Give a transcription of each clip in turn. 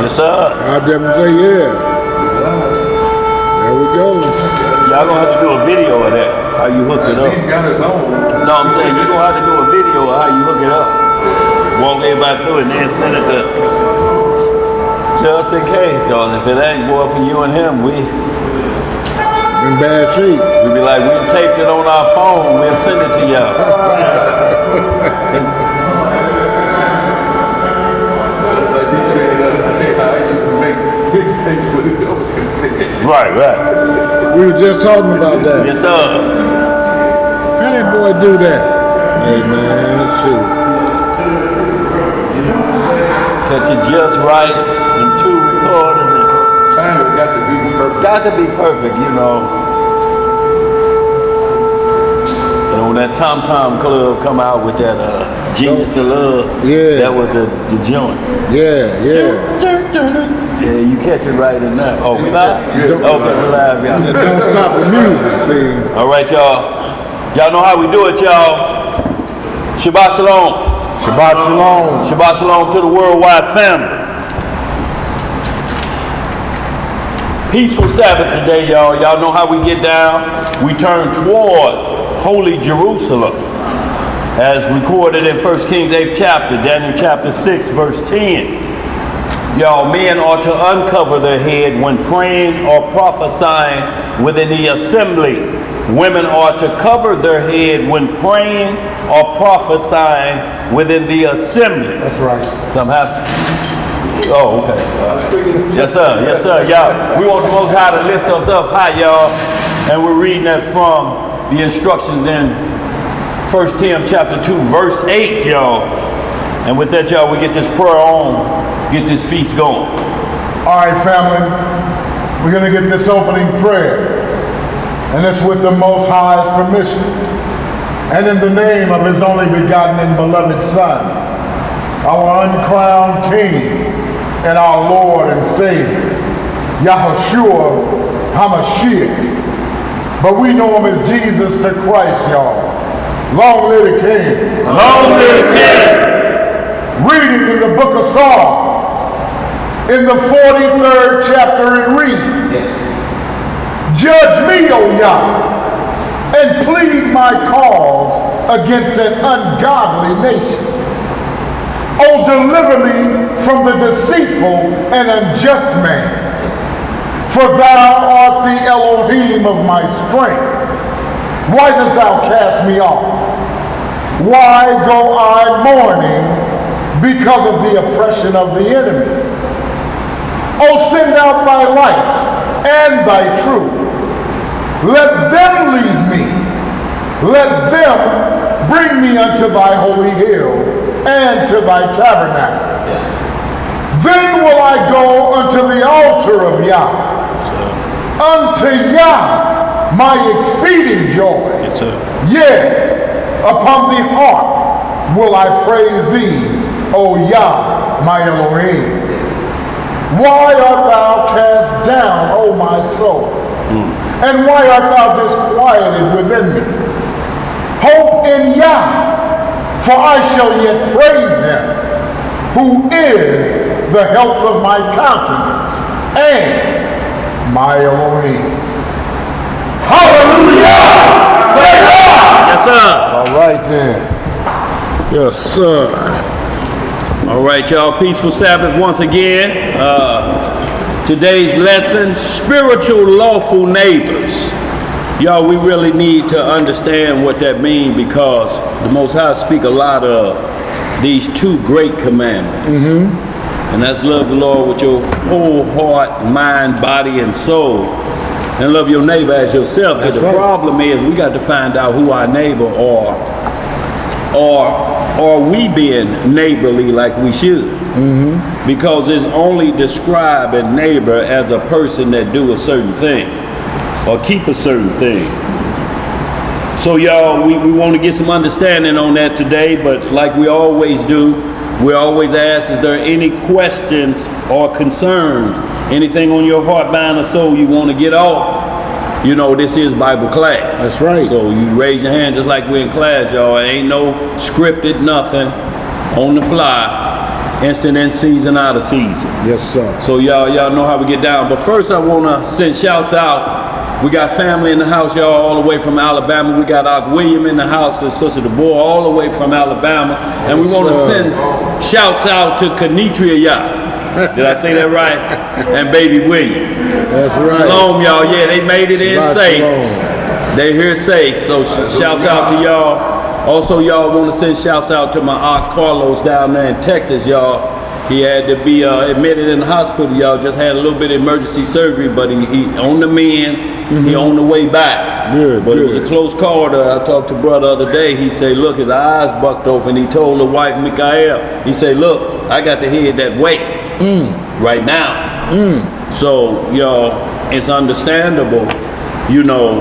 Yes, sir. I definitely say yeah. There we go. Y'all gonna have to do a video of that, how you hook it up. He's got his own. No, I'm saying you're gonna have to do a video of how you hook it up. Walk everybody through it and then send it to just in case, cause if it ain't boy for you and him, we In bad shape. be like, we taped it on our phone, we'll send it to y'all. Like he said, I used to make mixtapes with it over cassette. Right. We were just talking about that. Yes, sir. How that boy do that? Hey man, shoot. Catch it just right and 2 recorders. Time has got to be perfect. Got to be perfect, you know. You know, when that Tom Tom Club come out with that Genius of Love, Yeah. that was the joint. Yeah. Yeah, you catch it right in there. Oh, we live? Yeah. Okay, we live, And y'all. don't stop the music, see. All right, y'all. Y'all know how we do it, y'all. Shabbat Shalom. Shabbat Shalom. Shabbat Shalom to the worldwide family. Peaceful Sabbath today, y'all. Y'all know how we get down. We turn toward Holy Jerusalem, as recorded in 1 Kings 8th chapter, Daniel chapter 6, verse 10. Y'all, men ought to uncover their head when praying or prophesying within the assembly. Women ought to cover their head when praying or prophesying within the assembly. That's right. Something happened? Oh, okay. Yes, sir. Yes, sir. Y'all, we want the Most High to lift us up high, y'all. And we're reading that from the instructions in 1 Tim chapter 2, verse 8, y'all. And with that, y'all, we get this prayer on, get this feast going. All right, family. We're going to get this opening prayer. And it's with the Most High's permission. And in the name of His only begotten and beloved Son, our uncrowned King and our Lord and Savior, Yahushua HaMashiach. But we know Him as Jesus the Christ, y'all. Long live the King. Long live the King. Reading in the book of Psalms, in the 43rd chapter, it reads, Judge me, O Yah, and plead my cause against an ungodly nation. O deliver me from the deceitful and unjust man. For thou art the Elohim of my strength. Why dost thou cast me off? Why go I mourning because of the oppression of the enemy? O send out thy light and thy truth. Let them lead me. Let them bring me unto thy holy hill and to thy tabernacle. Then will I go unto the altar of Yah. Unto Yah my exceeding joy. Yes, sir. Yea, upon the harp will I praise thee, O Yah my Elohim. Why art thou cast down, O my soul? And why art thou disquieted within me? Hope in Yah, for I shall yet praise him, who is the health of my countenance and my Elohim. Hallelujah! Yes, sir. All right then. Yes, sir. All right, y'all. Peaceful Sabbath once again. Today's lesson, spiritual lawful neighbors. Y'all, we really need to understand what that means, because the Most High speak a lot of these two great commandments. And that's love the Lord with your whole heart, mind, body, and soul. And love your neighbor as yourself. Because the problem is we got to find out who our neighbor are we being neighborly like we should? Because it's only described a neighbor as a person that do a certain thing or keep a certain thing. So y'all, we want to get some understanding on that today, but like we always do, we always ask, is there any questions or concerns? Anything on your heart, mind, or soul you want to get off? You know, this is Bible class. That's right. So you raise your hand just like we're in class, y'all. Ain't no scripted nothing, on the fly, instant in season, out of season. Yes, sir. So y'all know how we get down. But first I want to send shouts out. We got family in the house, y'all, all the way from Alabama. We got Ock William in the house, and Sister DeBoer, all the way from Alabama. And we want to send shouts out to Kenitria, y'all. Did I say that right? And Baby William. That's right. Shalom, y'all. Yeah, they made it in Shabbat safe. shalom. They here safe. So shouts out to y'all. Also, y'all want to send shouts out to my Aunt Carlos down there in Texas, y'all. He had to be admitted in the hospital, y'all. Just had a little bit of emergency surgery, but he on the mend. He on the way back. Good, but good. it was a close call. I talked to brother the other day. He said, look, his eyes bucked open. He told the wife, Mikael, he said, look, I got to head that way right now. So, y'all, it's understandable, you know,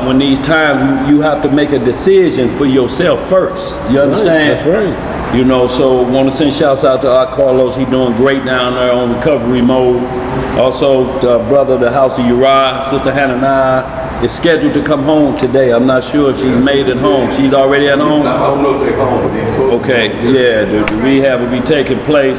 when these times you have to make a decision for yourself first. You understand? That's right. You know, so want to send shouts out to our Carlos. He doing great down there on recovery mode. Also, brother, the house of Uriah, Sister Hannah is scheduled to come home today. I'm not sure if she's made it home. She's already at home? I don't know if they're home, but these folks. Okay, yeah, the rehab will be taking place.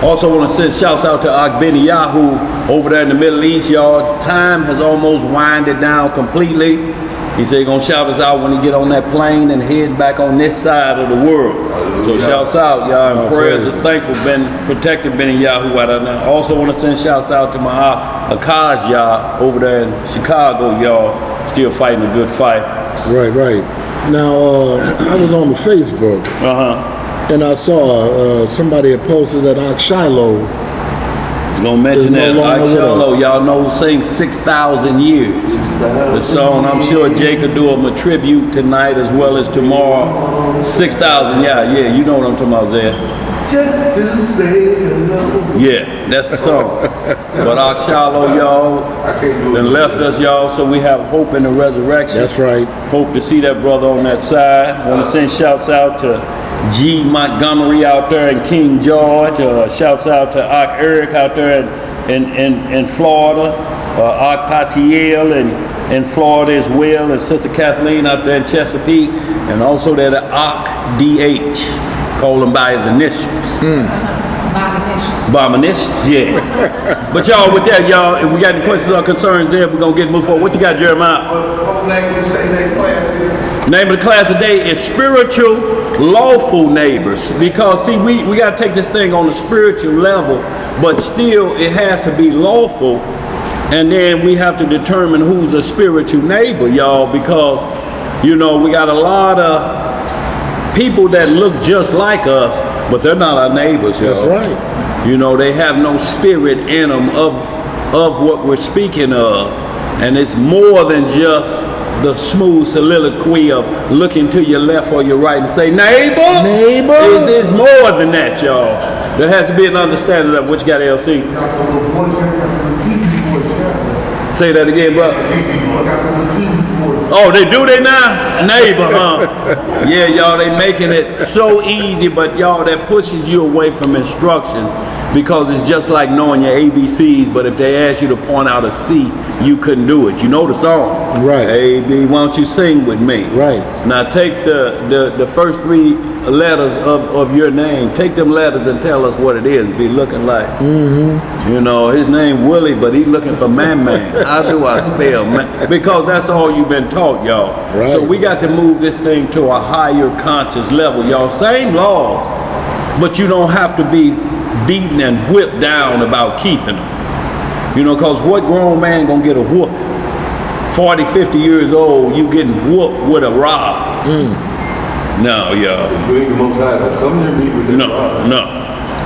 Also want to send shouts out to Ak Ben Yahoo over there in the Middle East, y'all. Time has almost winded down completely. He said he's going to shout us out when he get on that plane and head back on this side of the world. So shouts out, y'all, and prayers is thankful, protected Ben Yahoo out of there. Also want to send shouts out to my Akaz, y'all, over there in Chicago, y'all. Still fighting a good fight. Right. Now, I was on the Facebook. And I saw somebody had posted that Ak Shiloh. I was gonna mention that Ak Shiloh, y'all know, sing 6,000 years. The song, I'm sure Jake will do him a tribute tonight as well as tomorrow. 6,000, yeah, you know what I'm talking about, Zed. Just to say hello. Yeah, that's the song. But Ak Shiloh, y'all, then left us, y'all, so we have hope in the resurrection. That's right. Hope to see that brother on that side. Want to send shouts out to G. Montgomery out there in King George. Shouts out to Ak Eric out there in Florida. Ak Patiel in Florida as well. And Sister Kathleen out there in Chesapeake. And also that Ak DH. Call him by his initials. Bomb initials, yeah. But y'all, with that, y'all, if we got any questions or concerns there, we're going to move forward. What you got, Jeremiah? Name of the class today is Spiritual Lawful Neighbors. Because, see, we got to take this thing on the spiritual level, but still it has to be lawful. And then we have to determine who's a spiritual neighbor, y'all, because, you know, we got a lot of people that look just like us, but they're not our neighbors, y'all. That's right. You know, they have no spirit in them of what we're speaking of. And it's more than just the smooth soliloquy of looking to your left or your right and say, neighbor. It's more than that, y'all. There has to be an understanding of what you got, LC. Say that again, bro. Oh, they do they now? Neighbor, huh? Yeah, y'all, they making it so easy, but y'all, that pushes you away from instruction because it's just like knowing your ABCs, but if they ask you to point out a C, you couldn't do it. You know the song. Right. A, B, why don't you sing with me? Right. Now take the first three letters of your name. Take them letters and tell us what it is. Be looking like. You know, his name Willie, but he's looking for man. How do I spell man? Because that's all you've been taught, y'all. Right. So we got to move this thing to a higher conscious level, y'all. Same law, but you don't have to be beaten and whipped down about keeping them. You know, because what grown man gonna get a whoop? 40, 50 years old, you getting whooped with a rod. No, y'all. You ain't the most high. Don't come near me with that. No.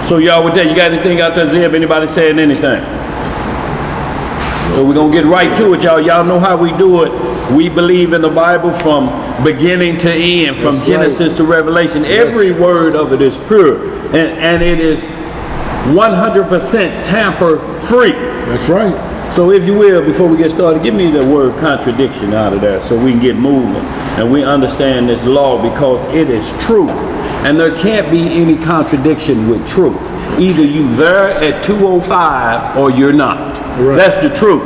So y'all, with that, you got anything out there, Zeb? Anybody saying anything? So we're going to get right to it, y'all. Y'all know how we do it. We believe in the Bible from beginning to end, from Genesis to Revelation. Every word of it is pure. And it is 100% tamper free. That's right. So if you will, before we get started, give me the word contradiction out of there so we can get moving and we understand this law, because it is truth. And there can't be any contradiction with truth. Either you there at 2:05 or you're not. Right. That's the truth.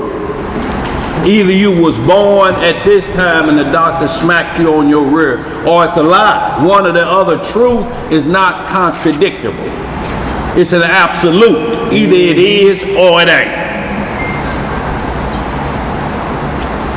Either you was born at this time and the doctor smacked you on your rear, or it's a lie. One or the other. Truth is not contradictable. It's an absolute. Either it is or it ain't.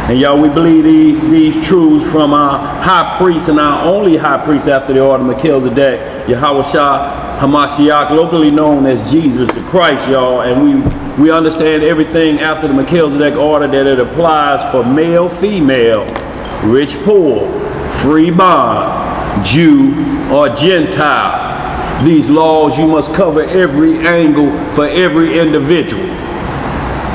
And y'all, we believe these truths from our high priest and our only high priest after the order of Melchizedek, Yahushua Hamashiach, locally known as Jesus the Christ, y'all. And we understand everything after the Melchizedek order that it applies for male, female, rich, poor, free, bond, Jew, or Gentile. These laws, you must cover every angle for every individual.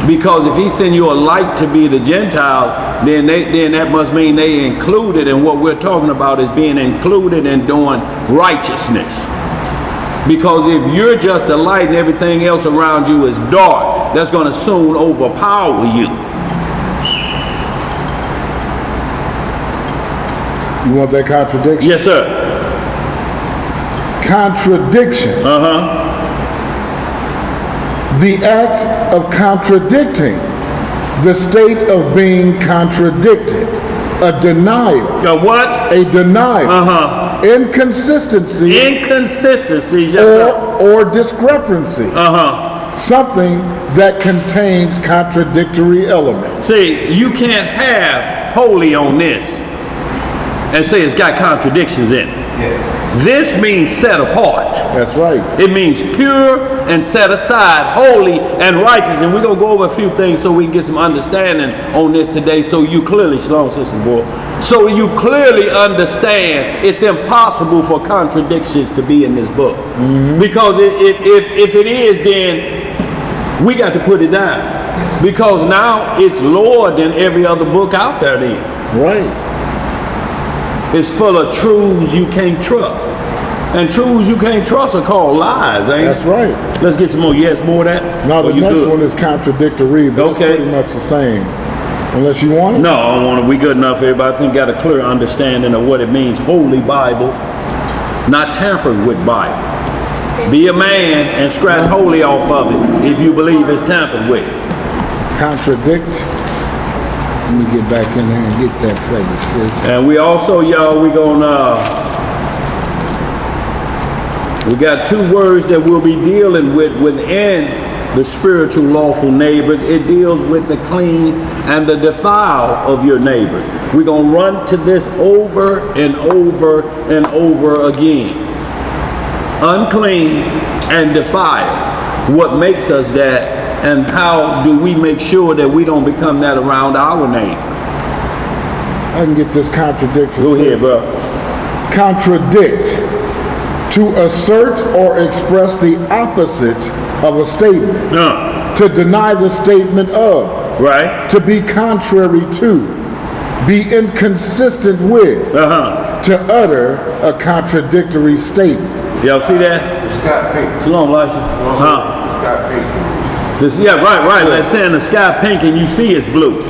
Because if he send you a light to be the Gentile, then that must mean they included, and what we're talking about is being included in doing righteousness. Because if you're just a light and everything else around you is dark, that's going to soon overpower you. You want that contradiction? Yes, sir. Contradiction. The act of contradicting, the state of being contradicted, a denial. A what? A denial. Inconsistency. Inconsistency. Yes, or discrepancy. Something that contains contradictory elements. See, you can't have holy on this and say it's got contradictions in it. This means set apart. That's right. It means pure and set aside, holy and righteous. And we're going to go over a few things so we can get some understanding on this today. So you clearly, shalom, sister boy. So you clearly understand it's impossible for contradictions to be in this book. Because if it is, then we got to put it down. Because now it's lower than every other book out there then. Right. It's full of truths you can't trust. And truths you can't trust are called lies, ain't it? That's right. Let's get some more. Yes, more of that? No, the next one is contradictory, but it's pretty much the same. Unless you want it? No, I don't want it. We good enough. Everybody I think got a clear understanding of what it means. Holy Bible, not tampered with Bible. Be a man and scratch holy off of it if you believe it's tampered with. Contradict. Let me get back in there and get that for you, sis. And we also, y'all, we got two words that we'll be dealing with within the spiritual lawful neighbors. It deals with the clean and the defiled of your neighbors. We're going to run to this over and over and over again. Unclean and defiled. What makes us that? And how do we make sure that we don't become that around our neighbor? I can get this contradiction. Go ahead, bro. Contradict. To assert or express the opposite of a statement. To deny the statement of. Right. To be contrary to. Be inconsistent with. To utter a contradictory statement. Y'all see that? Scott Pink. Shalom, Elisha. Scott Pink. Yeah, right. Like saying the sky pink and you see it's blue.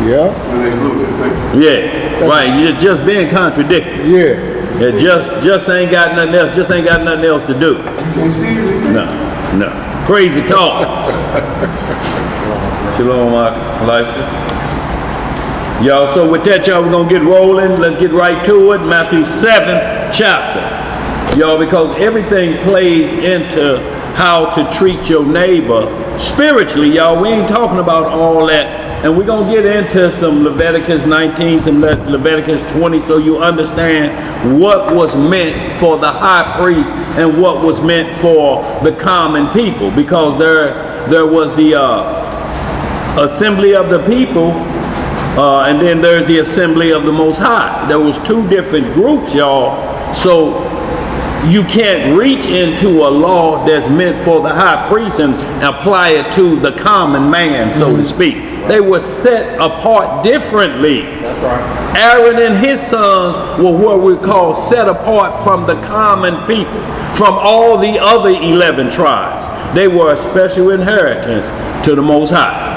Yeah. When they blue, they pink. Yeah, right. You're just being contradictory. Yeah. It just ain't got nothing else. Just ain't got nothing else to do. You can't see it. No. Crazy talk. Shalom, Elisha. Y'all, so with that, y'all, we're going to get rolling. Let's get right to it. Matthew 7th chapter. Y'all, because everything plays into how to treat your neighbor spiritually, y'all. We ain't talking about all that. And we're going to get into some Leviticus 19, some Leviticus 20, so you understand what was meant for the high priest and what was meant for the common people. Because there was the assembly of the people, and then there's the assembly of the Most High. There was two different groups, y'all. So you can't reach into a law that's meant for the high priest and apply it to the common man, so to speak. They were set apart differently. That's right. Aaron and his sons were what we call set apart from the common people, from all the other 11 tribes. They were a special inheritance to the Most High.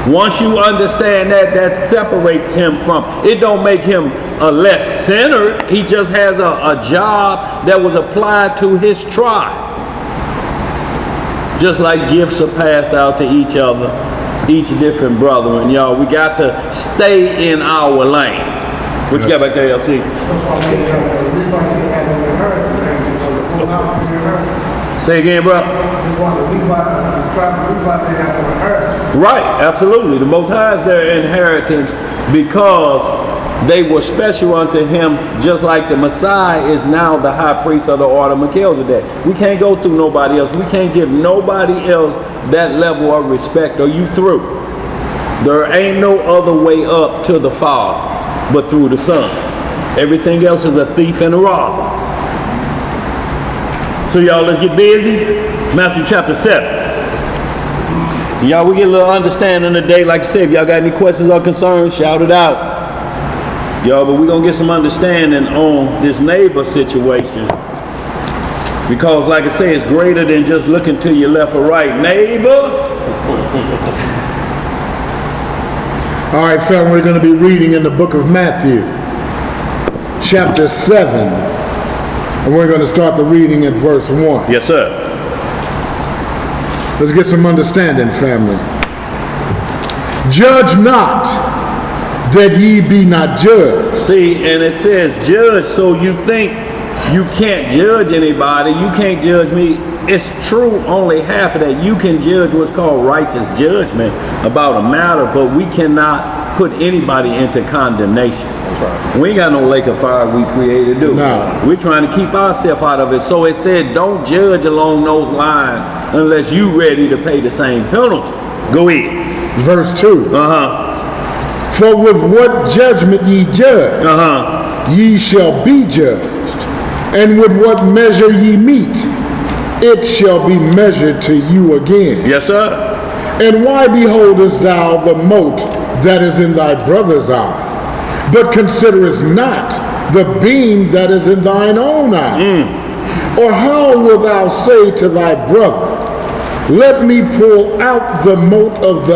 Once you understand that, that separates him from, it don't make him a less sinner. He just has a job that was applied to his tribe. Just like gifts are passed out to each other, each different brother. And y'all, we got to stay in our lane. What you got back there, LC? Say again, bro. Right, absolutely. The Most High is their inheritance because they were special unto him, just like the Messiah is now the high priest of the order of Melchizedek. We can't go through nobody else. We can't give nobody else that level of respect, or you through. There ain't no other way up to the Father but through the Son. Everything else is a thief and a robber. So y'all, let's get busy. Matthew chapter 7. Y'all, we get a little understanding today. Like I said, if y'all got any questions or concerns, shout it out. Y'all, but we're going to get some understanding on this neighbor situation. Because, like I say, it's greater than just looking to your left or right. Neighbor. All right, family, we're going to be reading in the book of Matthew, chapter 7. And we're going to start the reading at verse 1. Yes, sir. Let's get some understanding, family. Judge not, that ye be not judged. See, and it says judge, so you think you can't judge anybody, you can't judge me. It's true, only half of that. You can judge what's called righteous judgment about a matter, but we cannot put anybody into condemnation. That's right. We ain't got no lake of fire we created, do we? No. We're trying to keep ourselves out of it. So it said don't judge along those lines unless you ready to pay the same penalty. Go ahead. Verse 2. For with what judgment ye judge, ye shall be judged. And with what measure ye meet, it shall be measured to you again. Yes, sir. And why beholdest thou the mote that is in thy brother's eye, but considerest not the beam that is in thine own eye? Or how wilt thou say to thy brother, let me pull out the mote of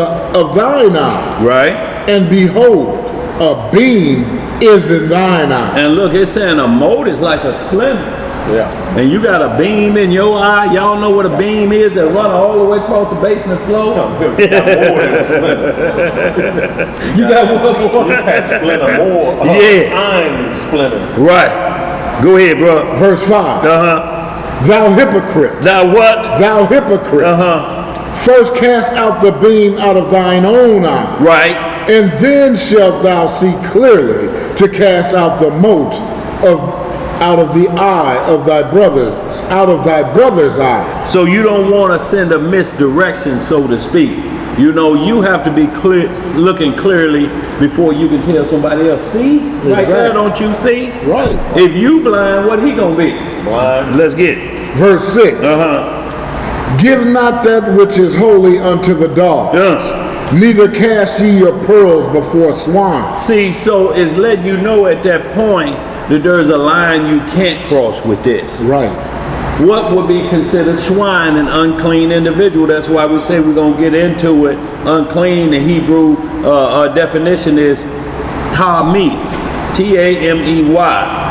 thine eye? Right. And behold, a beam is in thine eye. And look, it's saying a mote is like a splinter. Yeah. And you got a beam in your eye. Y'all know what a beam is that run all the way across the basement floor? You got more than a splinter. You got one more. You got splinter more. Time splinters. Right. Go ahead, bro. Verse 5. Thou hypocrite. Thou what? Thou hypocrite. First cast out the beam out of thine own eye. Right. And then shalt thou see clearly to cast out the mote out of the eye of thy brother, out of thy brother's eye. So you don't want to send a misdirection, so to speak. You know, you have to be clear, looking clearly before you can tell somebody else. See? Exactly. Right there, don't you see? Right. If you blind, what he gonna be? Blind. Let's get it. Verse 6. Give not that which is holy unto the dog. Neither cast ye your pearls before swine. See, so it's letting you know at that point that there's a line you can't cross with this. Right. What would be considered swine, an unclean individual? That's why we say we're going to get into it. Unclean, the Hebrew definition is Tamei, T-A-M-E-Y.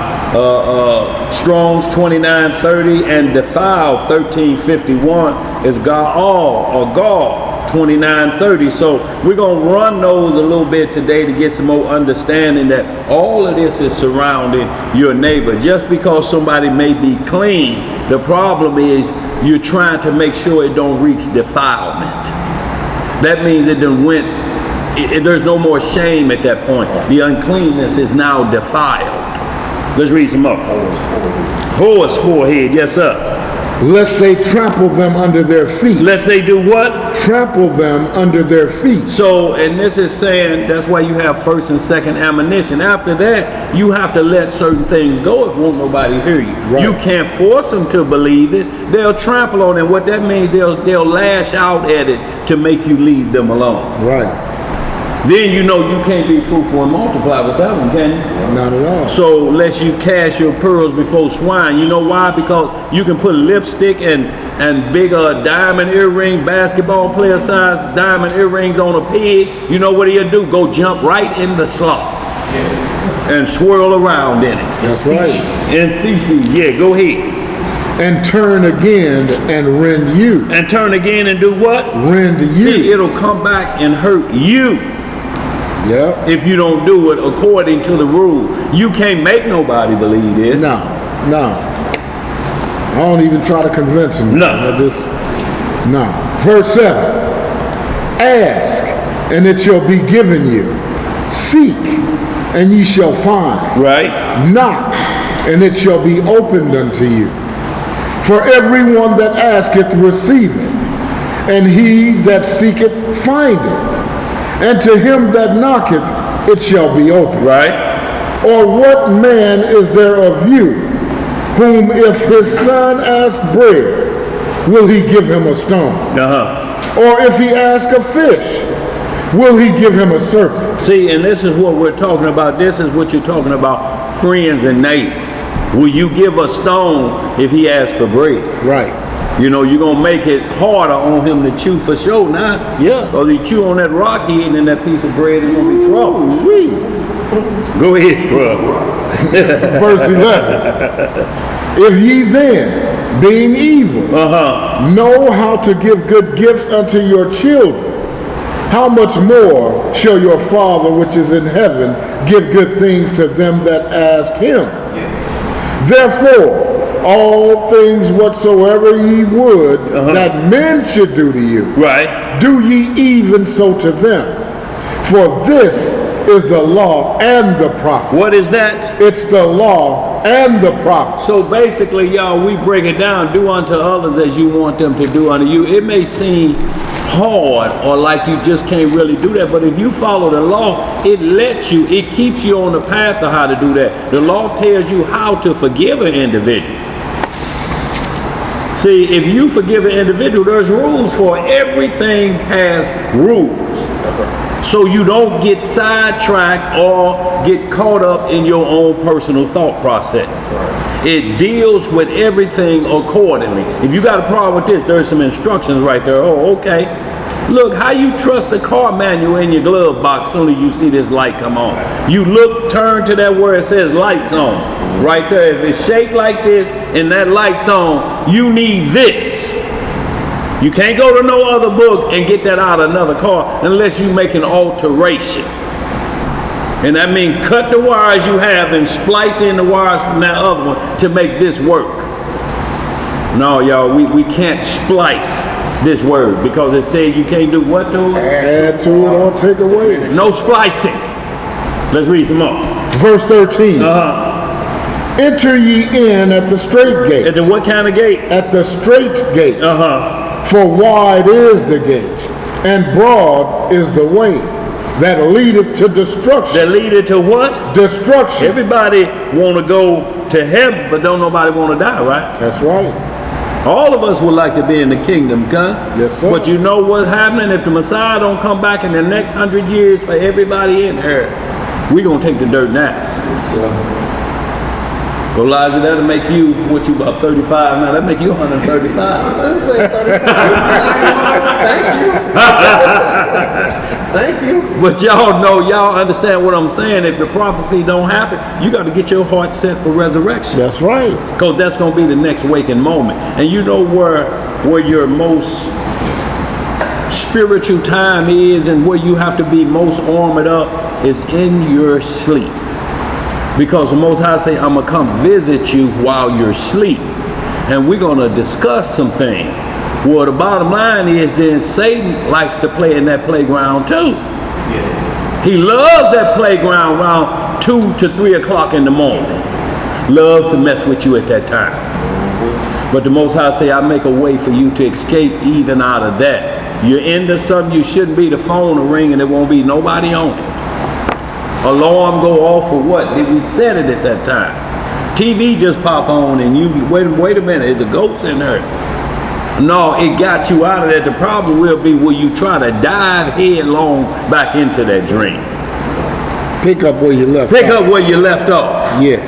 Strong's 2930 and defiled 1351 is Gaal or Gaul 2930. So we're going to run those a little bit today to get some more understanding that all of this is surrounding your neighbor. Just because somebody may be clean, the problem is you're trying to make sure it don't reach defilement. That means it done went, there's no more shame at that point. The uncleanness is now defiled. Let's read some more. Horse forehead, yes sir. Lest they trample them under their feet. Lest they do what? Trample them under their feet. So, and this is saying, that's why you have first and second ammunition. After that, you have to let certain things go if won't nobody hear you. Right. You can't force them to believe it. They'll trample on it. What that means, they'll lash out at it to make you leave them alone. Right. then you know you can't be fruitful and multiply with that one, can you? Not at all. So lest you cast your pearls before swine. You know why? Because you can put lipstick and big diamond earring, basketball player size diamond earrings on a pig. You know what he'll do? Go jump right in the slop and swirl around in it. That's right. In feces, yeah, go ahead. And turn again and rend you. And turn again and do what? Rend you. See, it'll come back and hurt you. Yep. If you don't do it according to the rule. You can't make nobody believe this. No. I don't even try to convince them. No. No. Verse 7. Ask, and it shall be given you. Seek, and ye shall find. Right. Knock, and it shall be opened unto you. For everyone that asketh receiveth, and he that seeketh findeth, and to him that knocketh it shall be opened. Right. Or what man is there of you, whom if his son ask bread, will he give him a stone? Or if he ask a fish, will he give him a serpent? See, and this is what we're talking about. This is what you're talking about, friends and neighbors. Will you give a stone if he asks for bread? Right. You know, you're going to make it harder on him to chew for sure now. Yeah. Because he chew on that rock he eating and that piece of bread is going to be trouble. Ooh-wee. Go ahead, bro. Verse 11. If ye then, being evil, know how to give good gifts unto your children, how much more shall your Father which is in heaven give good things to them that ask him? Therefore, all things whatsoever ye would that men should do to you, do ye even so to them. For this is the law and the prophets. What is that? It's the law and the prophets. So basically, y'all, we break it down. Do unto others as you want them to do unto you. It may seem hard or like you just can't really do that, but if you follow the law, it lets you, it keeps you on the path of how to do that. The law tells you how to forgive an individual. See, if you forgive an individual, there's rules for it. Everything has rules. So you don't get sidetracked or get caught up in your own personal thought process. It deals with everything accordingly. If you got a problem with this, there's some instructions right there. Oh, okay. Look, how you trust the car manual in your glove box as soon as you see this light come on. You look, turn to that where it says lights on. Right there. If it's shaped like this and that light's on, you need this. You can't go to no other book and get that out of another car unless you make an alteration. And that means cut the wires you have and splice in the wires from that other one to make this work. No, y'all, we can't splice this word because it says you can't do what to it? Add to it or take away. No splicing. Let's read some more. Verse 13. Enter ye in at the straight gate. At the what kind of gate? At the straight gate. For wide is the gate, and broad is the way that leadeth to destruction. That leadeth to what? Destruction. Everybody want to go to heaven, but don't nobody want to die, right? That's right. All of us would like to be in the kingdom, huh? Yes, sir. But you know what's happening? If the Messiah don't come back in the next 100 years for everybody in here, we gonna take the dirt now. So Elijah, that'll make you, what you about 35 now? That'll make you 135. Let's say 35. Thank you. But y'all know, y'all understand what I'm saying. If the prophecy don't happen, you got to get your heart set for resurrection. That's right. Because that's going to be the next waking moment. And you know where your most spiritual time is and where you have to be most armored up is in your sleep. Because the Most High say, I'm going to come visit you while you're asleep. And we're going to discuss some things. Well, the bottom line is then Satan likes to play in that playground too. Yeah. He loves that playground around 2 to 3 o'clock in the morning. Loves to mess with you at that time. But the Most High say, I make a way for you to escape even out of that. You're into something you shouldn't be, the phone will ring and there won't be nobody on it. Alarm go off for what? Did we set it at that time? TV just pop on and you, wait a minute, there's a ghost in there. No, it got you out of that. The problem will be will you try to dive headlong back into that dream. Pick up where you left Pick off. up where you left off. Yeah.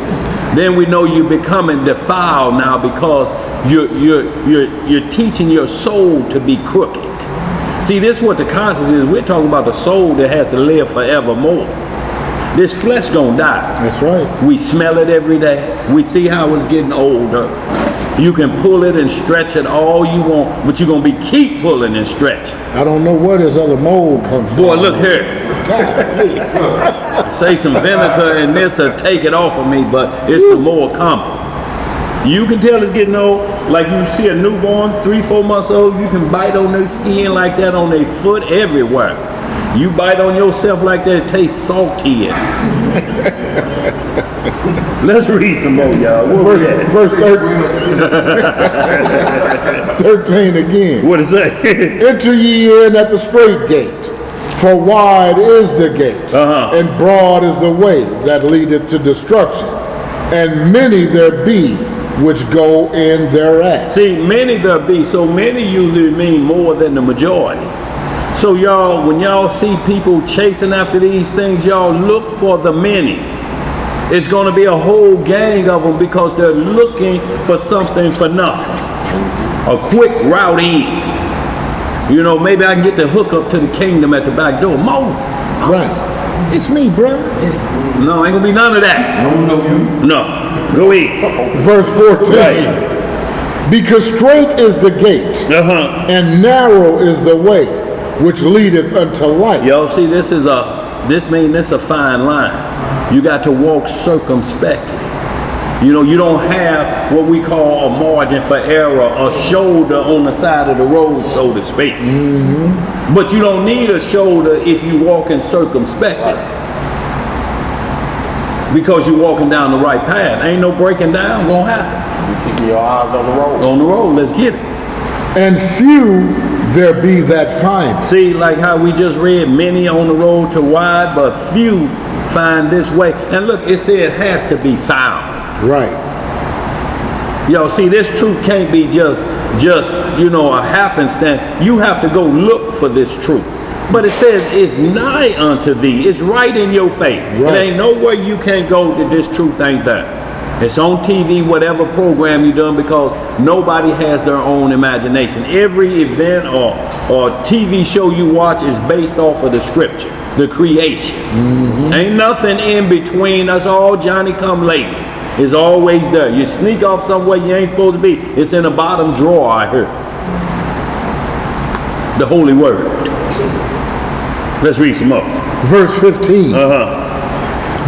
Then we know you're becoming defiled now because you're teaching your soul to be crooked. See, this is what the conscience is. We're talking about the soul that has to live forevermore. This flesh gonna die. That's right. We smell it every day. We see how it's getting older. You can pull it and stretch it all you want, but you're gonna keep pulling and stretching. I don't know where this other mold comes from. Boy, look here. Say some vinegar and this will take it off of me, but it's some more coming. You can tell it's getting old. Like you see a newborn, 3-4 months old, you can bite on their skin like that, on their foot, everywhere. You bite on yourself like that, it tastes salty. Let's read some more, y'all. Verse 13 again. What does it say? Enter ye in at the straight gate, for wide is the gate, and broad is the way that leadeth to destruction, and many there be which go in thereat. See, many there be. So many usually mean more than the majority. So y'all, when y'all see people chasing after these things, y'all look for the many. It's going to be a whole gang of them because they're looking for something for nothing. A quick route in. You know, maybe I can get the hook up to the kingdom at the back door. Moses. Right. It's me, bro. No, ain't going to be none of that. I don't know you. No. Go in. Verse 14. Right. Because straight is the gate, and narrow is the way which leadeth unto life. Y'all see, this is a fine line. You got to walk circumspectly. You know, you don't have what we call a margin for error, a shoulder on the side of the road, so to speak. But you don't need a shoulder if you walking circumspectly. Because you're walking down the right path. Ain't no breaking down gonna happen. You keeping your eyes on the road. On the road, let's get it. And few there be that find. See, like how we just read, many on the road to wide, but few find this way. And look, it said it has to be found. Right. Yo, see, this truth can't be just you know, a happenstance. You have to go look for this truth. But it says it's nigh unto thee. It's right in your face. Right. It ain't nowhere you can't go that this truth ain't there. It's on TV, whatever program you done, because nobody has their own imagination. Every event or TV show you watch is based off of the scripture, the creation. Ain't nothing in between. That's all Johnny come late. It's always there. You sneak off somewhere you ain't supposed to be. It's in the bottom drawer, I heard. The Holy Word. Let's read some more. Verse 15.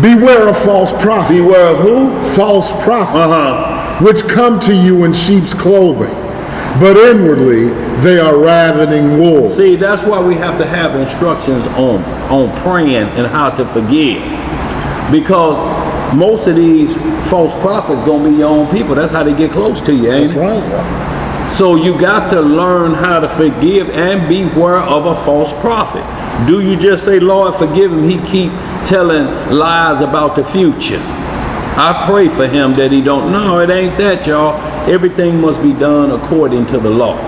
Beware of false prophets. Beware of who? False prophets, which come to you in sheep's clothing, but inwardly they are ravening wolves. See, that's why we have to have instructions on praying and how to forgive. Because most of these false prophets gonna be your own people. That's how they get close to you, ain't That's it? right. So you got to learn how to forgive and beware of a false prophet. Do you just say, Lord, forgive him? He keep telling lies about the future. I pray for him that he don't. No, it ain't that, y'all. Everything must be done according to the law.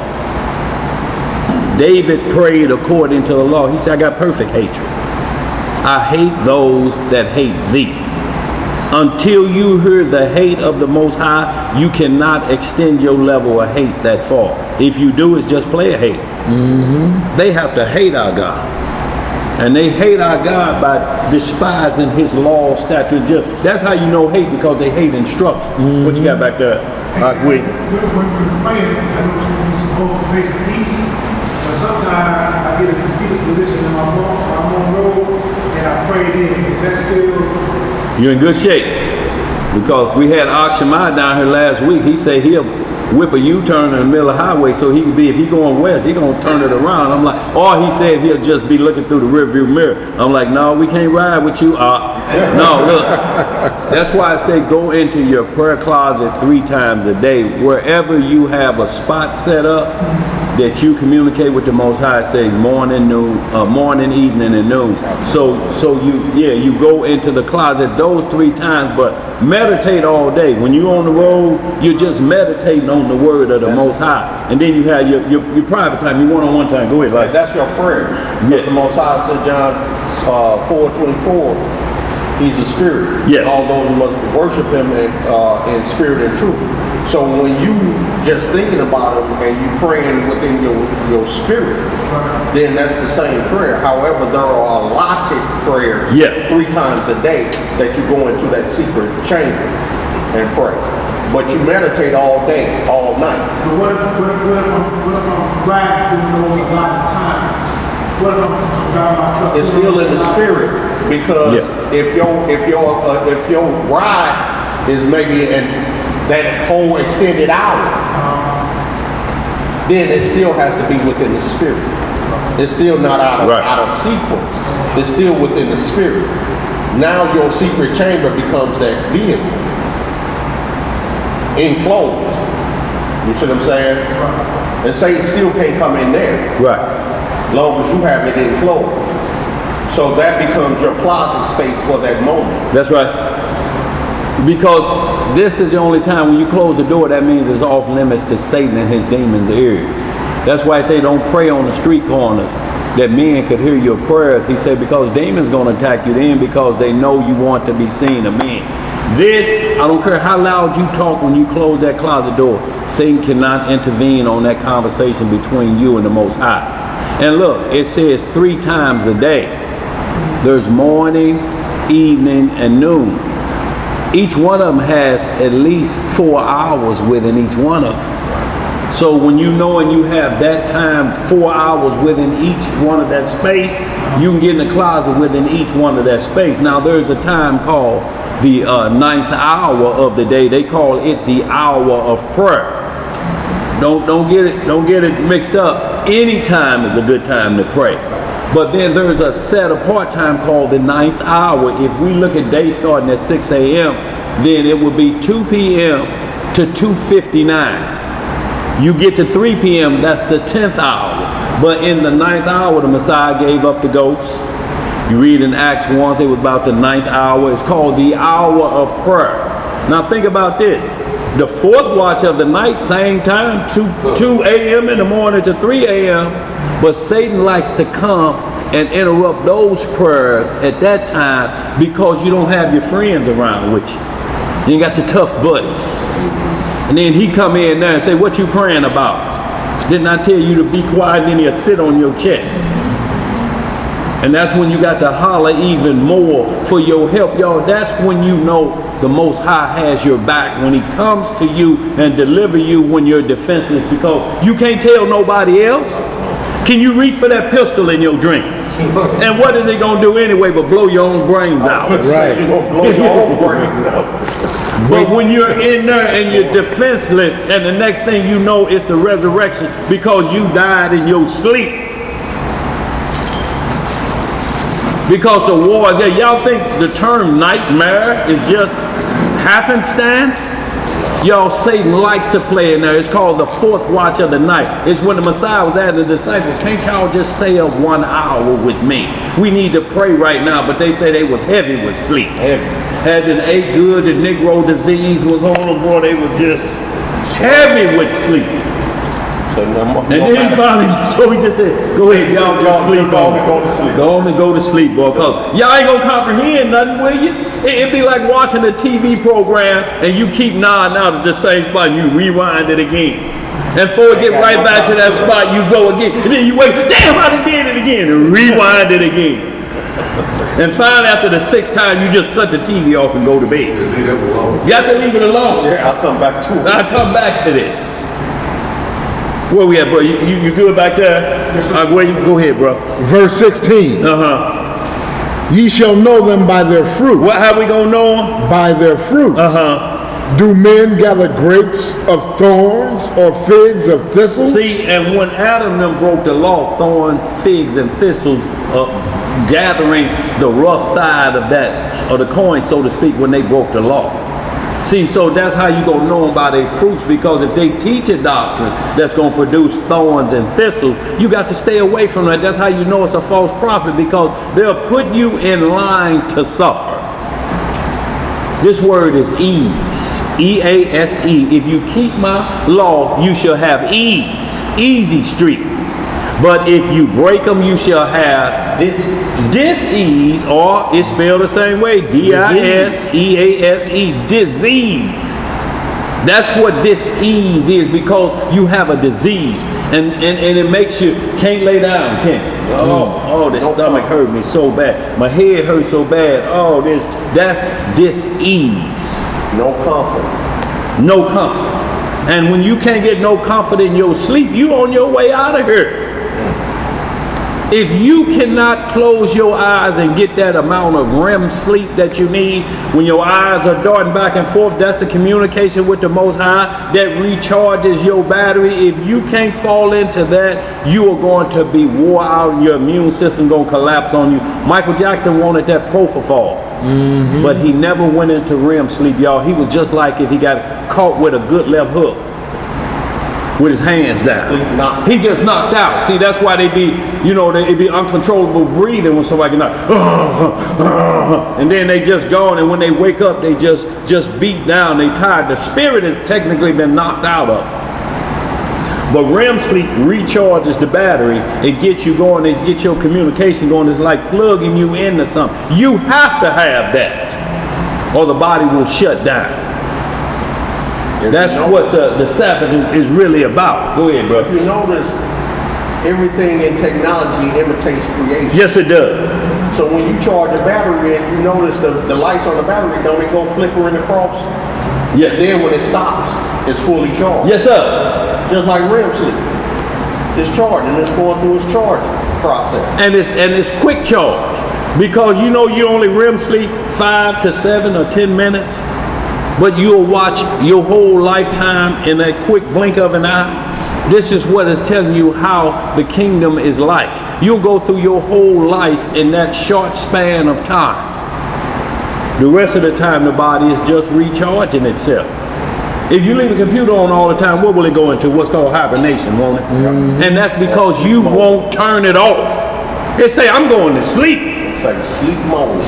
David prayed according to the law. He said, I got perfect hatred. I hate those that hate thee. Until you hear the hate of the Most High, you cannot extend your level of hate that far. If you do, it's just player hate. They have to hate our God. And they hate our God by despising his law, statute, just. That's how you know hate, because they hate instruction. What you got back there? When we're praying, I know we're supposed to face peace, but sometimes I get a confused position and I'm on the road and I pray then. Is that still? You're in good shape. Because we had Akshamai down here last week. He said he'll whip a U-turn in the middle of the highway, so he can be, if he going west, he gonna turn it around. I'm like, or he said he'll just be looking through the rearview mirror. I'm like, no, we can't ride with you. No, look. That's why I say go into your prayer closet 3 times a day. Wherever you have a spot set up, that you communicate with the Most High, say morning, noon, morning, evening, and noon. So you go into the closet those 3 times, but meditate all day. When you're on the road, you're just meditating on the word of the Most High. And then you have your private time, your one-on-one time. Go ahead, like That's your prayer. Yeah. The Most High said, John 4:24, He's a spirit. Yeah. Although you must worship Him in spirit and truth. So when you just thinking about Him and you praying within your spirit, then that's the same prayer. However, there are allotted prayers 3 times a day that you go into that secret chamber and pray. But you meditate all day, all night. But what if I'm riding through those a lot of times? What if I'm driving my truck? It's still in the spirit, because if your ride is maybe in that whole extended hour, then it still has to be within the spirit. It's still not out of sequence. It's still within the spirit. Now your secret chamber becomes that vehicle, enclosed. You see what I'm saying? And Satan still can't come in there. right. Long as you have it enclosed. So that becomes your closet space for that moment. That's right. Because this is the only time when you close the door, that means it's off limits to Satan and his demons' ears. That's why I say don't pray on the street corners that men could hear your prayers. He said because demons going to attack you then, because they know you want to be seen of men. This, I don't care how loud you talk when you close that closet door, Satan cannot intervene on that conversation between you and the Most High. And look, it says 3 times a day. There's morning, evening, and noon. Each one of them has at least 4 hours within each one of them. So when you know and you have that time, 4 hours within each one of that space, you can get in the closet within each one of that space. Now there's a time called the 9th hour of the day. They call it the hour of prayer. Don't get it mixed up. Any time is a good time to pray. But then there's a set apart time called the 9th hour. If we look at day starting at 6 a.m., then it would be 2 p.m. to 2:59. You get to 3 p.m., that's the 10th hour. But in the 9th hour, the Messiah gave up the ghost. You read in Acts 1, it was about the 9th hour. It's called the hour of prayer. Now think about this. The 4th watch of the night, same time, 2 a.m. in the morning to 3 a.m. But Satan likes to come and interrupt those prayers at that time because you don't have your friends around with you. You ain't got your tough buddies. And then he come in there and say, what you praying about? Didn't I tell you to be quiet? And then he'll sit on your chest. And that's when you got to holler even more for your help. Y'all, that's when you know the Most High has your back, when he comes to you and deliver you when you're defenseless, because you can't tell nobody else. Can you reach for that pistol in your dream? And what is it going to do anyway but blow your own brains out? Right. You're going to blow your own brains out. But when you're in there and you're defenseless, and the next thing you know is the resurrection because you died in your sleep. Because the war is there. Y'all think the term nightmare is just happenstance? Y'all, Satan likes to play in there. It's called the 4th watch of the night. It's when the Messiah was asking the disciples, can't y'all just stay up 1 hour with me? We need to pray right now. But they say they was heavy with sleep. Hadn't ate good. The Negro disease was on them, boy. They was just heavy with sleep. And then he finally just said, go ahead, y'all just sleep on it. Go on and go to sleep, boy. Cause y'all ain't gonna comprehend nothing, will you? It'd be like watching a TV program and you keep nodding out at the same spot and you rewind it again. And before it get right back to that spot, you go again. And then you wait, damn, I done did it again, and rewind it again. And finally, after the 6th time, you just cut the TV off and go to bed. You got to leave it alone. Yeah, I'll come back to it. I'll come back to this. Where we at, bro? You good back there? Go ahead, bro. Verse 16. Ye shall know them by their fruit. How we gonna know them? By their fruit. Do men gather grapes of thorns or figs of thistles? See, and when Adam and them broke the law, thorns, figs, and thistles, gathering the rough side of the coin, so to speak, when they broke the law. See, so that's how you gonna know them by their fruits, because if they teach a doctrine that's gonna produce thorns and thistles, you got to stay away from that. That's how you know it's a false prophet, because they'll put you in line to suffer. This word is ease, E-A-S-E. If you keep my law, you shall have ease, easy street. But if you break them, you shall have dis-ease, or it's spelled the same way, D-I-S-E-A-S-E, disease. That's what dis-ease is, because you have a disease, and it makes you can't lay down, can't you? Oh, the stomach hurt me so bad. My head hurts so bad. Oh, that's dis-ease. No comfort. No comfort. And when you can't get no comfort in your sleep, you on your way out of here. If you cannot close your eyes and get that amount of REM sleep that you need, when your eyes are darting back and forth, that's the communication with the Most High that recharges your battery. If you can't fall into that, you are going to be wore out and your immune system going to collapse on you. Michael Jackson wanted that propofol, but he never went into REM sleep, y'all. He was just like if he got caught with a good left hook, with his hands down. He just knocked out. See, that's why they be, it be uncontrollable breathing when somebody knock. And then they just gone, and when they wake up, they just beat down, they tired. The spirit has technically been knocked out of. But REM sleep recharges the battery. It gets you going, it gets your communication going. It's like plugging you into something. You have to have that, or the body will shut down. That's what the Sabbath is really about. Go ahead, bro. If you notice, everything in technology imitates creation. Yes, it does. So when you charge a battery and you notice the lights on the battery, don't it go flickering across? Yeah. Then when it stops, it's fully charged. Yes, sir. Just like REM sleep. It's charging, it's going through its charge process. And it's quick charge, because you only REM sleep 5 to 7 or 10 minutes. But you'll watch your whole lifetime in a quick blink of an eye. This is what is telling you how the kingdom is like. You'll go through your whole life in that short span of time. The rest of the time, the body is just recharging itself. If you leave a computer on all the time, what will it go into? What's called hibernation, won't it? And that's because you won't turn it off. They say, I'm going to sleep. It's like sleep mode.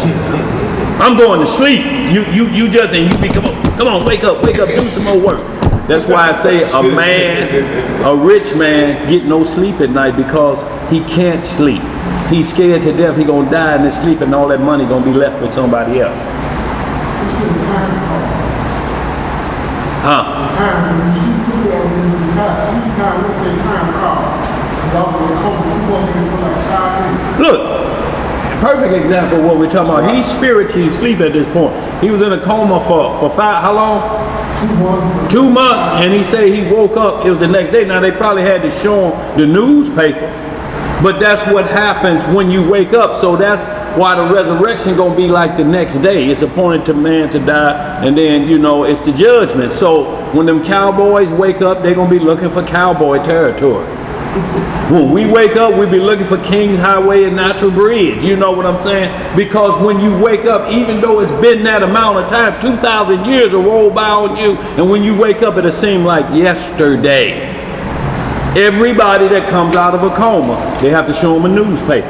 I'm going to sleep. You just, and you be, come on, wake up, do some more work. That's why I say a rich man get no sleep at night, because he can't sleep. He's scared to death he gonna die in his sleep, and all that money gonna be left with somebody else. What's the time called? Huh? The time when you sleep, when you decide sleep time, what's the time called? Because I was in a coma 2 months for like 5 minutes. Look. Perfect example of what we're talking about. He's spiritually asleep at this point. He was in a coma for how long? 2 months. 2 months, and he said he woke up, it was the next day. Now they probably had to show him the newspaper, but that's what happens when you wake up. So that's why the resurrection gonna be like the next day. It's appointed to man to die, and then it's the judgment. So when them cowboys wake up, they're gonna be looking for cowboy territory. When we wake up, we be looking for King's Highway and Natural Bridge. You know what I'm saying? Because when you wake up, even though it's been that amount of time, 2,000 years will roll by on you, and when you wake up, it'll seem like yesterday. Everybody that comes out of a coma, they have to show them a newspaper.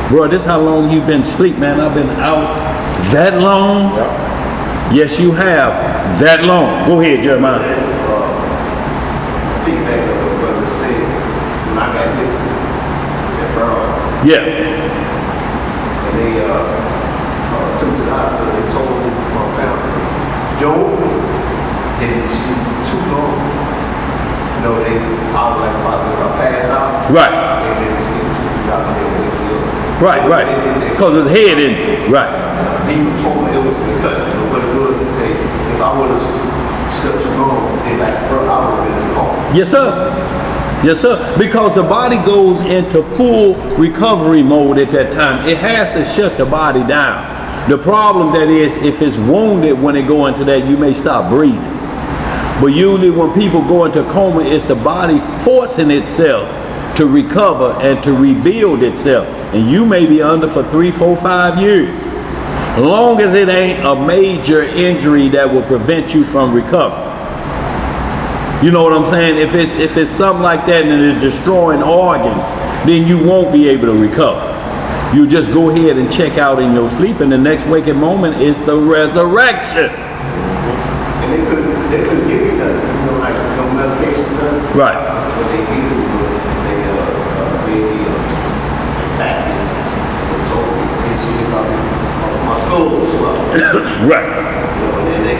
Bro, this is how long you've been asleep, man. I've been out that long? Yep. Yes, you have. That long. Go ahead, Jeremiah. I got hit at Brown. Yeah. And they took me to the hospital. They told me, my family, Joe, they didn't sleep too long. I was like, I passed out. Right. And they didn't sleep too long. Right. Because of the head injury. Right. He told me it was a concussion. But what it was, he said, if I would have slept too long, they like, bro, I would have been in the home. Yes, sir. Yes, sir. Because the body goes into full recovery mode at that time. It has to shut the body down. The problem that is, if it's wounded when it go into that, you may stop breathing. But usually when people go into coma, it's the body forcing itself to recover and to rebuild itself. And you may be under for 3, 4, 5 years. Long as it ain't a major injury that will prevent you from recovery. You know what I'm saying? If it's something like that and it's destroying organs, then you won't be able to recover. You just go ahead and check out in your sleep, and the next waking moment is the resurrection. And they couldn't give you nothing, you know, like no medication, nothing. Right. What they did was they really attacked me. My skull was swelled. Right. You know, and they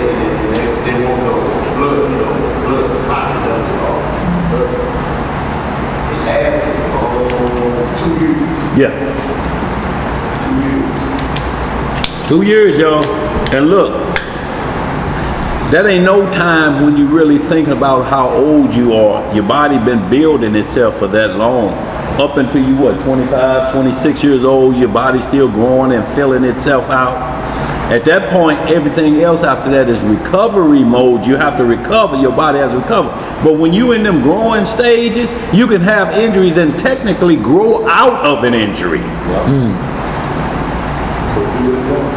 didn't want no blood, you know, blood clotting up and all. But it lasted 2 years. Yeah. 2 years. 2 years, y'all. And look, that ain't no time when you really thinking about how old you are. Your body been building itself for that long. Up until you, what, 25, 26 years old, your body's still growing and filling itself out. At that point, everything else after that is recovery mode. You have to recover. Your body has to recover. But when you in them growing stages, you can have injuries and technically grow out of an injury.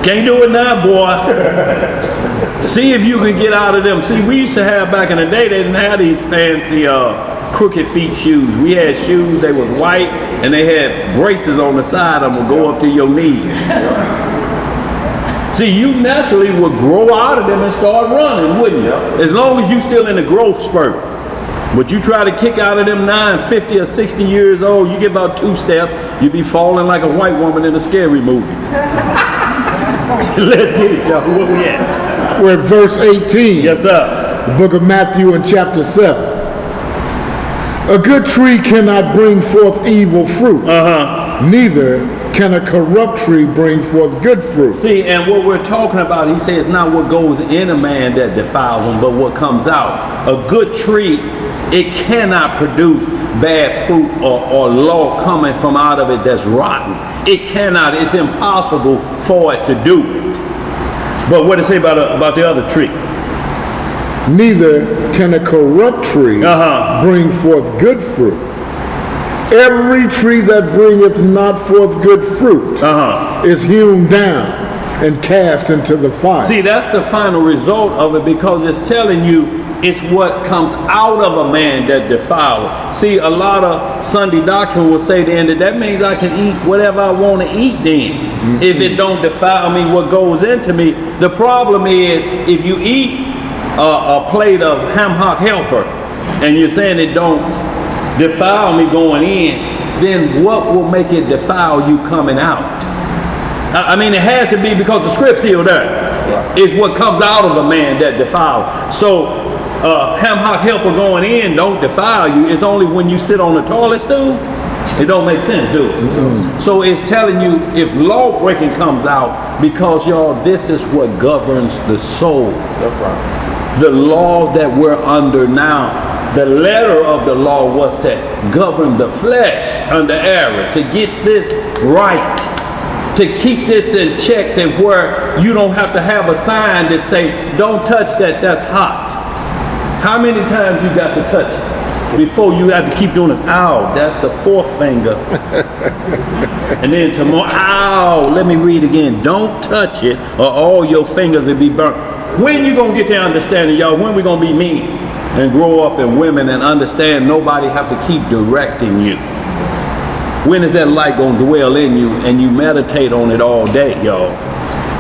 Can't do it now, boy. See if you can get out of them. See, we used to have back in the day, they didn't have these fancy crooked feet shoes. We had shoes, they was white, and they had braces on the side of them would go up to your knees. See, you naturally would grow out of them and start running, wouldn't you? As long as you still in the growth spurt. But you try to kick out of them now at 50 or 60 years old, you get about 2 steps, you be falling like a white woman in a scary movie. Let's get it, y'all. Where we at? We're at verse 18. Yes, sir. The book of Matthew in chapter 7. A good tree cannot bring forth evil fruit. Neither can a corrupt tree bring forth good fruit. See, and what we're talking about, he says, not what goes in a man that defiles him, but what comes out. A good tree, it cannot produce bad fruit or law coming from out of it that's rotten. It cannot. It's impossible for it to do it. But what does it say about the other tree? Neither can a corrupt tree bring forth good fruit. Every tree that bringeth not forth good fruit is hewn down and cast into the fire. See, that's the final result of it, because it's telling you it's what comes out of a man that defiles. See, a lot of Sunday doctrine will say then that means I can eat whatever I want to eat then. If it don't defile me, what goes into me. The problem is, if you eat a plate of ham hock helper and you're saying it don't defile me going in, then what will make it defile you coming out? I mean, it has to be because the script's still there. It's what comes out of a man that defiles. So ham hock helper going in don't defile you. It's only when you sit on the toilet stool, it don't make sense, do it? So it's telling you if law breaking comes out, because y'all, this is what governs the soul. That's right. The law that we're under now, the letter of the law was to govern the flesh under error, to get this right, to keep this in check, that where you don't have to have a sign that say, don't touch that, that's hot. How many times you got to touch it before you have to keep doing it? Ow, that's the 4th finger. And then tomorrow, ow, let me read again. Don't touch it or all your fingers will be burnt. When you gonna get to understanding, y'all? When we gonna be mean and grow up in women and understand nobody have to keep directing you? When is that light gonna dwell in you and you meditate on it all day, y'all?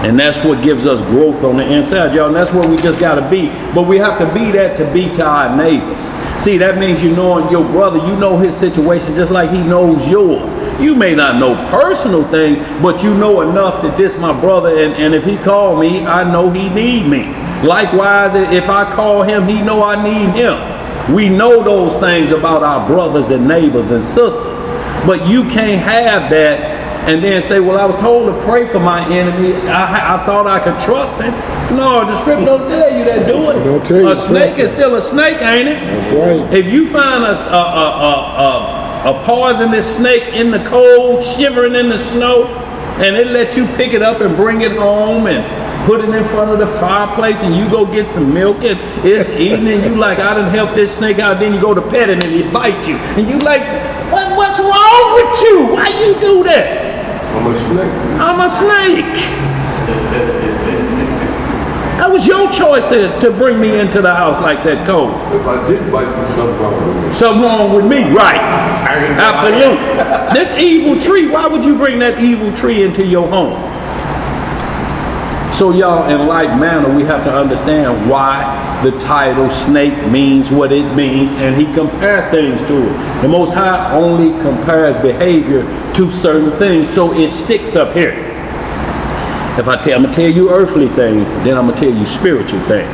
And that's what gives us growth on the inside, y'all. And that's where we just gotta be. But we have to be that to be to our neighbors. See, that means you knowing your brother, you know his situation just like he knows yours. You may not know personal thing, but you know enough that this my brother, and if he call me, I know he need me. Likewise, if I call him, he know I need him. We know those things about our brothers and neighbors and sisters. But you can't have that and then say, well, I was told to pray for my enemy. I thought I could trust him. No, the script don't tell you that, do it? Don't tell you. A snake is still a snake, ain't it? That's right. If you find a poisonous snake in the cold, shivering in the snow, and it lets you pick it up and bring it home and put it in front of the fireplace, and you go get some milk and it's eating, and you like, I done helped this snake out. Then you go to pet it and he bites you, and you like, what's wrong with you? Why you do that? I'm a snake. I'm a snake. That was your choice to bring me into the house like that, Cole. If I did bite you, something wrong with me. Something wrong with me, right? Absolutely. This evil tree, why would you bring that evil tree into your home? So y'all, in like manner, we have to understand why the title snake means what it means, and he compares things to it. The Most High only compares behavior to certain things, so it sticks up here. If I'm gonna tell you earthly things, then I'm gonna tell you spiritual things.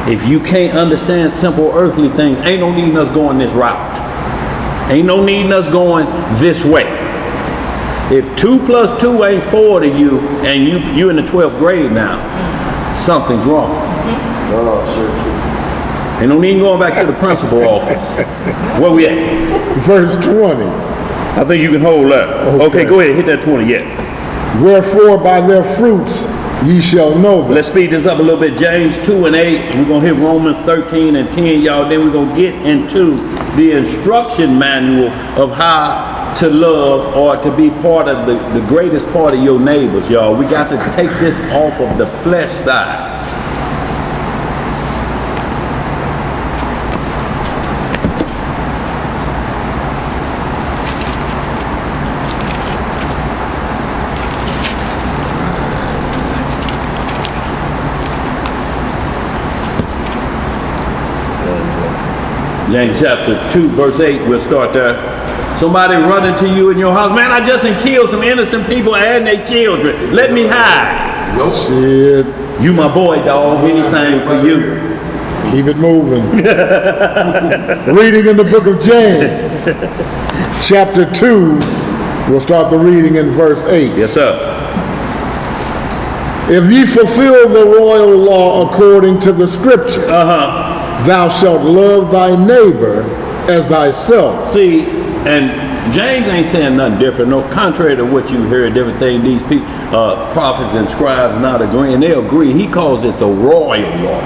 If you can't understand simple earthly things, ain't no need us going this route. Ain't no need us going this way. If 2 + 2 ain't 4 to you, and you in the 12th grade now, something's wrong. Oh, sure. Ain't no need going back to the principal office. Where we at? Verse 20. I think you can hold that. Okay, go ahead, hit that 20 yet. Wherefore by their fruits ye shall know them. Let's speed this up a little bit. James 2:8. We're going to hit Romans 13 and 10, y'all. Then we're going to get into the instruction manual of how to love or to be part of the greatest part of your neighbors, y'all. We got to take this off of the flesh side. James chapter 2, verse 8, we'll start there. Somebody running to you in your house. Man, I just done killed some innocent people and their children. Let me hide. Nope. Shit. You my boy, dog. Anything for you. Keep it moving. Reading in the book of James, chapter 2, we'll start the reading in verse 8. Yes, sir. If ye fulfill the royal law according to the scripture, thou shalt love thy neighbor as thyself. See, and James ain't saying nothing different. No, contrary to what you heard, everything these people, prophets and scribes not agreeing. They agree. He calls it the royal law.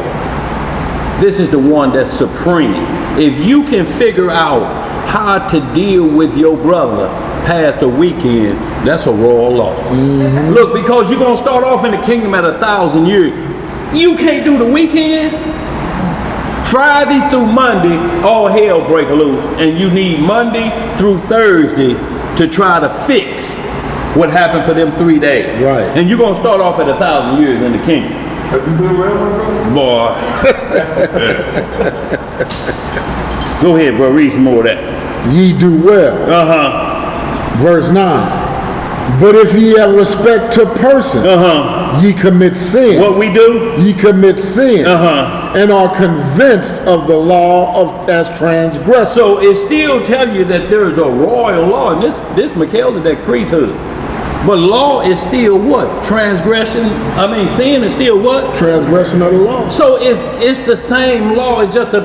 This is the one that's supreme. If you can figure out how to deal with your brother past the weekend, that's a royal law. Look, because you're going to start off in the kingdom at 1,000 years. You can't do the weekend. Friday through Monday, all hell break loose, and you need Monday through Thursday to try to fix what happened for them 3 days. Right. And you're going to start off at 1,000 years in the kingdom. Have you been around, my brother? Boy. Go ahead, bro. Read some more of that. Ye do well. Verse 9. But if ye have respect to persons, ye commit sin. What we do? Ye commit sin and are convinced of the law as transgressors. So it still tells you that there is a royal law. And this Melchizedek priesthood. But law is still what? Transgression. I mean, sin is still what? Transgression of the law. So it's the same law. It's just a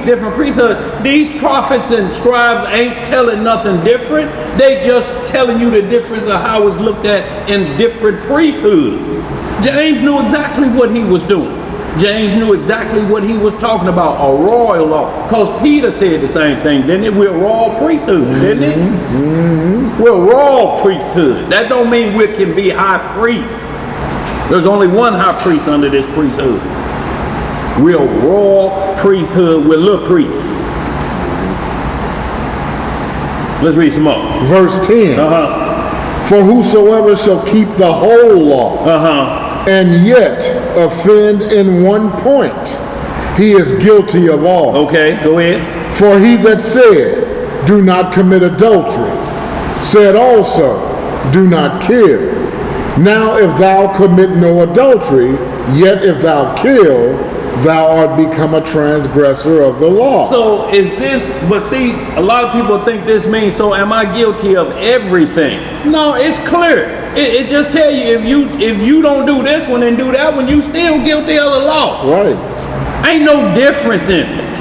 different priesthood. These prophets and scribes ain't telling nothing different. They just telling you the difference of how it's looked at in different priesthoods. James knew exactly what he was doing. James knew exactly what he was talking about, a royal law. Because Peter said the same thing, didn't it? We're a royal priesthood, didn't it? We're a royal priesthood. That don't mean we can be high priests. There's only one high priest under this priesthood. We're a royal priesthood. We're little priests. Let's read some more. Verse 10. For whosoever shall keep the whole law and yet offend in one point, he is guilty of all. Okay, go ahead. For he that said, do not commit adultery, said also, do not kill. Now if thou commit no adultery, yet if thou kill, thou art become a transgressor of the law. So is this, but see, a lot of people think this means, so am I guilty of everything? No, it's clear. It just tell you, if you don't do this one and do that one, you still guilty of the law. Right. Ain't no difference in it.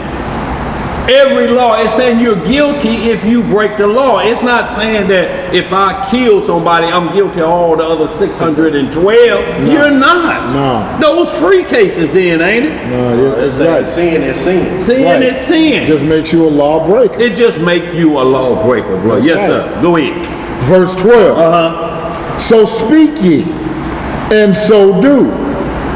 Every law is saying you're guilty if you break the law. It's not saying that if I kill somebody, I'm guilty of all the other 612. No. You're not. No. Those free cases then, ain't it? No, it's right. Sin is sin. Sin Right. is sin. Just makes you a lawbreaker. It just make you a lawbreaker, bro. That's Yes, right. sir. Go ahead. Verse 12. So speak ye, and so do,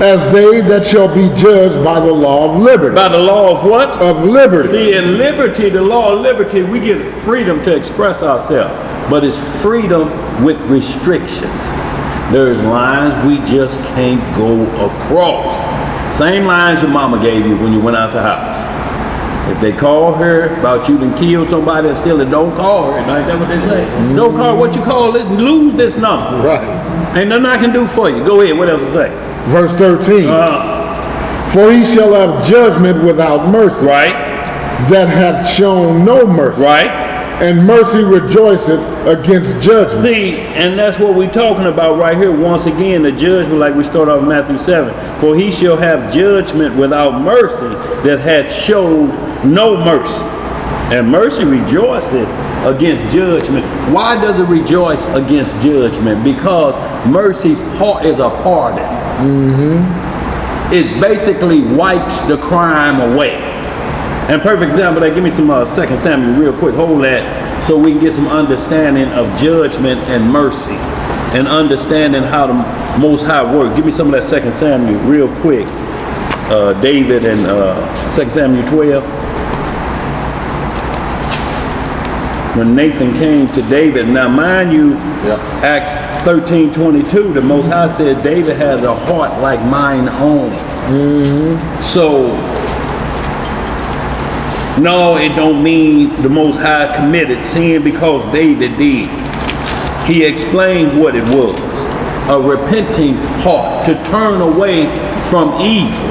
as they that shall be judged by the law of liberty. By the law of what? Of liberty. See, in liberty, the law of liberty, we get freedom to express ourselves, but it's freedom with restrictions. There's lines we just can't go across. Same lines your mama gave you when you went out the house. If they call her about you done killed somebody and still don't call her. Ain't that what they say? Don't call what you call it, lose this number. Right. Ain't nothing I can do for you. Go ahead, what else to say? Verse 13. For he shall have judgment without mercy. Right. That hath shown no mercy. Right. And mercy rejoiceth against judgment. See, and that's what we're talking about right here. Once again, the judgment, like we start off in Matthew 7. For he shall have judgment without mercy that hath showed no mercy. And mercy rejoiceth against judgment. Why does it rejoice against judgment? Because mercy is a pardon. It basically wipes the crime away. And perfect example, that give me some 2 Samuel real quick. Hold that so we can get some understanding of judgment and mercy and understanding how the Most High works. Give me some of that 2 Samuel real quick. David and 2 Samuel 12. When Nathan came to David, now mind you, Acts 13:22, the Most High said David had a heart like mine own. So, no, it don't mean the Most High committed sin because David did. He explained what it was. A repenting heart to turn away from evil.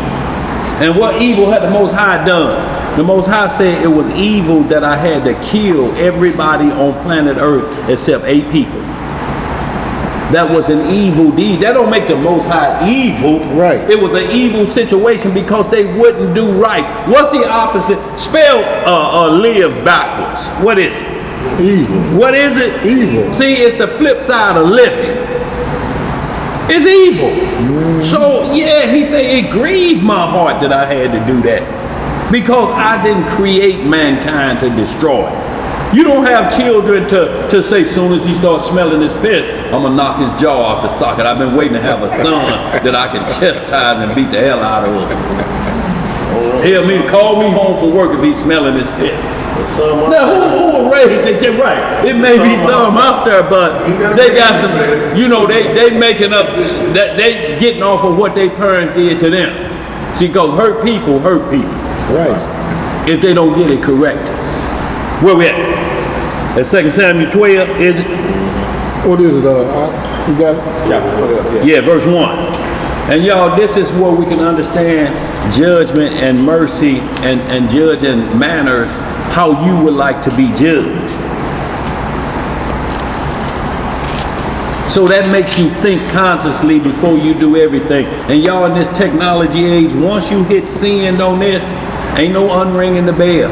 And what evil had the Most High done? The Most High said it was evil that I had to kill everybody on planet Earth except 8 people. That was an evil deed. That don't make the Most High evil. Right. It was an evil situation because they wouldn't do right. What's the opposite? Spell live backwards. What is it? Evil. What is it? Evil. See, it's the flip side of living. It's evil. So, yeah, he said it grieved my heart that I had to do that. Because I didn't create mankind to destroy. You don't have children to say, as soon as he starts smelling his piss, I'm going to knock his jaw off the socket. I've been waiting to have a son that I can chastise and beat the hell out of him. Tell me to call me home from work if he's smelling his piss. Now, who will raise it? Right. It may be some out there, but they got some, you know, they making up, that they getting off of what their parents did to them. See, because hurt people. Right. If they don't get it corrected. Where we at? At 2 Samuel 12, is it? What is it? You got it? Chapter 12, Yeah, verse 1. And y'all, this is where we can understand judgment and mercy and judging manners, how you would like to be judged. So that makes you think consciously before you do everything. And y'all, in this technology age, once you hit send on this, ain't no unringing the bell.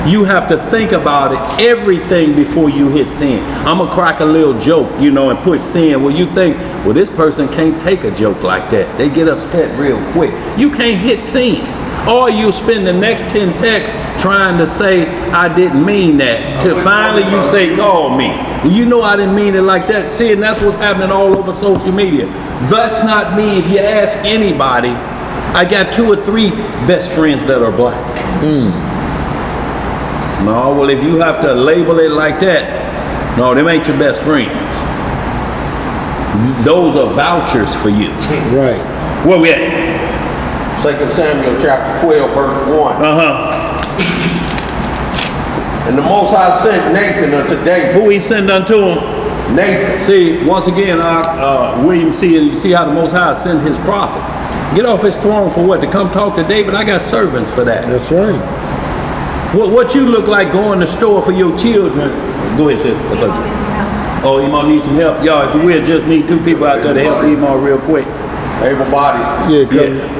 You have to think about it, everything before you hit send. I'm going to crack a little joke, you know, and push send. Well, you think, well, this person can't take a joke like that. They get upset real quick. You can't hit send. Or you spend the next 10 texts trying to say, I didn't mean that. Till finally you say, call me. Well, you know I didn't mean it like that. See, and that's what's happening all over social media. That's not me. If you ask anybody, I got 2 or 3 best friends that are black. No, well, if you have to label it like that, no, them ain't your best friends. Those are vouchers for you. Right. Where we at? 2 Samuel chapter 12, verse 1. And the Most High sent Nathan unto David. Who he sent unto him? Nathan. See, once again, William, you see how the Most High sent his prophet. Get off his throne for what? To come talk to David? I got servants for that. That's right. What you look like going to the store for your children? Go ahead, sis. Oh, Emo needs some help. Y'all, if you will, just need 2 people out there to help Emo real quick. Able bodies.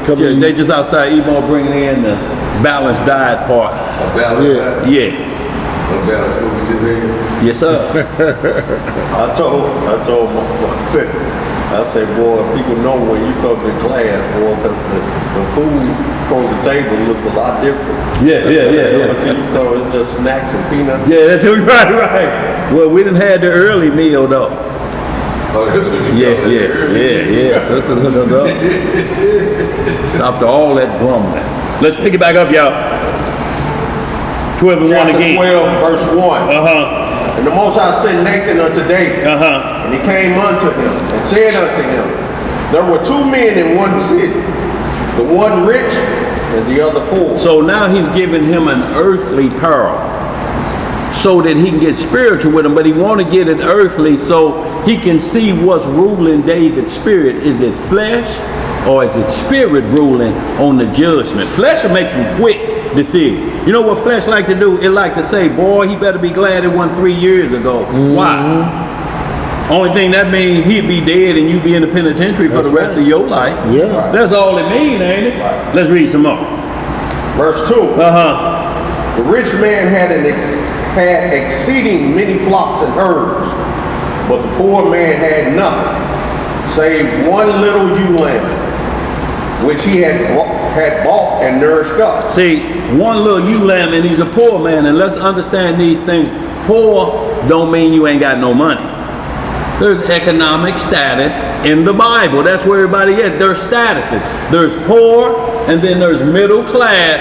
Come They just outside Emo bringing in the balanced diet part. A balance. Yeah. A balance what we just ate. Yes, sir. I told my I said, boy, people know when you come to class, boy, because the food on the table looks a lot different. Yeah. Until you go, it's just snacks and peanuts. Yeah, that's right. Well, we didn't have the early meal though. Oh, that's what you call it. Yeah. Sisters, hook us up. Stop all that grumbling. Let's pick it back up, y'all. 12 and 1 Chapter again. 12, verse 1. And the Most High sent Nathan unto David. And he came unto him and said unto him, there were two men in one city, the one rich and the other poor. So now he's giving him an earthly peril so that he can get spiritual with him, but he want to get it earthly so he can see what's ruling David's spirit. Is it flesh or is it spirit ruling on the judgment? Flesh will make some quick decisions. You know what flesh like to do? It like to say, boy, he better be glad it wasn't 3 years ago. Why? Only thing that means he'd be dead and you be in the penitentiary for the rest of your life. Yeah. That's all it means, ain't it? Let's read some more. Verse 2. The rich man had exceeding many flocks and herds, but the poor man had nothing, save one little ewe lamb, which he had bought and nourished up. See, one little ewe lamb, and he's a poor man, and let's understand these things. Poor don't mean you ain't got no money. There's economic status in the Bible. That's where everybody is. There's statuses. There's poor, and then there's middle class,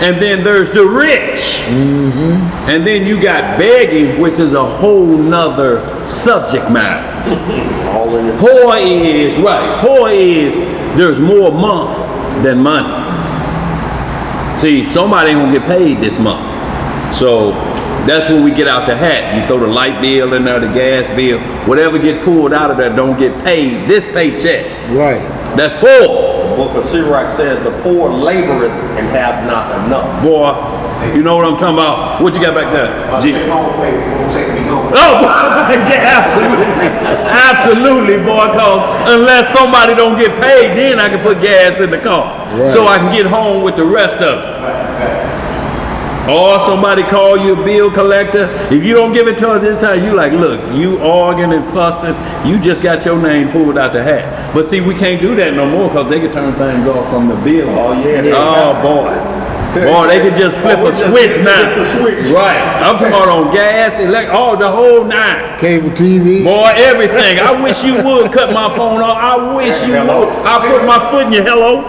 and then there's the rich. And then you got begging, which is a whole nother subject matter. All in the Poor is there's more month than money. See, somebody ain't gonna get paid this month. So that's when we get out the hat. You throw the light bill in there, the gas bill, whatever get pulled out of there don't get paid this paycheck. Right. That's poor. The book of Sirach says, the poor laboreth and have not enough. Boy, you know what I'm talking about? What you got back there? Take home, baby. Won't take me home. Oh, yeah, absolutely. Absolutely, boy, because unless somebody don't get paid, then I can put gas in the car. Right. So I can get home with the rest of it. Or somebody call you a bill collector. If you don't give it to us this time, you like, look, you arguing and fussing. You just got your name pulled out the hat. But see, we can't do that no more because they can turn things off from the bill. Oh, yeah. Oh, boy. Boy, they could just flip a switch now. Right. I'm talking about on gas, the whole nine. Cable TV. Boy, everything. I wish you would cut my phone off. I wish you would. I'll put my foot in your hello.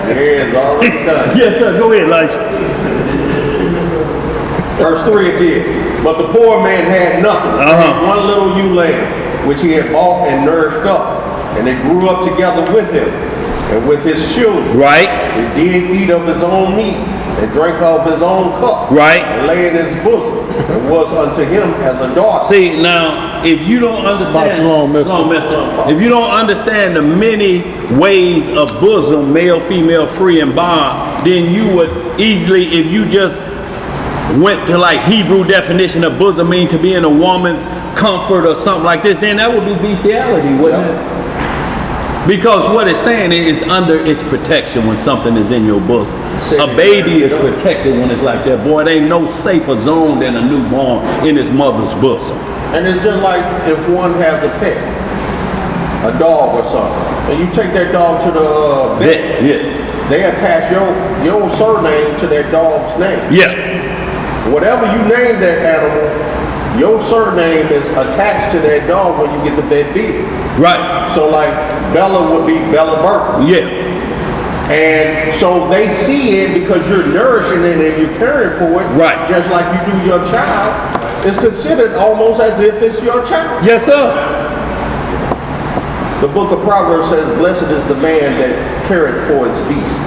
Yeah, it's already done. Yes, sir. Go ahead, Elisha. Verse 3 again. But the poor man had nothing, save one little ewe lamb, which he had bought and nourished up, and it grew up together with him and with his children. Right. It did eat of his own meat and drank of his own cup. Right. And lay in his bosom and was unto him as a daughter. See, now, if you don't understand, Shalom, mister. If you don't understand the many ways of bosom, male, female, free, and bond, then you would easily, if you just went to like Hebrew definition of bosom mean to be in a woman's comfort or something like this, then that would be bestiality, wouldn't it? Because what it's saying is under its protection when something is in your bosom. A baby is protected when it's like that. Boy, there ain't no safer zone than a newborn in his mother's bosom. And it's just like if one has a pet, a dog or something, and you take that dog to the vet, they attach your surname to that dog's name. Yeah. Whatever you name that animal, your surname is attached to that dog when you get the vet bill. Right. So like Bella would be Bella Burton. Yeah. And so they see it because you're nourishing it and you're caring for it. Right. Just like you do your child. It's considered almost as if it's your child. Yes, sir. The book of Proverbs says, blessed is the man that careth for his beast.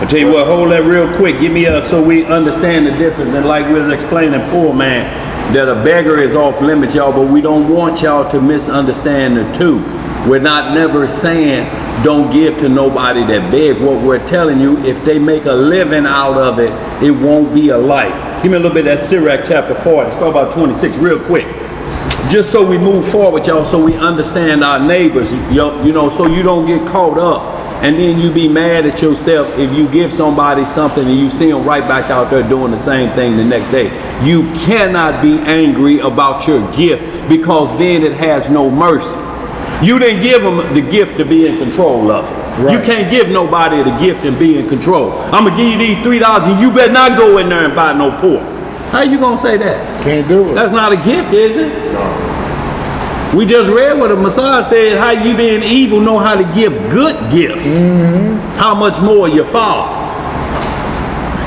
I tell you what, hold that real quick. Give me so we understand the difference. And like we was explaining, poor man, that a beggar is off limits, y'all, but we don't want y'all to misunderstand the two. We're not never saying don't give to nobody that beg. What we're telling you, if they make a living out of it, it won't be a life. Give me a little bit of that Sirach chapter 40. Let's go about 26 real quick. Just so we move forward, y'all, so we understand our neighbors, you know, so you don't get caught up. And then you be mad at yourself if you give somebody something and you see them right back out there doing the same thing the next day. You cannot be angry about your gift because then it has no mercy. You didn't give them the gift to be in control of it. Right. You can't give nobody the gift and be in control. I'm going to give you these $3 and you better not go in there and buy no pork. How you going to say that? Can't do it. That's not a gift, is it? No. We just read what the Messiah said, how you being evil know how to give good gifts. How much more your Father?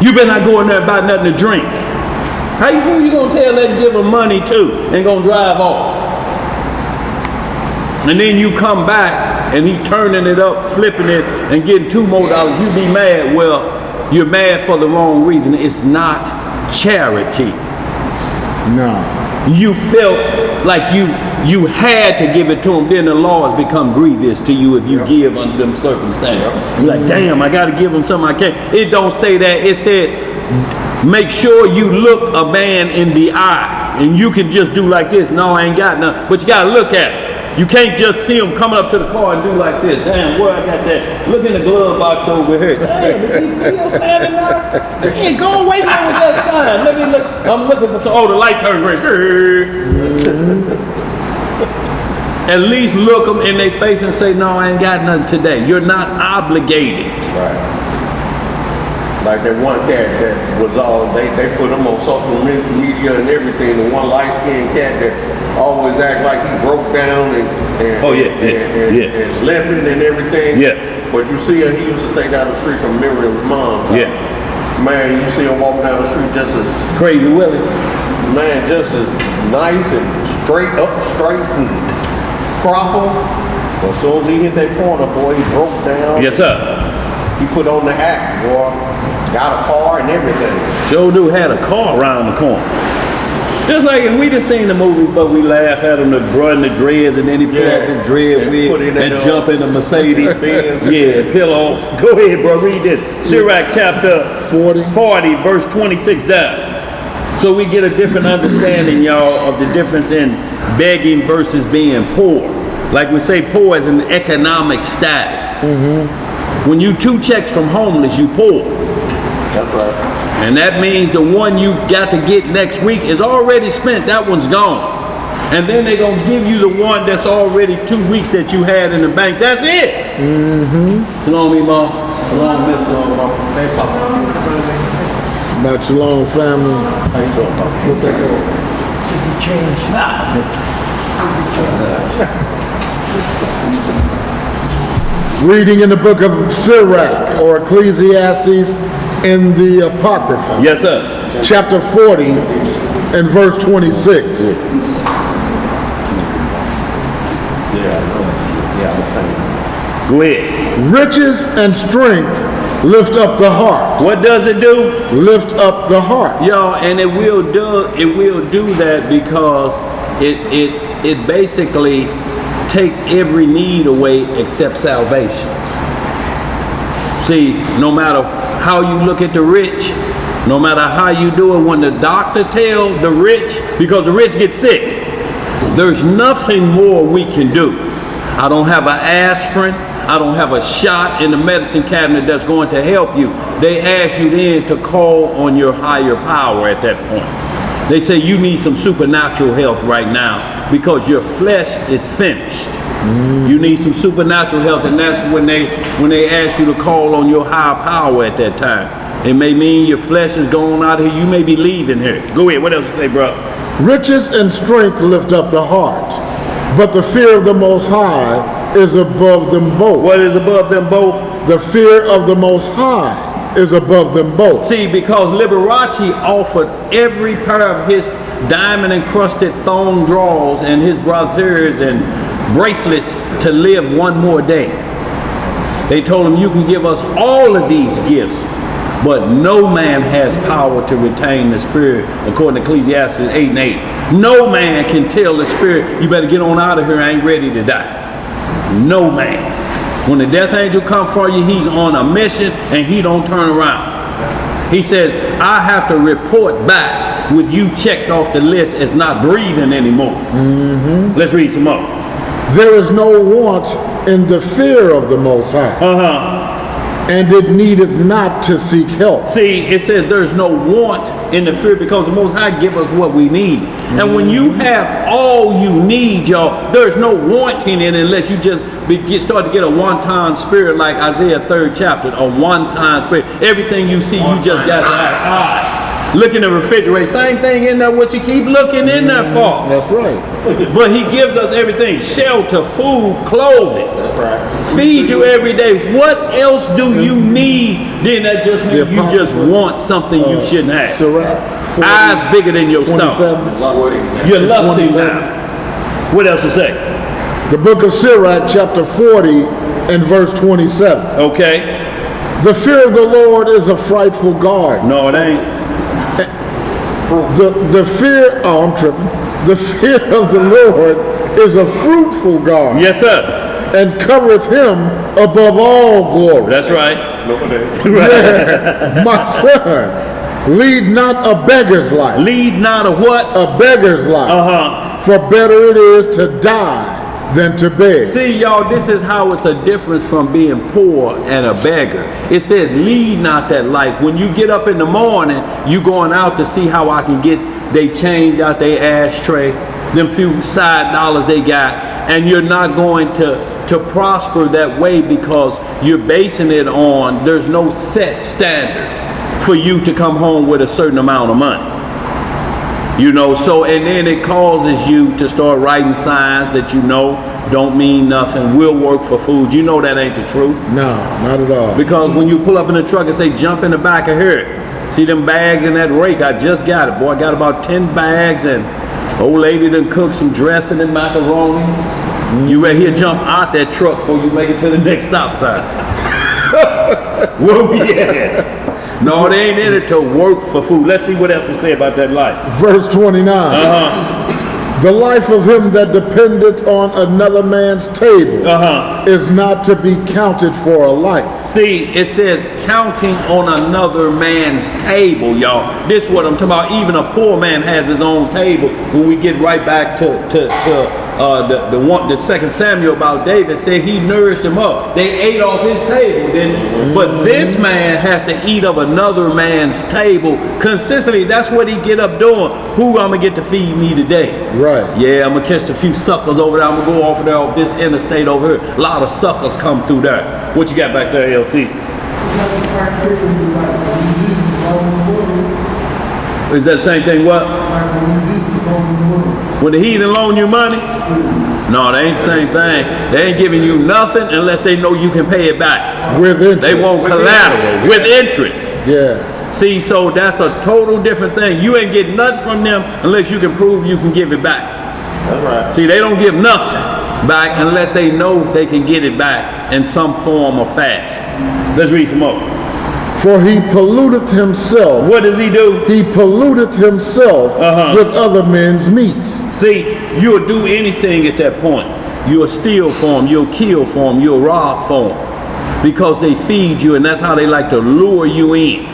You better not go in there and buy nothing to drink. Who you going to tell that and give them money to and going to drive off? And then you come back and he turning it up, flipping it, and getting $2 more. You be mad. Well, you're mad for the wrong reason. It's not charity. No. You felt like you had to give it to him. Then the laws become grievous to you if you give under them circumstances. You're like, damn, I got to give him something I can't. It don't say that. It said, make sure you look a man in the eye. And you can just do like this. No, I ain't got nothing. But you got to look at it. You can't just see him coming up to the car and do like this. Damn, where I got that? Look in the glove box over here. Damn, is he still standing there? Hey, go away now with that sign. Let me look. I'm looking for some. Oh, the light turned green. At least look them in their face and say, no, I ain't got nothing today. You're not obligated. Right. Like that one cat that was they put him on social media and everything. The one light-skinned cat that always act like he broke down and limping and everything. Yeah. But you see him, he used to stay down the street from Miriam's mom. Yeah. Man, you see him walking down the street just as Crazy Willie. Man, just as nice and straight and proper. But as soon as he hit that corner, boy, he broke down. Yes, sir. He put on the act, boy. Got a car and everything. Joe dude had a car around the corner. Just like if we just seen the movies, but we laugh at him, the bruh and the dreads, and then he pull off his dread wig and jump in the Mercedes. Pillow. Go ahead, bro. Read this. Sirach chapter 40, verse 26 down. So we get a different understanding, y'all, of the difference in begging versus being poor. Like we say, poor is an economic status. When you 2 checks from homeless, you poor. That's right. And that means the one you got to get next week is already spent. That one's gone. And then they're going to give you the one that's already 2 weeks that you had in the bank. That's it. Shalom, Imam. Shalom, Mr. Hey, Papa. About Shalom, family. How you doing, Papa? What's that Change. Reading in the book of Sirach or Ecclesiastes in the Apocrypha. Yes, sir. Chapter 40 and verse 26. Go ahead. Riches and strength lift up the heart. What does it do? Lift up the heart. Yo, and it will do that because it basically takes every need away except salvation. See, no matter how you look at the rich, no matter how you do it, when the doctor tells the rich, because the rich get sick, there's nothing more we can do. I don't have an aspirin, I don't have a shot in the medicine cabinet that's going to help you. They ask you then to call on your higher power at that point. They say you need some supernatural health right now because your flesh is finished. You need some supernatural health, and that's when they ask you to call on your higher power at that time. It may mean your flesh is going out of here. You may be leaving here. Go ahead. What else you say, bro? Riches and strength lift up the heart, but the fear of the Most High is above them both. What is above them both? The fear of the Most High is above them both. See, because Liberace offered every pair of his diamond encrusted thong drawers and his brassieres and bracelets to live one more day. They told him, you can give us all of these gifts, but no man has power to retain the spirit, according to Ecclesiastes 8 and 8. No man can tell the spirit, you better get on out of here, I ain't ready to die. No man. When the death angel comes for you, he's on a mission and he don't turn around. He says, I have to report back with you checked off the list as not breathing anymore. Let's read some more. There is no want in the fear of the Most High, and it needeth not to seek help. See, it says there's no want in the fear because the Most High give us what we need. And when you have all you need, y'all, there's no wanting in it unless you just start to get a one-time spirit like Isaiah 3rd chapter, a one-time spirit. Everything you see, you just got to have eyes. Look in the refrigerator, same thing in there, what you keep looking in there for. That's right. But he gives us everything, shelter, food, clothing. That's right. Feed you every day. What else do you need? Then that just means you just want something you shouldn't have. Sirach, Eyes bigger than your stomach. 27. You're lusty 27. now. What else to say? The book of Sirach, chapter 40 and verse 27. Okay. The fear of the Lord is a frightful guard. No, it ain't. The fear, oh, I'm tripping. The fear of the Lord is a fruitful guard. Yes, sir. And covereth him above all glory. That's right. Look at that. Yeah. My son, lead not a beggar's life. Lead not a what? A beggar's life. Uh-huh. For better it is to die than to beg. See, y'all, this is how it's a difference from being poor and a beggar. It said, lead not that life. When you get up in the morning, you going out to see how I can get they change out their ashtray, them few side dollars they got, and you're not going to prosper that way because you're basing it on there's no set standard for you to come home with a certain amount of money. You know, so, and then it causes you to start writing signs that you know don't mean nothing, will work for food. You know that ain't the truth. No, not at all. Because when you pull up in the truck and say, jump in the back of here, see them bags in that rake, I just got it. Boy, I got about 10 bags and old lady done cooked some dressing and macaronis. You right here, jump out that truck before you make it to the next stop sign. Where we at? No, they ain't in it to work for food. Let's see what else to say about that life. Verse 29. Uh-huh. The life of him that dependeth on another man's table Uh-huh. is not to be counted for a life. See, it says counting on another man's table, y'all. This is what I'm talking about. Even a poor man has his own table. When we get right back to the 2 Samuel about David, said he nourished him up. They ate off his table, didn't they? But this man has to eat of another man's table consistently. That's what he get up doing. Who I'm gonna get to feed me today? Right. Yeah, I'm gonna catch a few suckers over there. I'm gonna go off there off this interstate over here. A lot of suckers come through there. What you got back there, LC? Is that the same thing? What? When the heathen loan you money? No, they ain't the same thing. They ain't giving you nothing unless they know you can pay it back. With interest. They want collateral with interest. Yeah. See, so that's a total different thing. You ain't getting nothing from them unless you can prove you can give it back. That's right. See, they don't give nothing back unless they know they can get it back in some form or fashion. Let's read some more. For he polluteth himself. What does he do? He polluteth himself with other men's meats. See, you'll do anything at that point. You'll steal for them, you'll kill for them, you'll rob for them. Because they feed you, and that's how they like to lure you in.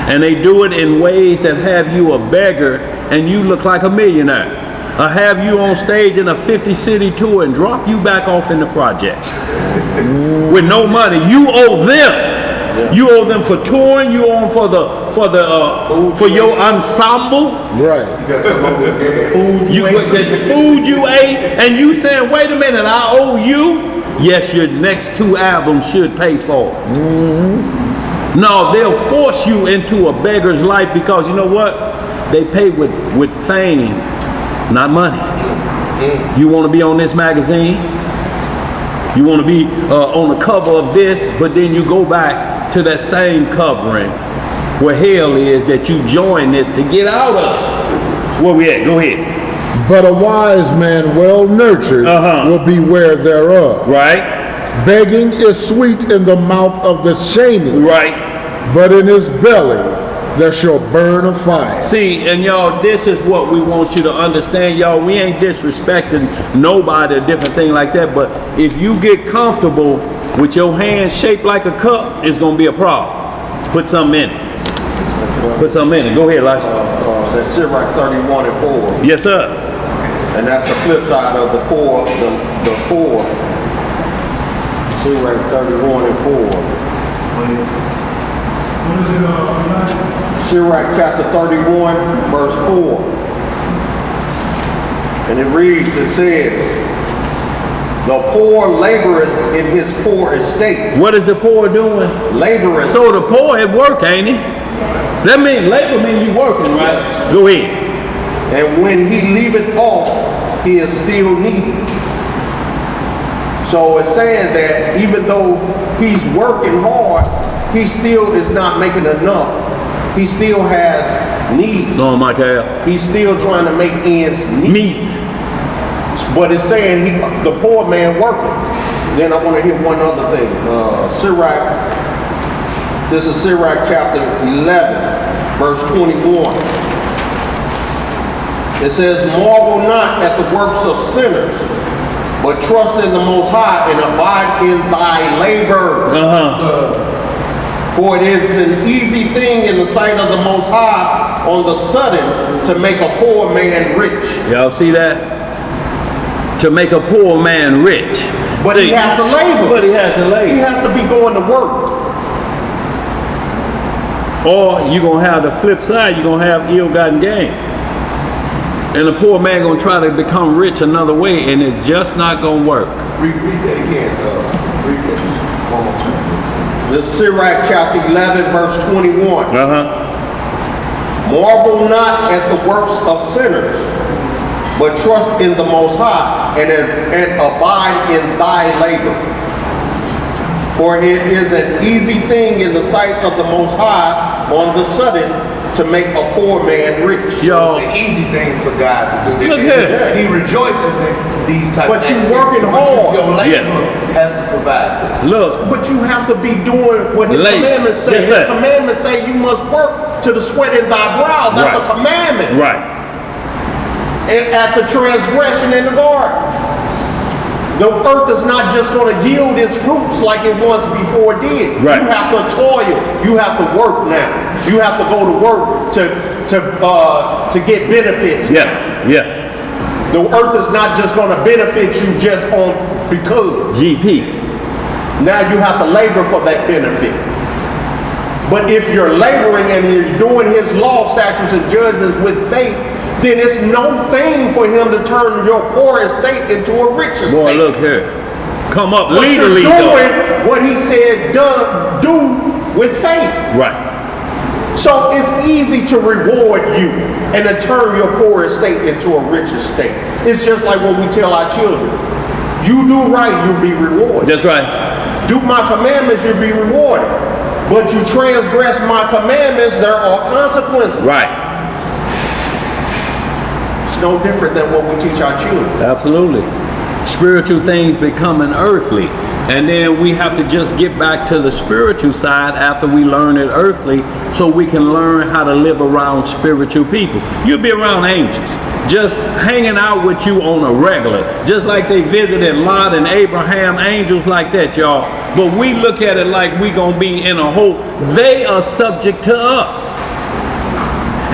And they do it in ways that have you a beggar and you look like a millionaire. Or have you on stage in a 50-city tour and drop you back off in the project. With no money. You owe them. You owe them for touring. You owe them for your ensemble. Right. You got some of the food you ate. The food you ate, and you saying, "Wait a minute, I owe you." Yes, your next 2 albums should pay for it. No, they'll force you into a beggar's life because you know what? They pay with fame, not money. You want to be on this magazine? You want to be on the cover of this, but then you go back to that same covering where hell is that you join this to get out of. Where we at? Go ahead. But a wise man well nurtured will beware thereof. Right. Begging is sweet in the mouth of the shameless. Right. But in his belly there shall burn a fire. See, and y'all, this is what we want you to understand, y'all. We ain't disrespecting nobody or different thing like that, but if you get comfortable with your hands shaped like a cup, it's going to be a problem. Put something in it. Put something in it. Go ahead, Elijah. That's Sirach 31 and 4. Yes, sir. And that's the flip side of the poor, the poor. Sirach 31 and 4. What is it, Elijah? Sirach chapter 31, verse 4. And it reads, it says, the poor laboreth in his poor estate. What is the poor doing? Laboreth. So the poor at work, ain't he? That means labor means you working, right? Yes. Go ahead. And when he leaveth off, he is still needy. So it's saying that even though he's working hard, he still is not making enough. He still has needs. No, Michael. He's still trying to make ends Meat. But it's saying the poor man working. Then I want to hear one other thing. Sirach. This is Sirach chapter 11, verse 21. It says, marvel not at the works of sinners, but trust in the Most High and abide in thy labor. For it is an easy thing in the sight of the Most High on the sudden to make a poor man rich. Y'all see that? To make a poor man rich. But See, he has to labor. But he has to labor. He has to be going to work. Or you're going to have the flip side, you're going to have ill-gotten gain. And the poor man going to try to become rich another way, and it's just not going to work. Read that again. Read that one more time. This is Sirach chapter 11, verse 21. Marvel not at the works of sinners, but trust in the Most High and abide in thy labor. For it is an easy thing in the sight of the Most High on the sudden to make a poor man rich. Yo, It's an easy thing for God to do. Look here. He rejoices in these type But of you activities. working hard. Your labor Yeah. has to provide. look, But you have to be doing what his Labor. commandments say. Yes, His sir. commandments say you must work to the sweat in thy brow. That's Right. a commandment. right. And at the transgression in the garden. The earth is not just going to yield its fruits like it was before it did. Right. You have to toil. You have to work now. You have to go to work to get benefits. Yeah, yeah. The earth is not just going to benefit you just on because. GP. Now you have to labor for that benefit. But if you're laboring and you're doing his law, statutes, and judgments with faith, then it's no thing for him to turn your poor estate into a rich estate. Boy, look here. Come up But you're legally, doing though. what he said do with faith. Right. So it's easy to reward you and to turn your poor estate into a rich estate. It's just like what we tell our children. You do right, you'll be rewarded. That's right. Do my commandments, you'll be rewarded. But you transgress my commandments, there are consequences. Right. It's no different than what we teach our children. Absolutely. Spiritual things becoming earthly. And then we have to just get back to the spiritual side after we learn it earthly so we can learn how to live around spiritual people. You'll be around angels, just hanging out with you on a regular, just like they visited Lot and Abraham, angels like that, y'all. But we look at it like we gonna be in a hole. They are subject to us.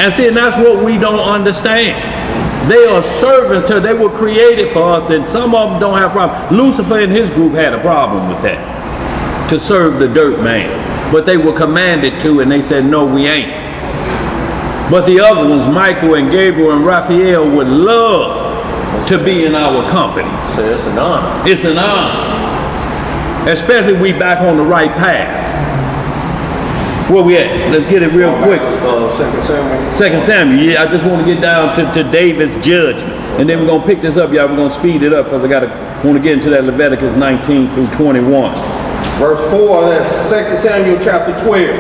And see, and that's what we don't understand. They are servants to, they were created for us, and some of them don't have problems. Lucifer and his group had a problem with that, to serve the dirt man. But they were commanded to, and they said, no, we ain't. But the other ones, Michael and Gabriel and Raphael, would love to be in our company. So it's an honor. It's an honor. Especially we back on the right path. Where we at? Let's get it real quick. 2 Samuel. 2 Samuel, yeah, I just want to get down to David's judgment. And then we're going to pick this up, y'all. We're going to speed it up because I want to get into that Leviticus 19 through 21. Verse 4, that's 2 Samuel chapter 12.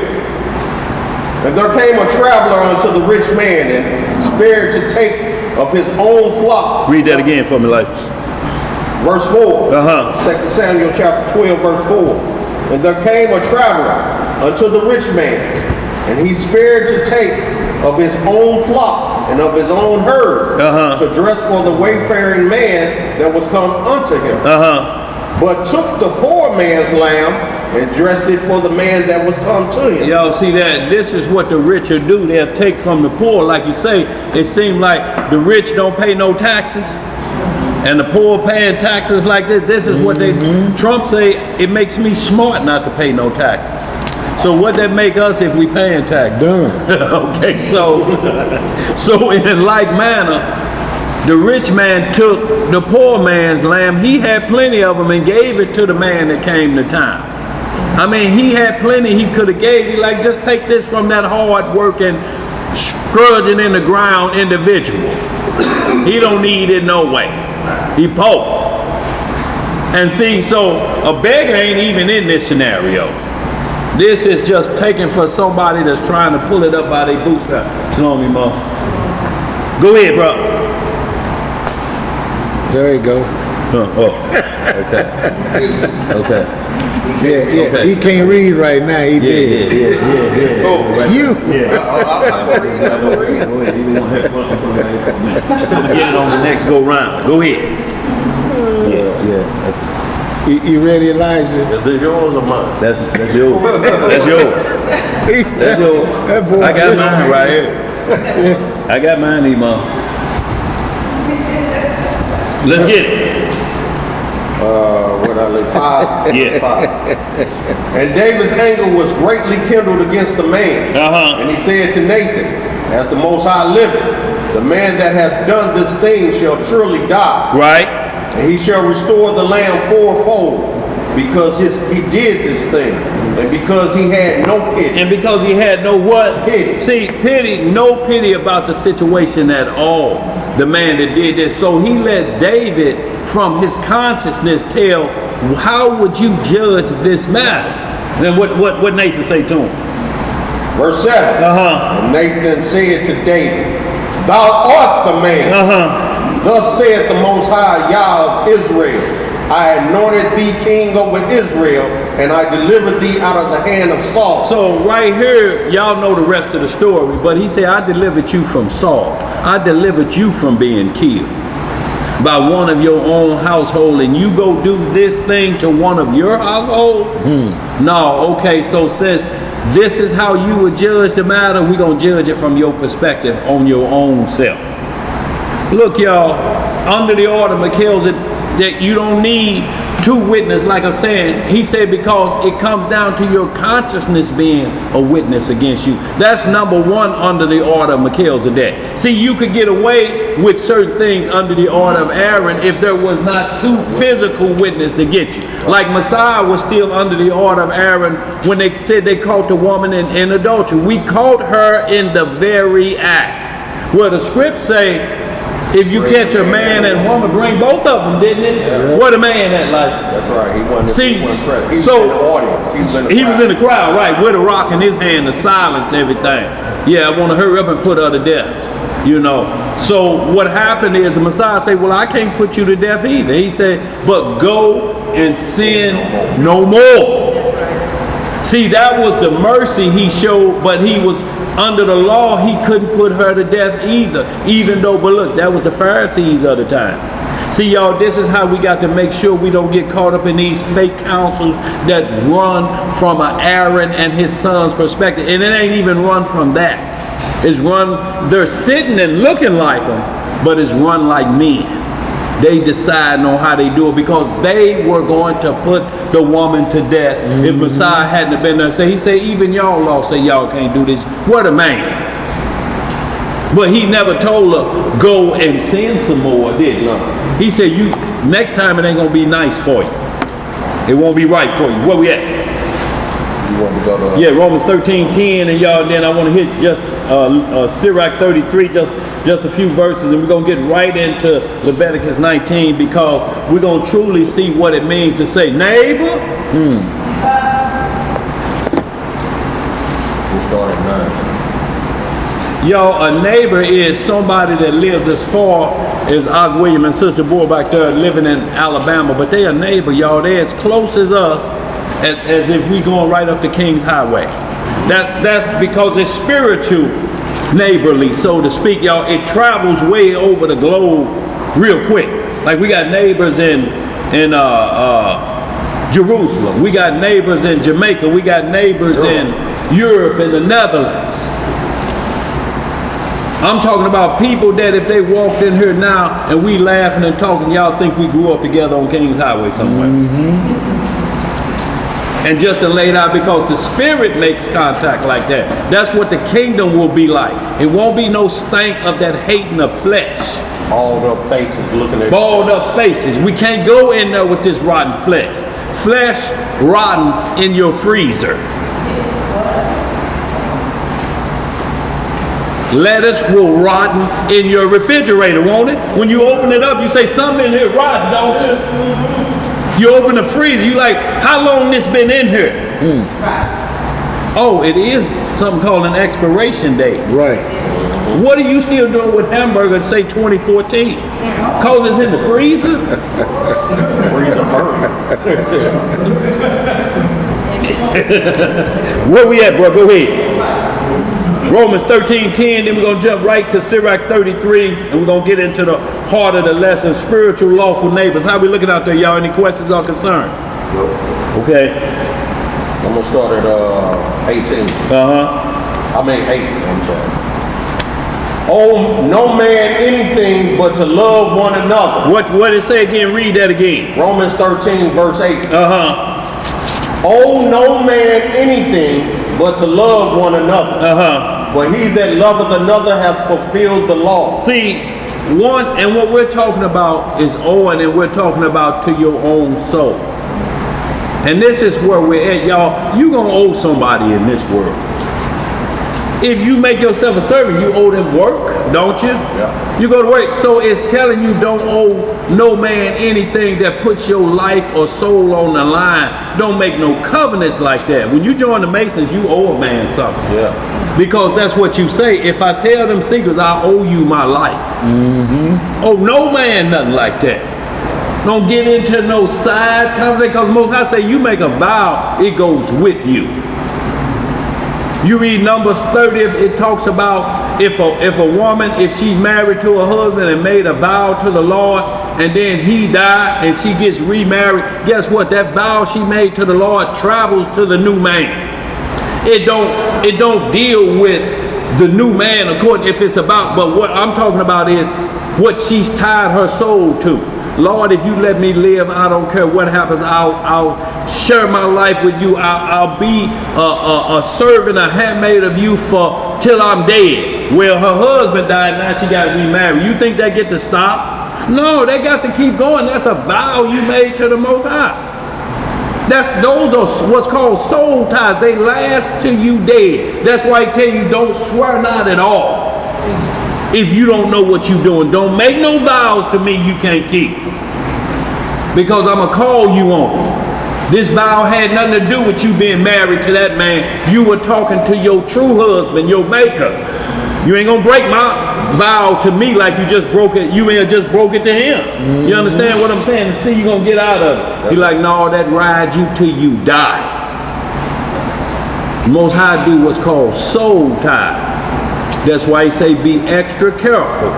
And there came a traveler unto the rich man and spared to take of his own flock. Read that again for me, like. Verse 4. 2 Uh-huh. Samuel chapter 12, verse 4. And there came a traveler unto the rich man, and he spared to take of his own flock and of his own herd to dress for the wayfaring man that was come unto him. But took the poor man's lamb and dressed it for the man that was come to him. Y'all see that? This is what the rich will do. They'll take from the poor. Like you say, it seems like the rich don't pay no taxes. And the poor paying taxes like this. This is what they, Trump say, it makes me smart not to pay no taxes. So what that make us if we paying taxes? Done. Okay, so in like manner, the rich man took the poor man's lamb. He had plenty of them and gave it to the man that came to town. I mean, he had plenty he could have gave. He like, just take this from that hard working, scrudging in the ground individual. He don't need it no way. He poor. And see, so a beggar ain't even in this scenario. This is just taken for somebody that's trying to pull it up by their bootstrap. Shalom, me, Mom. Go ahead, bro. There you go. Okay. Okay. Yeah. Okay. He can't read right now. He did. Yeah. You. Get it on the next go round. Go ahead. You ready, Elijah? Is this yours or mine? That's yours. That's yours. That's yours. That boy, I got mine right here. I got mine, Imam. Let's get it. What I live 5. Yeah. 5. And David's anger was greatly kindled against the man. And he said to Nathan, as the Most High liveth, the man that hath done this thing shall surely die. Right. And he shall restore the lamb fourfold, because he did this thing, and because he had no pity. And because he had no what? Pity. See, pity, no pity about the situation at all. The man that did this. So he let David, from his consciousness, tell, how would you judge this matter? Then what Nathan say to him? Verse 7. And Nathan said to David, thou art the man. Thus saith the Most High Yah of Israel, I anointed thee king over Israel, and I delivered thee out of the hand of Saul. So right here, y'all know the rest of the story, but he said, I delivered you from Saul. I delivered you from being killed by one of your own household, and you go do this thing to one of your household? No, okay, so says, this is how you would judge the matter. We're going to judge it from your perspective on your own self. Look, y'all, under the order, Melchizedek, that you don't need two witnesses, like I said. He said because it comes down to your consciousness being a witness against you. That's number one under the order of Melchizedek. See, you could get away with certain things under the order of Aaron if there was not two physical witnesses to get you. Like Messiah was still under the order of Aaron when they said they caught the woman in adultery. We caught her in the very act. Well, the script say, if you catch a man and woman, bring both of them, didn't it? Yeah. Where the man at, Elijah? That's right. He wasn't present. He was so in the audience. He was in the crowd, right, with a rock in his hand to silence everything. Yeah, I want to hurry up and put her to death. You know. So what happened is the Messiah said, well, I can't put you to death either. He said, but go and sin no more. See, that was the mercy he showed, but he was under the law, he couldn't put her to death either, even though, but look, that was the Pharisees of the time. See, y'all, this is how we got to make sure we don't get caught up in these fake counsels that run from an Aaron and his son's perspective. And it ain't even run from that. It's run, they're sitting and looking like them, but it's run like men. They decide on how they do it because they were going to put the woman to death if Messiah hadn't been there. So he said, even y'all law say y'all can't do this. What a man. But he never told her, go and sin some more, did he? He said, next time it ain't going to be nice for you. It won't be right for you. Where we at? You want to go to... Yeah, Romans 13:10, and y'all, then I want to hit just Sirach 33, just a few verses, and we're going to get right into Leviticus 19 because we're going to truly see what it means to say, neighbor. We'll start at 9. Y'all, a neighbor is somebody that lives as far as Og William and Sister Boy back there living in Alabama, but they a neighbor, y'all. They're as close as us as if we going right up the King's Highway. That's because it's spiritual neighborly, so to speak, y'all. It travels way over the globe real quick. Like we got neighbors in Jerusalem. We got neighbors in Jamaica. We got neighbors in Europe and the Netherlands. I'm talking about people that if they walked in here now and we laughing and talking, y'all think we grew up together on King's Highway somewhere. and just to lay it out, because the spirit makes contact like that. That's what the kingdom will be like. It won't be no stank of that hating of flesh. All the faces looking at Balled up faces. We can't go in there with this rotten flesh. Flesh rottens in your freezer. Lettuce will rotten in your refrigerator, won't it? When you open it up, you say, something in here rotten, don't you? You open the freezer, you like, how long this been in here? Oh, it is something called an expiration date. Right. What are you still doing with hamburgers, say 2014? Cause it's in the freezer? freezer burn. Where we at, bro? Go ahead. Romans 13:10, then we're going to jump right to Sirach 33, and we're going to get into the heart of the lesson, spiritual lawful neighbors. How we looking out there, y'all? Any questions or concerns? Okay. I'm going to start at 18. I mean 8, I'm sorry. Oh, no man anything but to love one another. What did it say again? Read that again. Romans 13, verse 8. Oh, no man anything but to love one another. For he that loveth another hath fulfilled the law. See, once, and what we're talking about is owing, and we're talking about to your own soul. And this is where we're at, y'all. You're going to owe somebody in this world. If you make yourself a servant, you owe them work, don't you? Yeah. You go to work. So it's telling you don't owe no man anything that puts your life or soul on the line. Don't make no covenants like that. When you join the Masons, you owe a man something. Yeah. Because that's what you say. If I tell them secrets, I owe you my life. Oh, no man, nothing like that. Don't get into no side conversation, because most I say you make a vow, it goes with you. You read Numbers 30, it talks about if a woman, if she's married to a husband and made a vow to the Lord, and then he died and she gets remarried, guess what? That vow she made to the Lord travels to the new man. It don't deal with the new man according if it's about, but what I'm talking about is what she's tied her soul to. Lord, if you let me live, I don't care what happens. I'll share my life with you. I'll be a servant, a handmaid of you for till I'm dead. Well, her husband died, now she got to remarry. You think they get to stop? No, they got to keep going. That's a vow you made to the Most High. Those are what's called soul ties. They last till you dead. That's why I tell you, don't swear not at all. If you don't know what you're doing, don't make no vows to me you can't keep. Because I'm going to call you on it. This vow had nothing to do with you being married to that man. You were talking to your true husband, your maker. You ain't going to break my vow to me like you just broke it. You may have just broke it to him. You understand what I'm saying? See, you're going to get out of it. You're like, no, that rides you till you die. The Most High do what's called soul ties. That's why he say be extra careful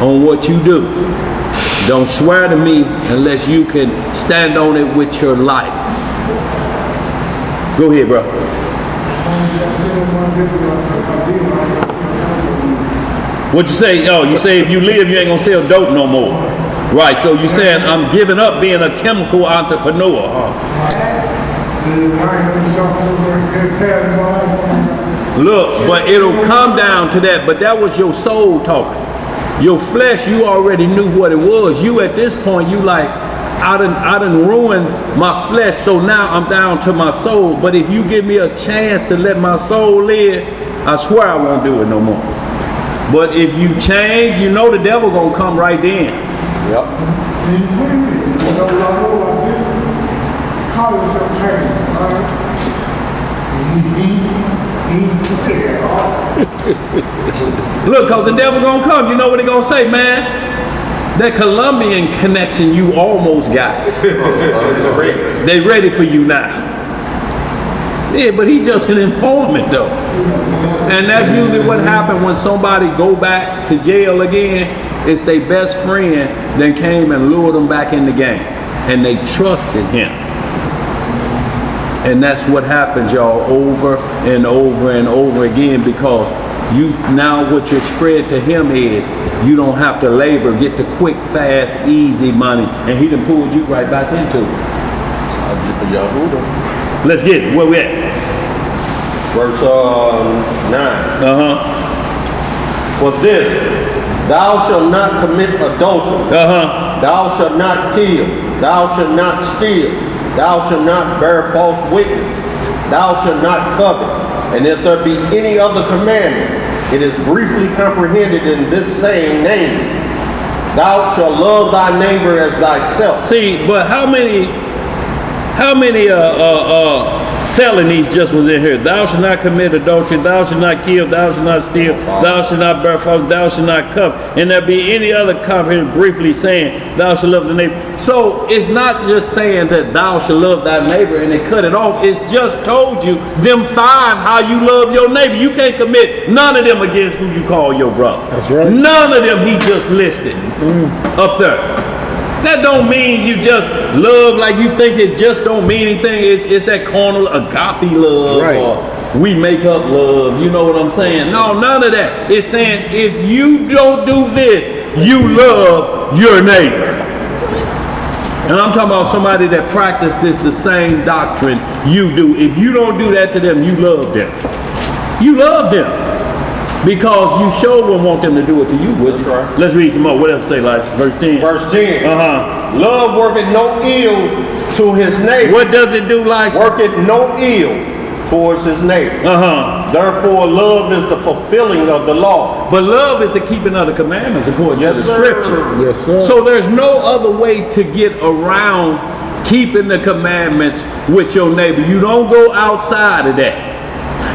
on what you do. Don't swear to me unless you can stand on it with your life. Go ahead, bro. What you say? Oh, you say if you live, you ain't gonna sell dope no more. Right, so you saying I'm giving up being a chemical entrepreneur, huh? Look, but it'll come down to that, but that was your soul talking. Your flesh, you already knew what it was. You at this point, you like, I done ruined my flesh, so now I'm down to my soul. But if you give me a chance to let my soul live, I swear I won't do it no more. But if you change, you know the devil gonna come right in. Yep. Call yourself change, right? Look, cause the devil gonna come. You know what he gonna say, man? That Colombian connection you almost got. They ready for you now. Yeah, but he just an informant though. And that's usually what happens when somebody go back to jail again. It's their best friend that came and lured them back in the game. And they trusted him. And that's what happens, y'all, over and over and over again, because you now what you're spread to him is you don't have to labor, get the quick, fast, easy money, and he done pulled you right back into it. Let's get it. Where we at? Verse 9. For this, thou shalt not commit adultery. Thou shalt not kill. Thou shalt not steal. Thou shalt not bear false witness. Thou shalt not covet. And if there be any other commandment, it is briefly comprehended in this same name. Thou shalt love thy neighbor as thyself. See, but how many felonies just was in here? Thou shalt not commit adultery, thou shalt not kill, thou shalt not steal, thou shalt not bear false, thou shalt not covet. And there be any other comprehension briefly saying, thou shalt love the neighbor. So it's not just saying that thou shalt love thy neighbor and it cut it off. It's just told you them 5 how you love your neighbor. You can't commit none of them against who you call your brother. That's right. None of them he just listed up there. That don't mean you just love like you think it just don't mean anything. It's that carnal agape love or we make up love. You know what I'm saying? No, none of that. It's saying if you don't do this, you love your neighbor. And I'm talking about somebody that practices the same doctrine you do. If you don't do that to them, you love them. You love them. Because you sure wouldn't want them to do it to you, would you? Right. Let's read some more. What else say, like verse 10? Verse 10. Love worketh no ill to his neighbor. What does it do, like? Worketh no ill towards his neighbor. Therefore, love is the fulfilling of the law. But love is the keeping of the commandments according to the scripture. Yes, sir. So there's no other way to get around keeping the commandments with your neighbor. You don't go outside of that.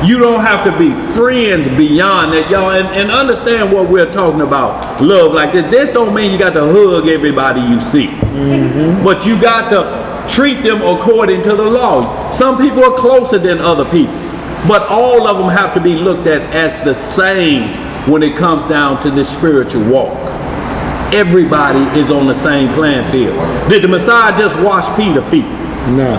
You don't have to be friends beyond that, y'all. And understand what we're talking about. Love like this. This don't mean you got to hug everybody you see. But you got to treat them according to the law. Some people are closer than other people. But all of them have to be looked at as the same when it comes down to this spiritual walk. Everybody is on the same playing field. Did the Messiah just wash Peter's feet? No.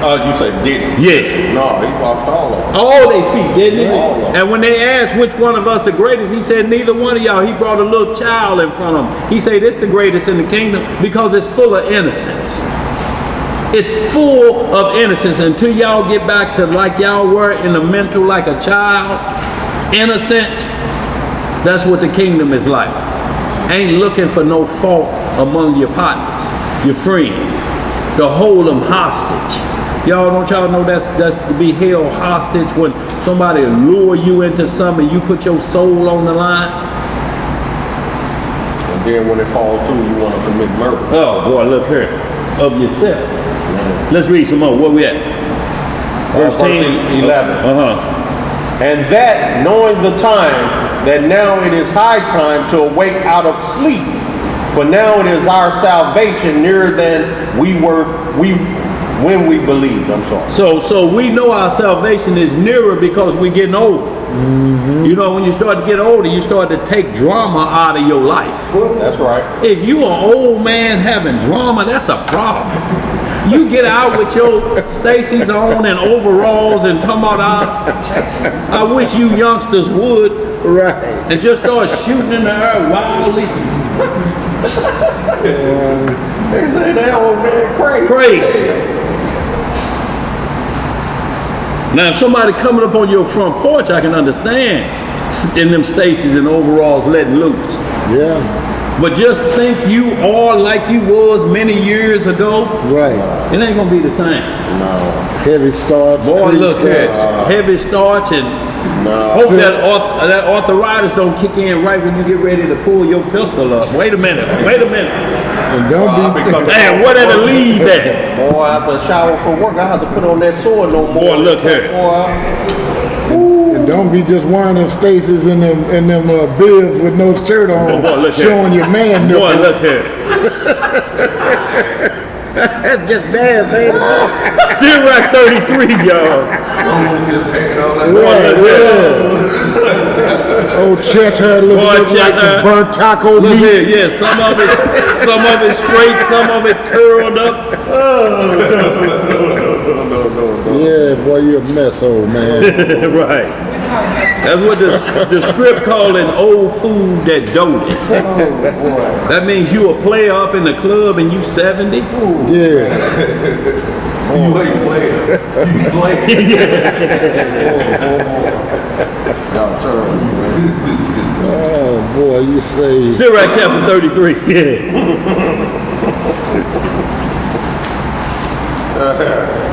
You say didn't? Yes. No, he washed all of them. All they feet, didn't he? All of them. And when they asked which one of us the greatest, he said neither one of y'all. He brought a little child in front of him. He said this the greatest in the kingdom because it's full of innocence. It's full of innocence until y'all get back to like y'all were in the mental like a child, innocent. That's what the kingdom is like. Ain't looking for no fault among your partners, your friends, to hold them hostage. Y'all don't y'all know that's to be held hostage when somebody lure you into something, you put your soul on the line. And then when it falls through, you want to commit murder. Oh boy, look here. Of yourself. Let's read some more. Where we at? Verse 10. 11. And that, knowing the time, that now it is high time to awake out of sleep. For now it is our salvation nearer than when we believed. I'm sorry. So we know our salvation is nearer because we're getting older. You know, when you start to get older, you start to take drama out of your life. That's right. If you an old man having drama, that's a problem. You get out with your Stacy's on and overalls and talking about, I wish you youngsters would. Right. And just start shooting in the air wildly. They say that old man crazy. Now, if somebody coming up on your front porch, I can understand in them Stacy's and overalls letting loose. Yeah. But just think you are like you was many years ago. Right. It ain't gonna be the same. No. Heavy starch. Boy, look here, starch. heavy starch and hope that arthritis don't kick in right when you get ready to pull your pistol up. Wait a minute. And don't be. Man, where did it lead at? Boy, after a shower from work, I have to put on that sword no more. Boy, look here. And don't be just wearing them Stacy's and them bibs with no shirt on, Boy, look showing here. your man nipples. Boy, look here. That's just bad, ain't it? Sirach 33, y'all. Just hanging on like Old chest hair looking like some burnt taco Look meat. here, yeah, some of it straight, some of it curled up. Yeah, boy, you a mess, old man. Right. That's what the script called an old fool that doted. That means you a player up in the club and you 70. Yeah. You ain't playing. You playing. Y'all terrible. Oh boy, you say. Sirach chapter 33.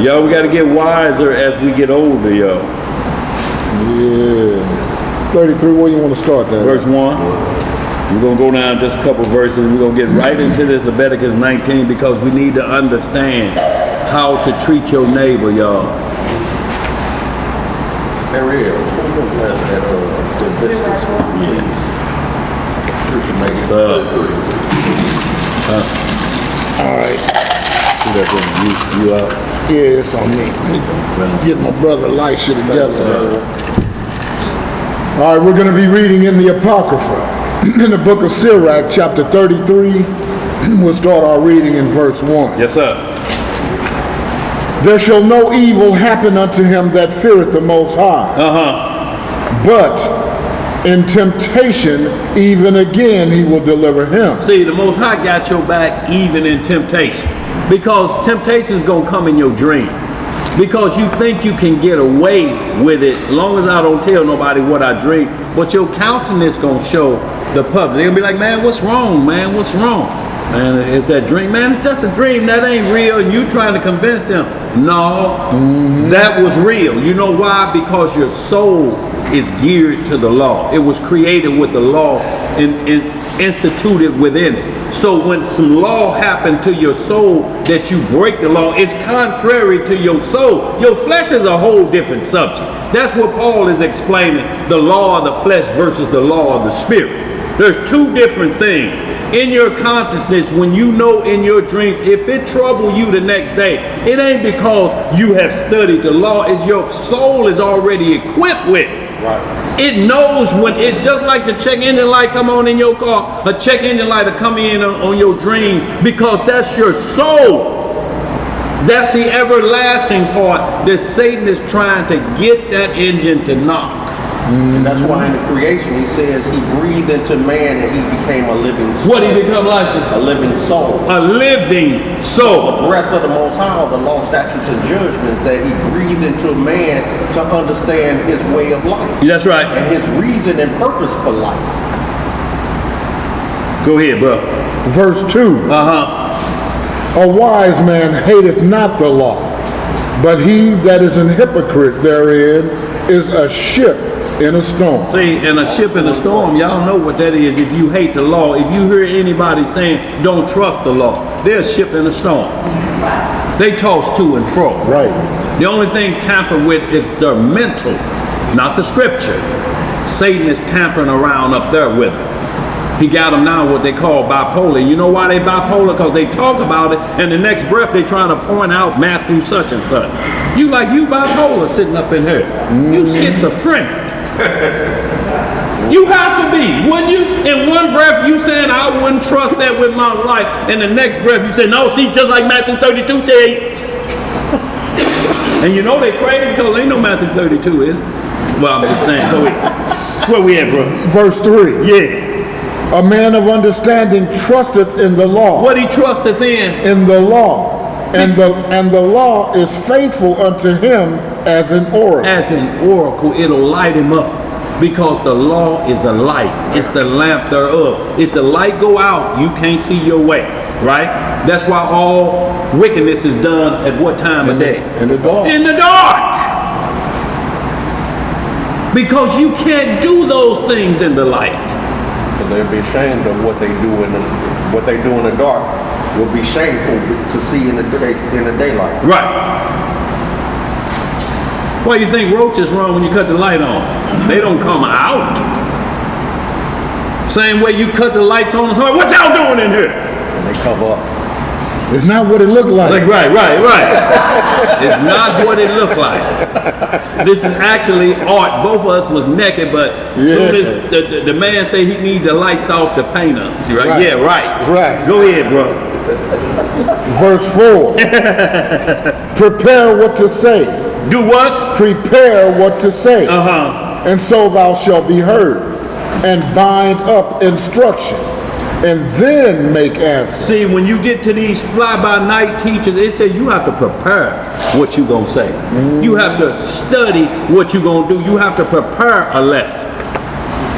Y'all, we got to get wiser as we get older, y'all. Yeah. 33, where you want to start that? Verse 1. We're going to go down just a couple verses. We're going to get right into this Leviticus 19 because we need to understand how to treat your neighbor, y'all. Ariel, the business, please. All right. You up? Yeah, it's on me. Get my brother Elisha together. All right, we're going to be reading in the Apocrypha, in the book of Sirach, chapter 33. We'll start our reading in verse 1. Yes, sir. There shall no evil happen unto him that feareth the Most High. But in temptation, even again, he will deliver him. See, the Most High got your back even in temptation. Because temptation is going to come in your dream. Because you think you can get away with it as long as I don't tell nobody what I dream. But your countenance going to show the public. They'll be like, man, what's wrong, man? What's wrong? Man, it's that dream. Man, it's just a dream. That ain't real. You trying to convince them. No, that was real. You know why? Because your soul is geared to the law. It was created with the law instituted within it. So when some law happened to your soul that you break the law, it's contrary to your soul. Your flesh is a whole different subject. That's what Paul is explaining, the law of the flesh versus the law of the spirit. There's two different things. In your consciousness, when you know in your dreams, if it trouble you the next day, it ain't because you have studied the law, it's your soul is already equipped with. Right. It knows when it, just like the check engine light come on in your car, a check engine light will come in on your dream because that's your soul. That's the everlasting part that Satan is trying to get that engine to knock. And that's why in the creation he says he breathed into man and he became a living soul. What he become, Elisha? A living soul. A living soul. The breath of the Most High, the law, statutes, and judgments that he breathed into a man to understand his way of life. That's right. And his reason and purpose for life. Go ahead, bro. Verse 2. A wise man hateth not the law, but he that is an hypocrite therein is a ship in a storm. See, in a ship in a storm, y'all know what that is. If you hate the law, if you hear anybody saying don't trust the law, they're a ship in a storm. They toss to and fro. Right. The only thing tampered with is their mental, not the scripture. Satan is tampering around up there with them. He got them now what they call bipolar. You know why they bipolar? Because they talk about it, and the next breath they trying to point out Matthew such and such. You bipolar sitting up in here. You schizophrenic. You have to be, wouldn't you? In one breath you saying I wouldn't trust that with my life, and the next breath you say no, see, just like Matthew 32 tell you. And you know they crazy because ain't no Matthew 32 is. Well, I'm just saying, go ahead. Where we at, bro? Verse 3. Yeah. A man of understanding trusteth in the law. What he trusteth in? In the law. And the law is faithful unto him as an oracle. As an oracle, it'll light him up. Because the law is a light. It's the lamp thereof. It's the light go out, you can't see your way. Right? That's why all wickedness is done at what time of day? In the dark. In the dark. Because you can't do those things in the light. So they'll be ashamed of what they do in the dark. Will be shameful to see in the daylight. Right. Why you think roaches run when you cut the light on? They don't come out. Same way you cut the lights on. What y'all doing in here? And they cover up. It's not what it looked like. Right. It's not what it looked like. This is actually art. Both of us was naked, but soon as the man say he need the lights off to paint us. Right? Right. Yeah, right. Right. Go ahead, bro. Verse 4. Prepare what to say. Do what? Prepare what to say. and so thou shalt be heard, and bind up instruction, and then make answer. See, when you get to these fly-by-night teachers, it says you have to prepare what you're going to say. You have to study what you're going to do. You have to prepare a lesson.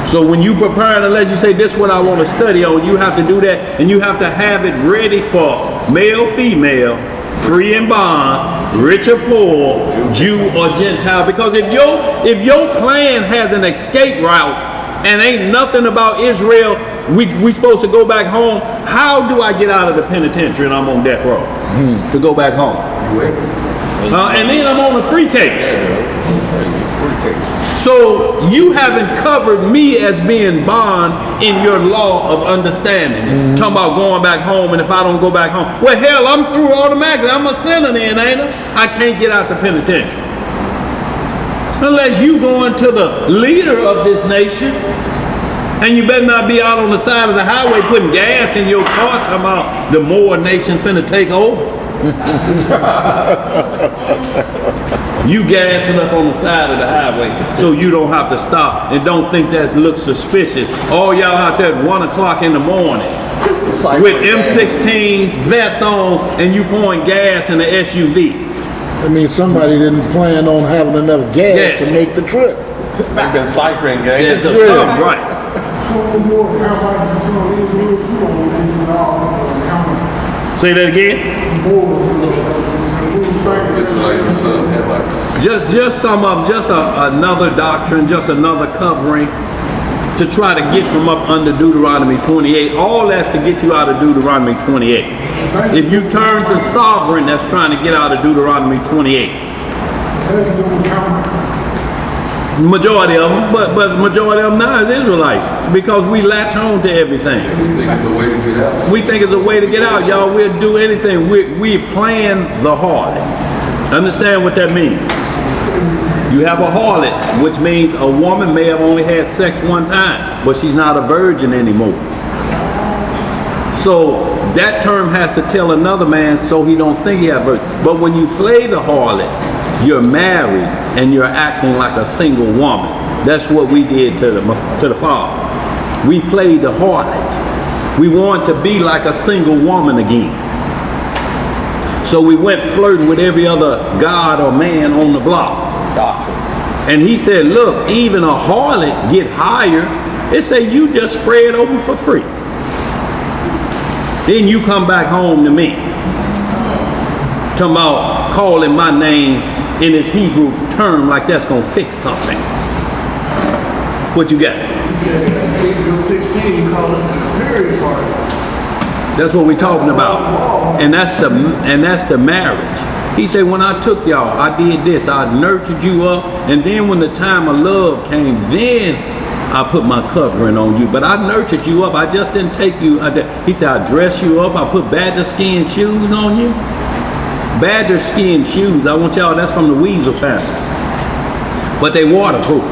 So when you prepare a lesson, you say, this is what I want to study on. You have to do that, and you have to have it ready for male, female, free and bond, rich or poor, Jew or Gentile. Because if your plan has an escape route and ain't nothing about Israel, we supposed to go back home. How do I get out of the penitentiary and I'm on death row to go back home? And then I'm on a free case. So you haven't covered me as being bond in your law of understanding. Talking about going back home, and if I don't go back home, well, hell, I'm through automatically. I'm a sinner then, ain't I? I can't get out the penitentiary. Unless you going to the leader of this nation, and you better not be out on the side of the highway putting gas in your car talking about the Moor nation finna take over. You gassing up on the side of the highway so you don't have to stop, and don't think that looks suspicious. All y'all out there at 1 o'clock in the morning with M16s, vests on, and you pouring gas in the SUV. I mean, somebody didn't plan on having enough gas to make the trip. They've been ciphering Yes, games. right. So more Hamites and some of Israel too on Say that again. Just some of them, just another doctrine, just another covering to try to get from up under Deuteronomy 28. All that's to get you out of Deuteronomy 28. If you turn to sovereign, that's trying to get out of Deuteronomy 28. Majority of them, but majority of them now is Israelites, because we latch on to everything. You think it's a way to get out? We think it's a way to get out, y'all. We'll do anything. We plan the harlot. Understand what that means? You have a harlot, which means a woman may have only had sex one time, but she's not a virgin anymore. So that term has to tell another man so he don't think he has virgin. But when you play the harlot, you're married and you're acting like a single woman. That's what we did to the father. We played the harlot. We wanted to be like a single woman again. So we went flirting with every other god or man on the block. Doctrine. And he said, look, even a harlot get higher. It say you just spread over for free. Then you come back home to me. Talking about calling my name in this Hebrew term like that's gonna fix something. What you got? He said, Ezekiel 16 called us superior heart. That's what we're talking about. And that's the marriage. He said, when I took y'all, I did this. I nurtured you up. And then when the time of love came, then I put my covering on you. But I nurtured you up. I just didn't take you. He said, I dressed you up. I put badger skin shoes on you. Badger skin shoes. I want y'all, that's from the weasel family. But they waterproof.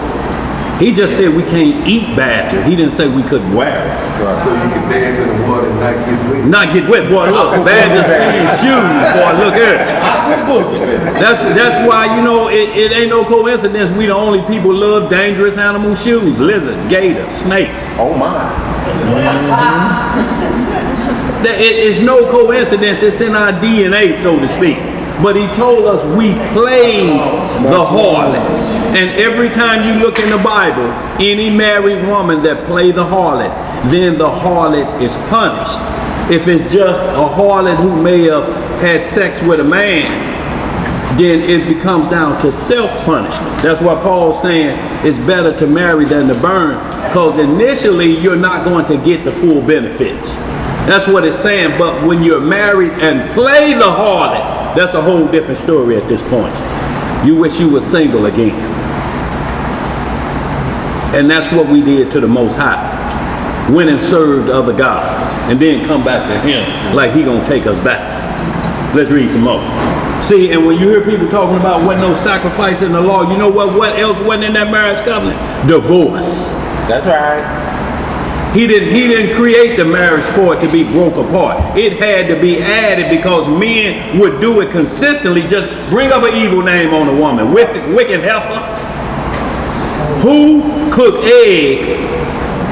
He just said we can't eat badger. He didn't say we couldn't wear it. So you can dance in the water and not get wet. Not get wet, boy. Look, badger skin shoes, boy. Look here. That's why, you know, it ain't no coincidence we the only people love dangerous animal shoes. Lizards, gators, snakes. Oh my. It's no coincidence. It's in our DNA, so to speak. But he told us we played the harlot. And every time you look in the Bible, any married woman that play the harlot, then the harlot is punished. If it's just a harlot who may have had sex with a man, then it becomes down to self-punishment. That's why Paul's saying it's better to marry than to burn, because initially you're not going to get the full benefits. That's what it's saying. But when you're married and play the harlot, that's a whole different story at this point. You wish you were single again. And that's what we did to the Most High. Went and served other gods and then come back to him like he gonna take us back. Let's read some more. See, and when you hear people talking about wasn't no sacrifice in the law, you know what else wasn't in that marriage covenant? Divorce. That's right. He didn't create the marriage for it to be broke apart. It had to be added because men would do it consistently. Just bring up an evil name on a woman. Wicked heifer. Who cook eggs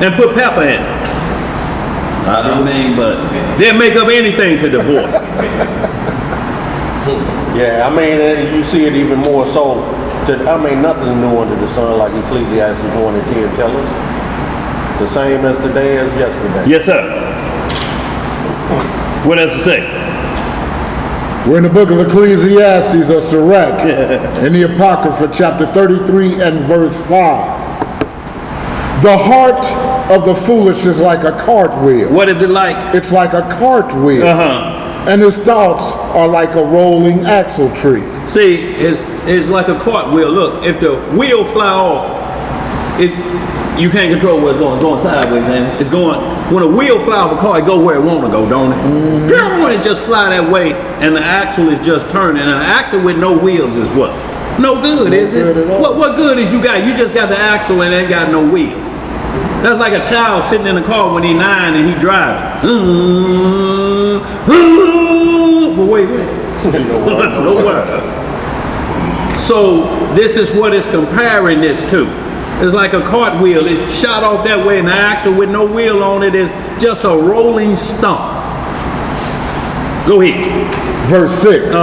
and put pepper in it? I mean, but they'll make up anything to divorce. Yeah, I mean, you see it even more so. Nothing new under the sun, like Ecclesiastes 1 and 10 tell us. The same as today as yesterday. Yes, sir. What else to say? We're in the book of Ecclesiastes or Sirach, in the Apocrypha, chapter 33 and verse 5. The heart of the foolish is like a cartwheel. What is it like? It's like a cartwheel. And his thoughts are like a rolling axle tree. See, it's like a cartwheel. Look, if the wheel fly off, you can't control where it's going. It's going sideways, man. It's going. When a wheel fly off a car, it go where it want to go, don't it? When it just fly that way, and the axle is just turning. And an axle with no wheels is what? No good, is it? What good is you got? You just got the axle and ain't got no wheel. That's like a child sitting in the car when he's 9 and he driving. But wait. Nowhere. So this is what it's comparing this to. It's like a cartwheel. It shot off that way, and the axle with no wheel on it is just a rolling stump. Go ahead. Verse 6.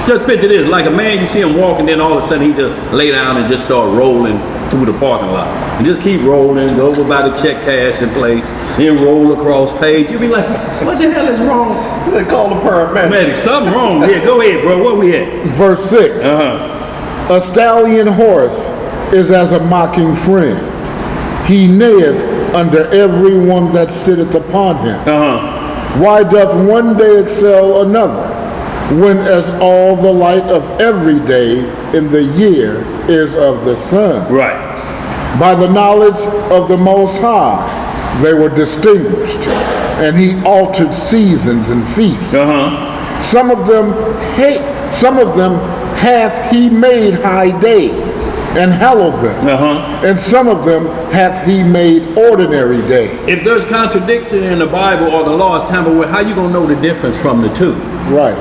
Just picture this, like a man, you see him walking, then all of a sudden he just lay down and just start rolling through the parking lot. And just keep rolling, go over by the check cash in place, then roll across page. You be like, what the hell is wrong? They call the paramedics. Man, something wrong here. Go ahead, bro. Where we at? Verse 6. A stallion horse is as a mocking friend. He neigheth under every one that sitteth upon him. Why doth one day excel another, when as all the light of every day in the year is of the sun? Right. By the knowledge of the Most High they were distinguished, and he altered seasons and feasts. Some of them hath he made high days, and hallowed them. And some of them hath he made ordinary days. If there's contradiction in the Bible or the law is tampered with, how you gonna know the difference from the two? Right.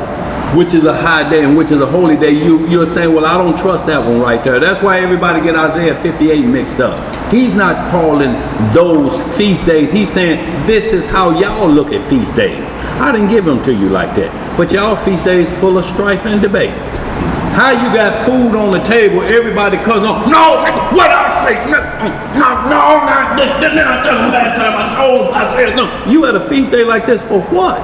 Which is a high day and which is a holy day? You're saying, well, I don't trust that one right there. That's why everybody get Isaiah 58 mixed up. He's not calling those feast days. He's saying this is how y'all look at feast days. I didn't give them to you like that. But y'all feast days full of strife and debate. How you got food on the table, everybody comes on, no, what I say, no, then I tell them last time I told Isaiah, no. You at a feast day like this for what?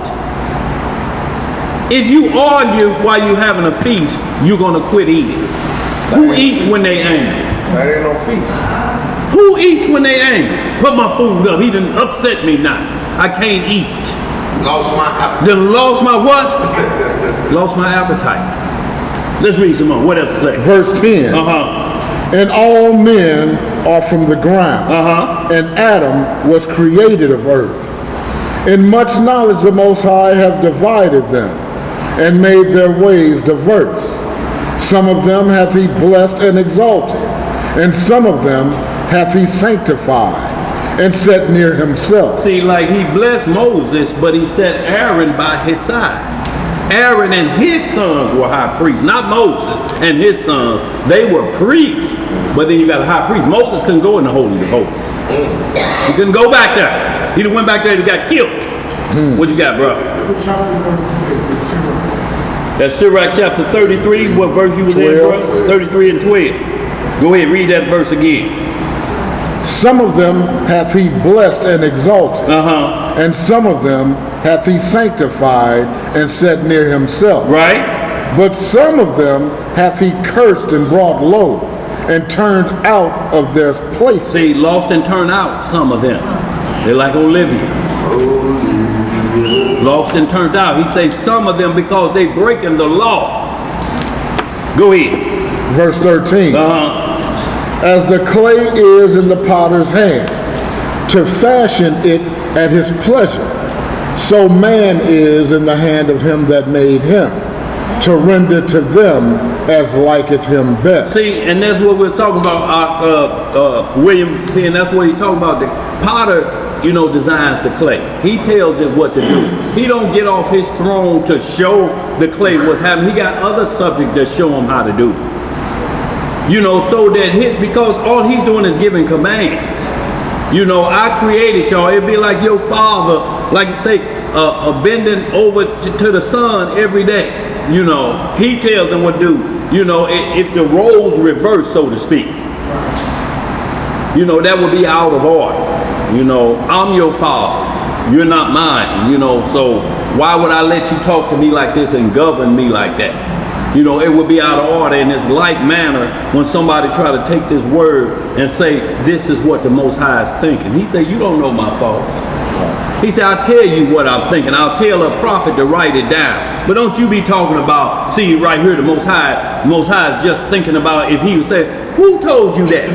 If you argue while you having a feast, you're going to quit eating. Who eats when they angry? That ain't no feast. Who eats when they angry? Put my food up. He done upset me now. I can't eat. Lost my appetite. Done lost my what? Lost my appetite. Let's read some more. What else to say? Verse 10. And all men are from the ground, and Adam was created of earth. In much knowledge the Most High hath divided them, and made their ways diverse. Some of them hath he blessed and exalted, and some of them hath he sanctified, and set near himself. See, like he blessed Moses, but he set Aaron by his side. Aaron and his sons were high priests, not Moses and his sons. They were priests, but then you got a high priest. Moses couldn't go in the holies of holies. He couldn't go back there. He went back there and he got killed. What you got, bro? That's Sirach chapter 33. What verse you was 12. in, bro? 33 and 12. Go ahead, read that verse again. Some of them hath he blessed and exalted, and some of them hath he sanctified and set near himself. Right? But some of them hath he cursed and brought low, and turned out of their place. See, lost and turned out, some of them. They're like Olivia. Lost and turned out. He says some of them because they breaking the law. Go ahead. Verse 13. As the clay is in the potter's hand, to fashion it at his pleasure, so man is in the hand of him that made him, to render to them as liketh him best. See, and that's what we're talking about, William. See, and that's what he's talking about. The potter, designs the clay. He tells it what to do. He don't get off his throne to show the clay what's happening. He got other subjects that show him how to do it. You know, so that because all he's doing is giving commands. You know, I created y'all. It'd be like your father, like you say, bending over to the son every day. You know, he tells them what to do. You know, if the roles reverse, so to speak, you know, that would be out of order. You know, I'm your father. You're not mine. You know, so why would I let you talk to me like this and govern me like that? You know, it would be out of order. In this like manner, when somebody try to take this word and say, this is what the Most High is thinking. He said, you don't know my thoughts. He said, I'll tell you what I'm thinking. I'll tell a prophet to write it down. But don't you be talking about, see right here, the Most High is just thinking about if he would say, who told you that?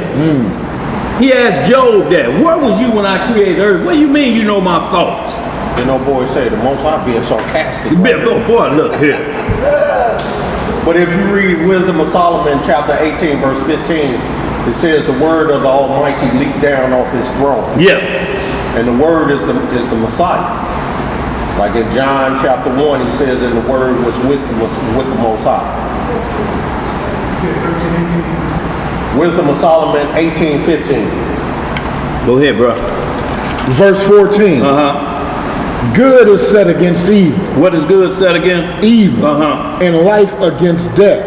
He asked Job that. Where was you when I created earth? What do you mean you know my thoughts? You know, boy, say the Most High being sarcastic. Boy, look here. But if you read Wisdom of Solomon, chapter 18, verse 15, it says the word of the Almighty leaped down off his throne. Yeah. And the word is the Messiah. Like in John chapter 1, he says, and the word was with the Most High. Wisdom of Solomon 18:15. Go ahead, bro. Verse 14. Good is set against evil. What is good said again? Evil. And life against death.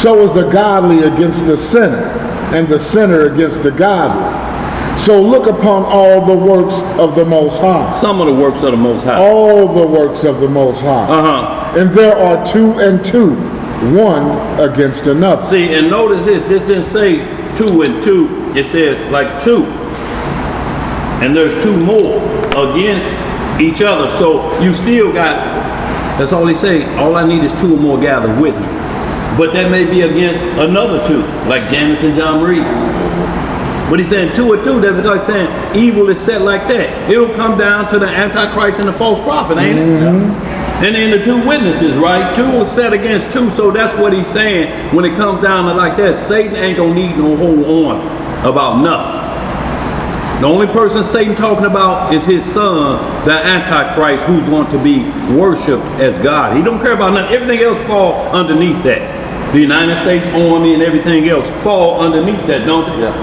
So is the godly against the sinner, and the sinner against the godly. So look upon all the works of the Most High. Some of the works of the Most High. All the works of the Most High. And there are 2 and 2, one against another. See, and notice this didn't say 2 and 2. It says like 2. And there's 2 more against each other. So you still got, that's all he say, all I need is 2 or more gathered with me. But that may be against another 2, like Janice and John Reeves. But he's saying 2 or 2, that's because he's saying evil is set like that. It'll come down to the Antichrist and the false prophet, ain't it? And then the 2 witnesses, right? 2 are set against 2, so that's what he's saying when it comes down to like that. Satan ain't gonna need no hold on about nothing. The only person Satan talking about is his son, the Antichrist, who's going to be worshipped as God. He don't care about nothing. Everything else fall underneath that. The United States Army and everything else fall underneath that, don't they? Yeah.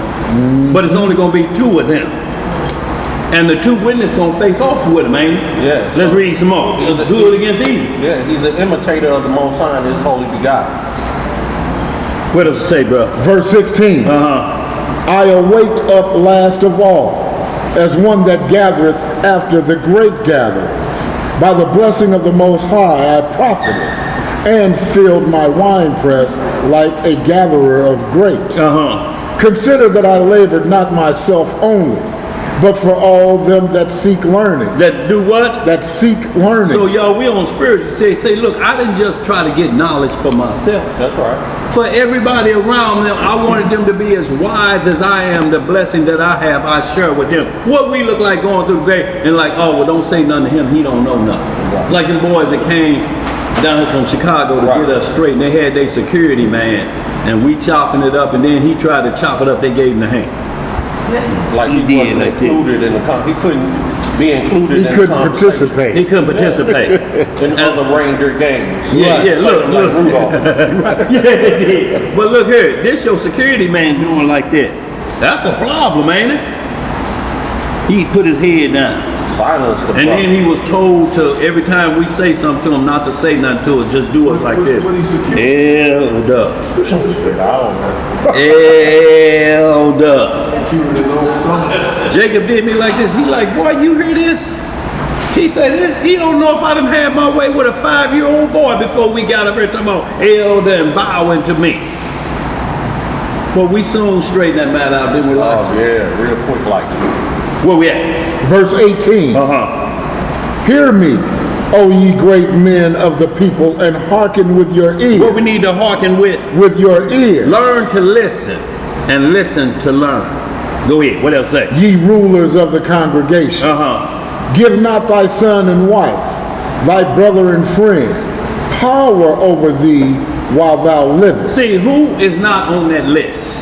But it's only going to be 2 of them. And the 2 witnesses going to face off with him, ain't it? Yeah. Let's read some more. It's good against evil. Yeah, he's an imitator of the Most High and his holy begotten. What does it say, bro? Verse 16. I awaked up last of all, as one that gathereth after the great gathering. By the blessing of the Most High I profited, and filled my winepress like a gatherer of grapes. Consider that I labored not myself only, but for all them that seek learning. That do what? That seek learning. So y'all, we on spiritual say, look, I didn't just try to get knowledge for myself. That's right. For everybody around them, I wanted them to be as wise as I am. The blessing that I have, I share with them. What we look like going through the day and like, oh, well, don't say nothing to him. He don't know nothing. Right. Like the boys that came down here from Chicago to get us straight, and they had their security man, and we chopping it up, and then he tried to chop it up. They gave him the hand. Like he did, wasn't included in the he couldn't be included in the couldn't participate. He couldn't participate in other reindeer games. Yeah, yeah. Look, like Rudolph. Yeah, they did. But look here, this your security man doing like that. That's a problem, ain't it? He put his head down. Silence the and then he was told to every time we say something to him not to say nothing to us, just do us like this. Elder. Elder. Jacob did me like this. He like, boy, you hear this? He said, he don't know if I done had my way with a 5-year-old boy before we got up here talking about elder and bowing to me. But we soon straightened that matter out, didn't we? Oh, yeah, real quick like where we at? Verse 18. Hear me, O ye great men of the people, and hearken with your ear. What we need to hearken with? With your ear. Learn to listen, and listen to learn. Go ahead. What else say? Ye rulers of the congregation. Give not thy son and wife, thy brother and friend, power over thee while thou livest. See, who is not on that list?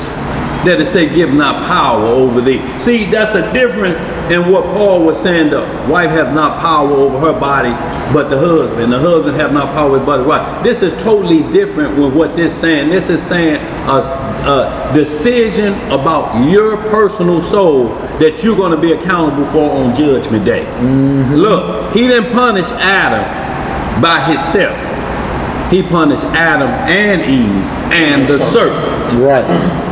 that it say give not power over thee. See, that's a difference in what Paul was saying. The wife have not power over her body, but the husband have not power over his body. Right. This is totally different with what this saying. This is saying a decision about your personal soul that you're going to be accountable for on Judgment Day. Look, he didn't punish Adam by himself. He punished Adam and Eve and the serpent. Right.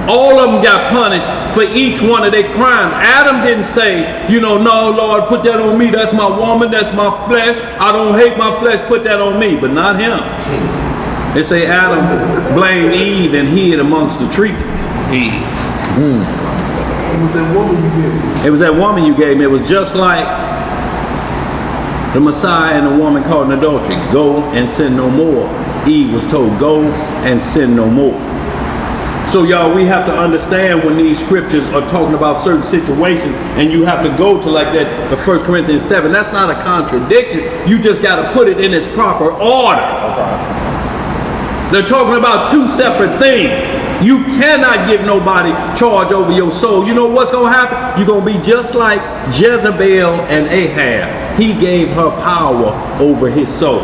All of them got punished for each one of their crimes. Adam didn't say, no, Lord, put that on me. That's my woman. That's my flesh. I don't hate my flesh. Put that on me. But not him. They say Adam blamed Eve and hid amongst the trees. Eve. It was that woman you gave me. It was that woman you gave me. It was just like the Messiah and the woman caught in adultery. Go and sin no more. Eve was told, go and sin no more. So y'all, we have to understand when these scriptures are talking about certain situations, and you have to go to like that, the 1 Corinthians 7. That's not a contradiction. You just got to put it in its proper order. They're talking about two separate things. You cannot give nobody charge over your soul. You know what's going to happen? You're going to be just like Jezebel and Ahab. He gave her power over his soul.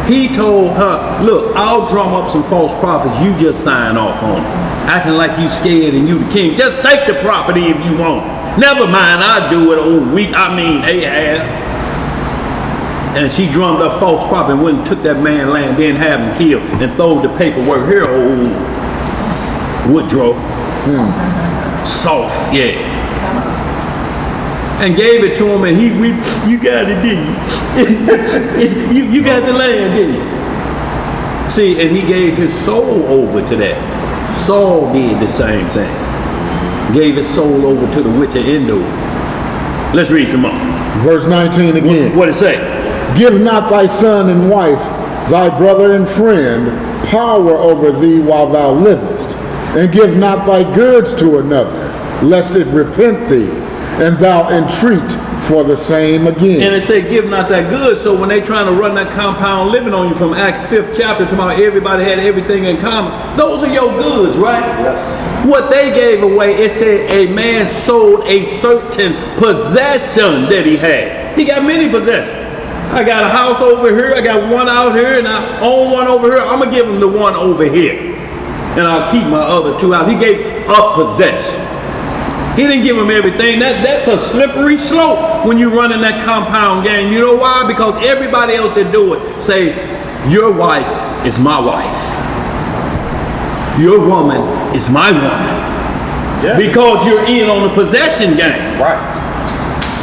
He told her, look, I'll drum up some false prophets. You just sign off on it. Acting like you scared and you the king. Just take the property if you want it. Never mind, I'll do it Ahab. And she drummed up false prophet and went and took that man land, didn't have him killed, and threw the paperwork here, old Woodrow. Soft, yeah. And gave it to him, and you got it, didn't you? you got the land, didn't you? See, and he gave his soul over to that. Saul did the same thing. Gave his soul over to the witch of Endor. Let's read some more. Verse 19 again. What it say? Give not thy son and wife, thy brother and friend, power over thee while thou livest, and give not thy goods to another, lest it repent thee, and thou entreat for the same again. And it say, give not that good. So when they trying to run that compound living on you from Acts 5th chapter to about everybody had everything in common, those are your goods, right? Yes. What they gave away, it said a man sold a certain possession that he had. He got many possessions. I got a house over here, I got one out here, and I own one over here. I'm going to give him the one over here. And I'll keep my other two out. He gave up possession. He didn't give him everything. That's a slippery slope when you run in that compound game. You know why? Because everybody else that do it say, your wife is my wife. Your woman is my woman. Yeah. Because you're in on the possession game. Right.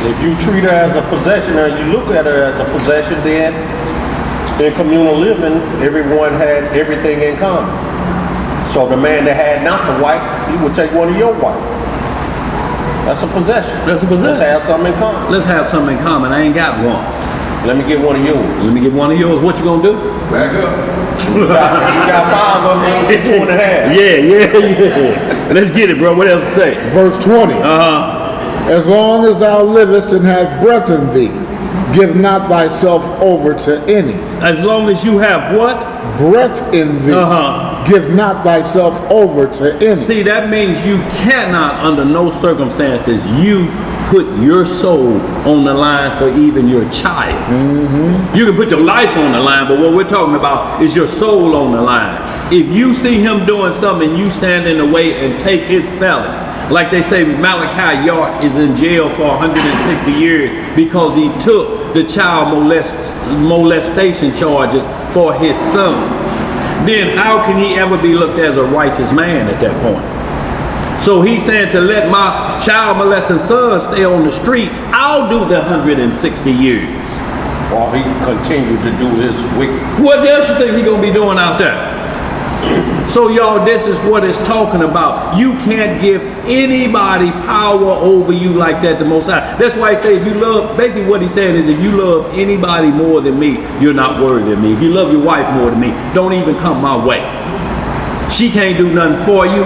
If you treat her as a possession or you look at her as a possession, then in communal living, everyone had everything in common. So the man that had not the wife, he would take one of your wife. That's a possession. That's a possession. Let's have something in common. Let's have something in common. I ain't got one. Let me get one of yours. Let me get one of yours. What you gonna do? Back up. You got 5 of them, let me get 2.5. Yeah. Let's get it, bro. What else to say? Verse 20. Uh-huh. As long as thou livest and hast breath in thee, give not thyself over to any. As long as you have what? Breath in thee. Give not thyself over to any. See, that means you cannot, under no circumstances, you put your soul on the line for even your child. You can put your life on the line, but what we're talking about is your soul on the line. If you see him doing something, you stand in the way and take his felony. Like they say, Malachi York is in jail for 160 years because he took the child molestation charges for his son. Then how can he ever be looked as a righteous man at that point? So he's saying to let my child molesting son stay on the streets, I'll do the 160 years. While he continued to do his wicked. What else you think he's going to be doing out there? So y'all, this is what it's talking about. You can't give anybody power over you like that, the Most High. That's why I say if you love, basically what he's saying is if you love anybody more than me, you're not worthy of me. If you love your wife more than me, don't even come my way. She can't do nothing for you.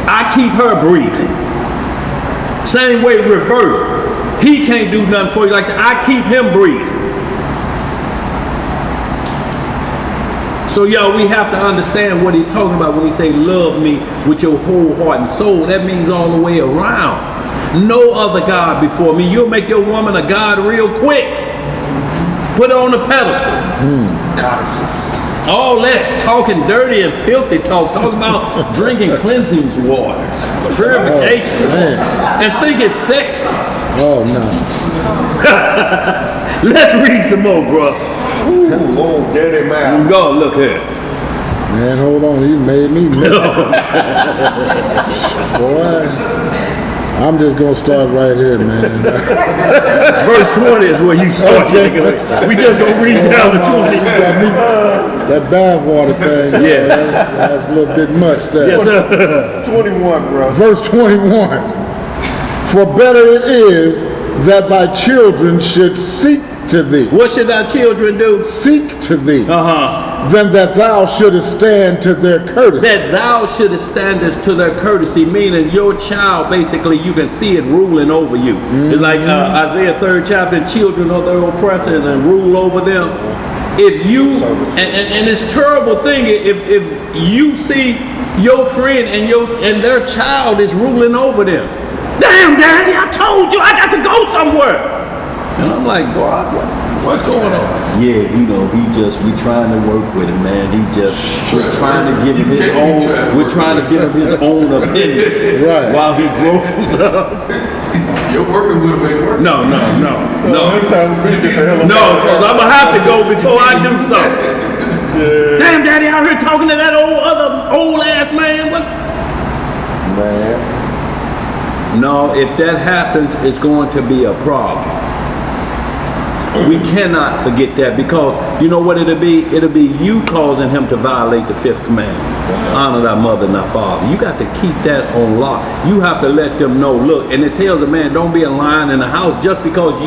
I keep her breathing. Same way reverse. He can't do nothing for you like that. I keep him breathing. So y'all, we have to understand what he's talking about when he say love me with your whole heart and soul. That means all the way around. No other God before me. You'll make your woman a God real quick. Put her on the pedestal. Goddesses. All that talking dirty and filthy talking about drinking cleansing waters, purification, and think it's sexy. Oh no. Let's read some more, bro. Ooh, old dirty mouth. Go look here. Man, hold on, you made me mad. Boy, I'm just gonna start right here, man. Verse 20 is where you start. Okay. We just gonna read down to 20. That bathwater thing, Yeah. that's a little bit much there. Yes, sir. 21, bro. Verse 21. For better it is that thy children should seek to thee. What should our children do? Seek to thee. Uh-huh. Than that thou shouldest stand to their courtesy. That thou shouldest stand as to their courtesy, meaning your child, basically, you can see it ruling over you. It's like Isaiah 3rd chapter, children of their oppressors and rule over them. If you, and it's a terrible thing, if you see your friend and their child is ruling over them. Damn, Daddy, I told you I got to go somewhere. And I'm like, God, what's going on? Yeah, you know, we trying to work with him, man. We're trying to give him his own, we're trying to give him his own opinion. Right. While he grows up. You're working with him, ain't working. No. It's time for me to get the hell up. No, because I'm going to have to go before I do something. Damn, Daddy, out here talking to that old ass man. What? Man. No, if that happens, it's going to be a problem. We cannot forget that, because you know what it'll be? It'll be you causing him to violate the 5th commandment. Honor thy mother and thy father. You got to keep that on lock. You have to let them know, look, and it tells a man, don't be a lion in the house. Just because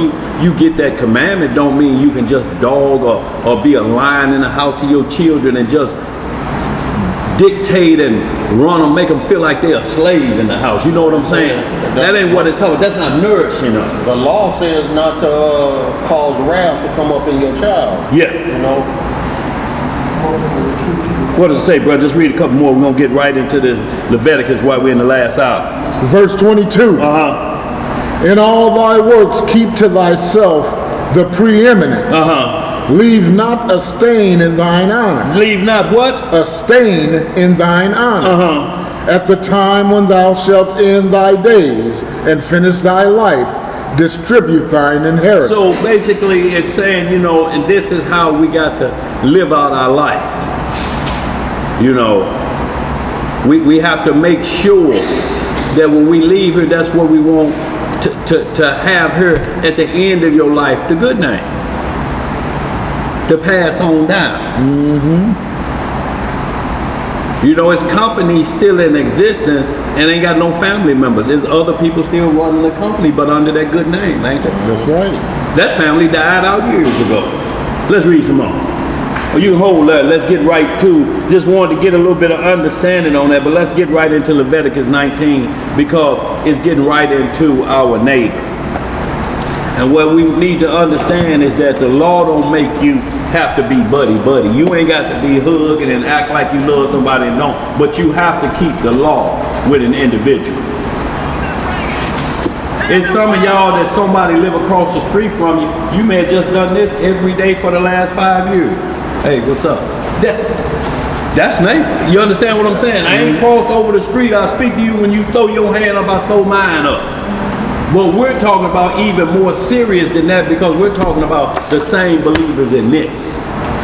you get that commandment don't mean you can just dog or be a lion in the house to your children and just dictate and run them, make them feel like they're a slave in the house. You know what I'm saying? That ain't what it's called. That's not nourishing them. The law says not to cause wrath to come up in your child. Yeah. You know? What does it say, brother? Just read a couple more. We're going to get right into this Leviticus while we're in the last hour. Verse 22. In all thy works keep to thyself the preeminence. Leave not a stain in thine honor. Leave not what? A stain in thine honor. At the time when thou shalt end thy days and finish thy life, distribute thine inheritance. So basically it's saying, you know, and this is how we got to live out our life. You know, we have to make sure that when we leave here, that's what we want to have here at the end of your life, the good name. To pass on down. You know, his company's still in existence and ain't got no family members. There's other people still running the company, but under that good name, ain't there? That's right. That family died out years ago. Let's read some more. Well, you can hold that. Let's get right to, just wanted to get a little bit of understanding on that, but let's get right into Leviticus 19, because it's getting right into our neighbor. And what we need to understand is that the law don't make you have to be buddy-buddy. You ain't got to be hugging and act like you love somebody and don't, but you have to keep the law with an individual. It's some of y'all that somebody live across the street from you. You may have just done this every day for the last 5 years. Hey, what's up? That's neighbor. You understand what I'm saying? I ain't cross over the street. I'll speak to you when you throw your hand up, I throw mine up. But we're talking about even more serious than that, because we're talking about the same believers in this.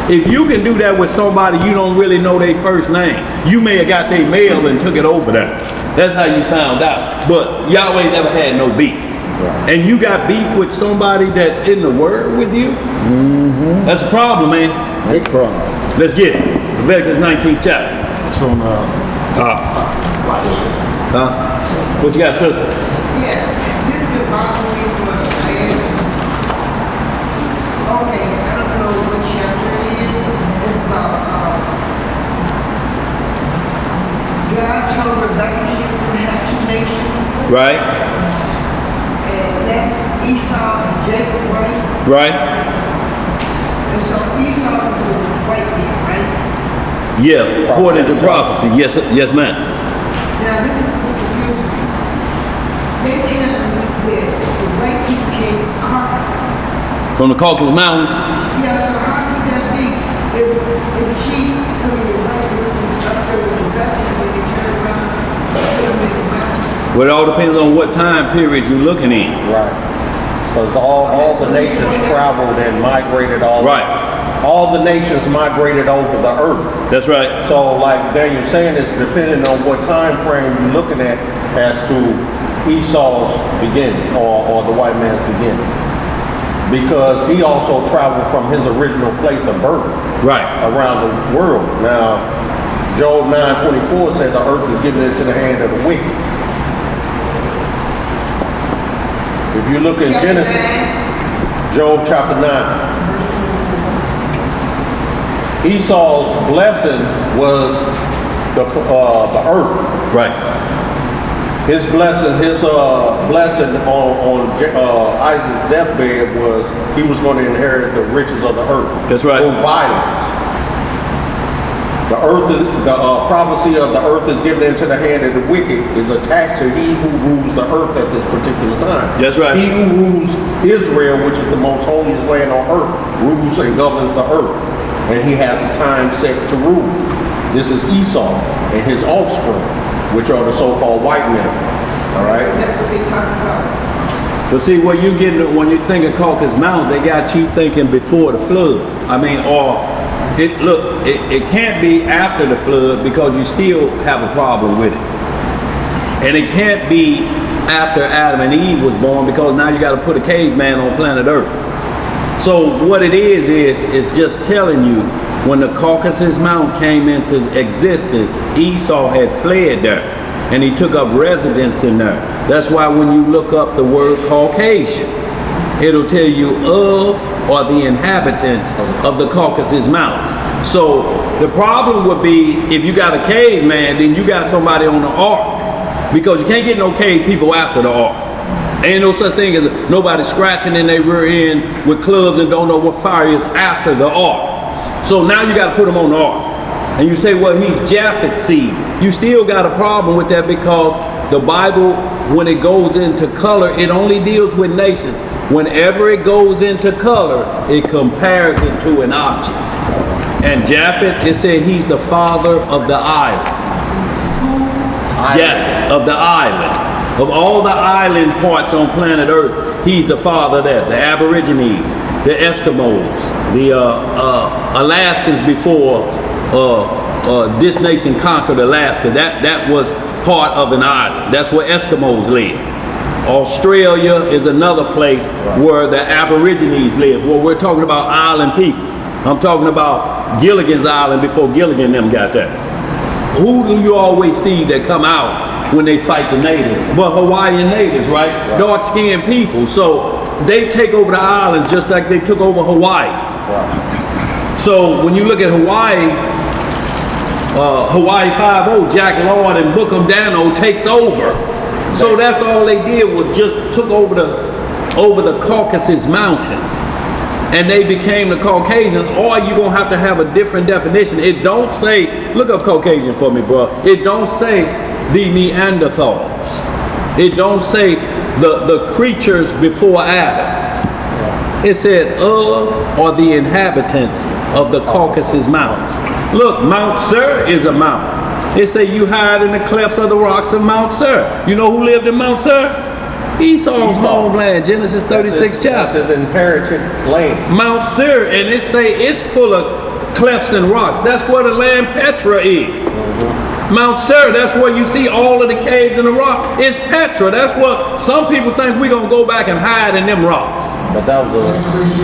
If you can do that with somebody you don't really know their first name, you may have got their mail and took it over there. That's how you found out. But y'all ain't never had no beef. Right. And you got beef with somebody that's in the word with you? That's a problem, man. Big problem. Let's get it. Leviticus 19th chapter. So now. What you got, sister? Yes, this could bother me for the past. Okay, I don't know what chapter it is. It's called, God told Rebecca she was going to have 2 nations. Right. And that's Esau and Jacob, right? Right. And so Esau is a white man, right? Yeah, according to prophecy. Yes, yes, ma'am. Now, this is what's confusing me. They tell me that the white people came from Caucasus. From the Caucasus Mountains. Yeah, so how could that be? If she, I mean, the white people was up there with the Bethlehem, when they turned around, they would make the mountains. Well, it all depends on what time period you're looking in. Right. Because all the nations traveled and migrated all the nations migrated over the earth. That's right. So like Daniel's saying, it's depending on what time frame you're looking at as to Esau's beginning or the white man's beginning. Because he also traveled from his original place of birth around the world. Now, Job 9:24 said the earth is given into the hand of the wicked. If you look in Genesis, Job chapter 9, Esau's blessing was the earth. Right. His blessing on Isaac's deathbed was he was going to inherit the riches of the earth. That's right. Through violence. The prophecy of the earth is given into the hand of the wicked is attached to he who rules the earth at this particular time. That's right. He who rules Israel, which is the most holiest land on earth, rules and governs the earth. And he has a time set to rule. This is Esau and his offspring, which are the so-called white men. All right? That's what they talk about. But see, what you get when you think of Caucasus Mountains, they got you thinking before the flood. I mean, it can't be after the flood because you still have a problem with it. And it can't be after Adam and Eve was born because now you got to put a caveman on planet Earth. So what it is just telling you when the Caucasus Mountain came into existence, Esau had fled there and he took up residence in there. That's why when you look up the word Caucasian, it'll tell you of or the inhabitants of the Caucasus Mountains. So the problem would be if you got a caveman, then you got somebody on the ark because you can't get no cave people after the ark. Ain't no such thing as nobody scratching in their rear end with clubs and don't know what fire is after the ark. So now you got to put them on the ark. And you say, well, he's Japheth's seed. You still got a problem with that because the Bible, when it goes into color, it only deals with nations. Whenever it goes into color, it compares it to an object. And Japheth, it said he's the father of the islands. Japheth, of the islands. Of all the island parts on planet Earth, he's the father of that. The Aborigines, the Eskimos, the Alaskans before this nation conquered Alaska. That was part of an island. That's where Eskimos live. Australia is another place where the Aborigines live. Well, we're talking about island people. I'm talking about Gilligan's Island before Gilligan and them got there. Who do you always see that come out when they fight the natives? Well, Hawaiian natives, right? Dark-skinned people. So they take over the islands just like they took over Hawaii. So when you look at Hawaii, Hawaii 5-0, Jack Lord and Bookham Dano takes over. So that's all they did was just took over the Caucasus Mountains. And they became the Caucasians, or you're going to have a different definition. It don't say, look up Caucasian for me, bro. It don't say the Neanderthals. It don't say the creatures before Adam. It said of or the inhabitants of the Caucasus Mountains. Look, Mount Sur is a mountain. It say you hide in the clefts of the rocks of Mount Sur. You know who lived in Mount Sur? Esau's homeland, Genesis 36 chapter. That's his inherited land. Mount Seir, and it say it's full of clefts and rocks. That's where the land Petra is. Mount Seir, that's where you see all of the caves and the rock. It's Petra. That's what some people think we're going to go back and hide in them rocks. But that was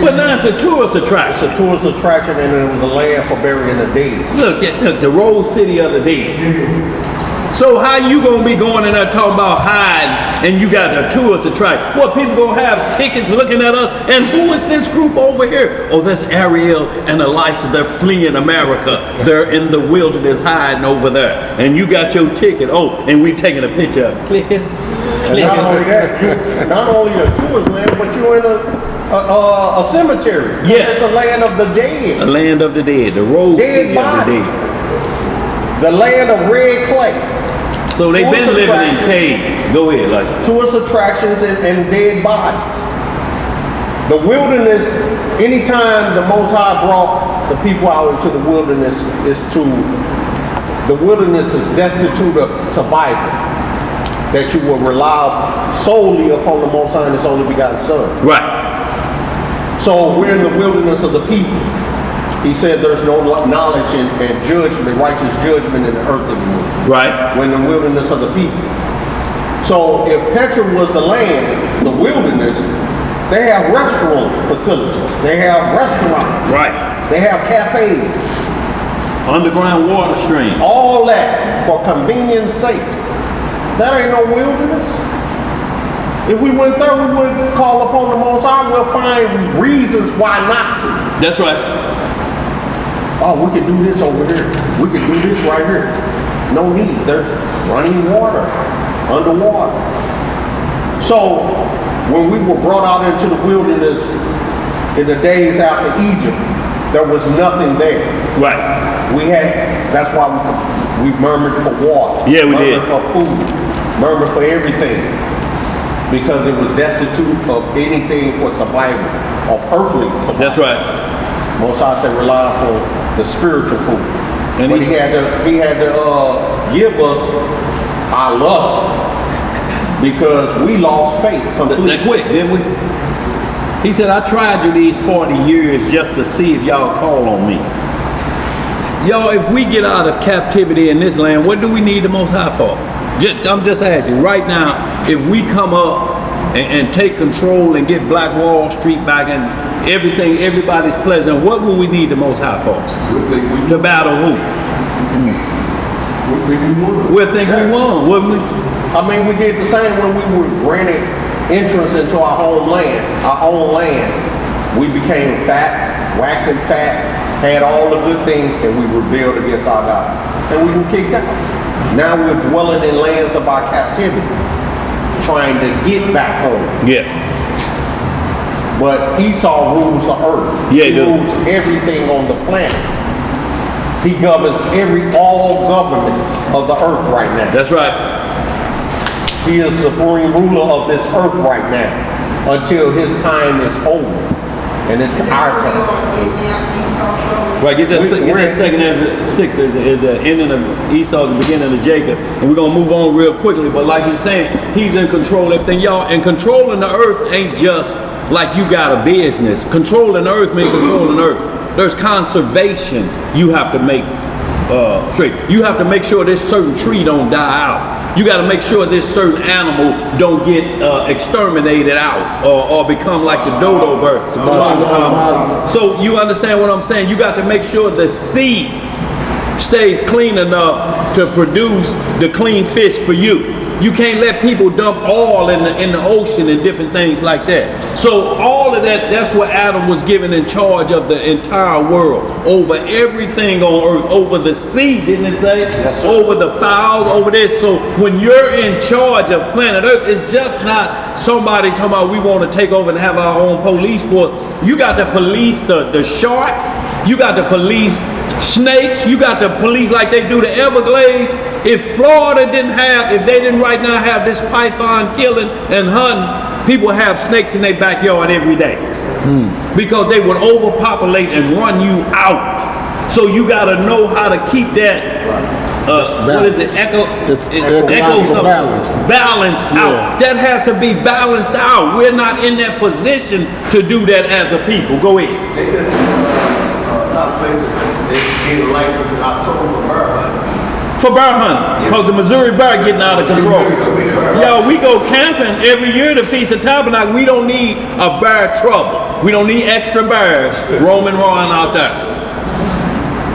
But now it's a tourist attraction. It's a tourist attraction, and it was a land for burying the dead. Look, the Rose City of the dead. So how you gonna be going in there talking about hiding and you got the tourist attraction? What, people gonna have tickets looking at us? And who is this group over here? Oh, that's Ariel and Elisha. They're fleeing America. They're in the wilderness hiding over there. And you got your ticket. Oh, and we taking a picture of it. Click it. And not only that, you're not only a tourist land, but you're in a cemetery. Yeah. It's a land of the dead. The land of the dead. The Rose City of the dead. The land of red clay. So they've been Tourist living in attractions. caves. Go ahead, Elijah. Tourist attractions and dead bodies. The wilderness, anytime the Most High brought the people out into the wilderness, the wilderness is destitute of survival. That you will rely solely upon the Most High and His only begotten Son. Right. So we're in the wilderness of the people. He said there's no knowledge and judgment, righteous judgment in the earth anymore. Right. We're in the wilderness of the people. So if Petra was the land, the wilderness, they have restaurant facilities. They have restaurants. Right. They have cafes. Underground water stream. All that for convenience sake. That ain't no wilderness. If we went there, we would call upon the Most High. We'll find reasons why not to. That's right. Oh, we can do this over here. We can do this right here. No need. There's running water, underwater. So, when we were brought out into the wilderness in the days after Egypt, there was nothing there. Right. That's why we murmured for water. Yeah, we did. Murmured for food. Murmured for everything. Because it was destitute of anything for survival, of earthly survival. That's right. Most High said rely upon the spiritual food. And but he had to give us our lust because we lost faith completely. That quick, didn't we? He said, I tried you these 40 years just to see if y'all call on me. Y'all, if we get out of captivity in this land, what do we need the Most High for? I'm just asking, right now, if we come up and take control and get Black Wall Street back and everybody's pleasant, what will we need the Most High for? To battle who? We'll think we won, wouldn't we? I mean, we did the same when we were granted entrance into our homeland. Our own land. We became fat, waxing fat, had all the good things, and we rebelled against our God. And we were kicked out. Now we're dwelling in lands of our captivity, trying to get back home. Yeah. But Esau rules the earth. Yeah, he rules everything on the planet. He governs all governments of the earth right now. That's right. He is supreme ruler of this earth right now until his time is over. And it's our time. Right, get that second Ezra 6 is the ending of Esau, the beginning of Jacob. And we're going to move on real quickly. But like he's saying, he's in control of everything. Y'all, and controlling the earth ain't just like you got a business. Controlling the earth means controlling the earth. There's conservation you have to make straight. You have to make sure this certain tree don't die out. You got to make sure this certain animal don't get exterminated out or become like the dodo bird. So you understand what I'm saying? You got to make sure the sea stays clean enough to produce the clean fish for you. You can't let people dump oil in the ocean and different things like that. So all of that, that's what Adam was given in charge of the entire world, over everything on earth, over the sea, didn't it say? Yes, sir. Over the fowls, over this. So when you're in charge of planet Earth, it's just not somebody talking about we want to take over and have our own police force. You got to police the sharks. You got to police snakes. You got to police like they do the Everglades. If Florida if they didn't right now have this python killing and hunting, people have snakes in their backyard every day. Because they would overpopulate and run you out. So you got to know how to keep that, what is it, balance out. That has to be balanced out. We're not in that position to do that as a people. Go ahead. They just, they gave a license in October for bear hunting. For bear hunting, because the Missouri bear getting out of control. Yo, we go camping every year to Feast of Tabernacle. We don't need a bear trouble. We don't need extra bears roaming around out there.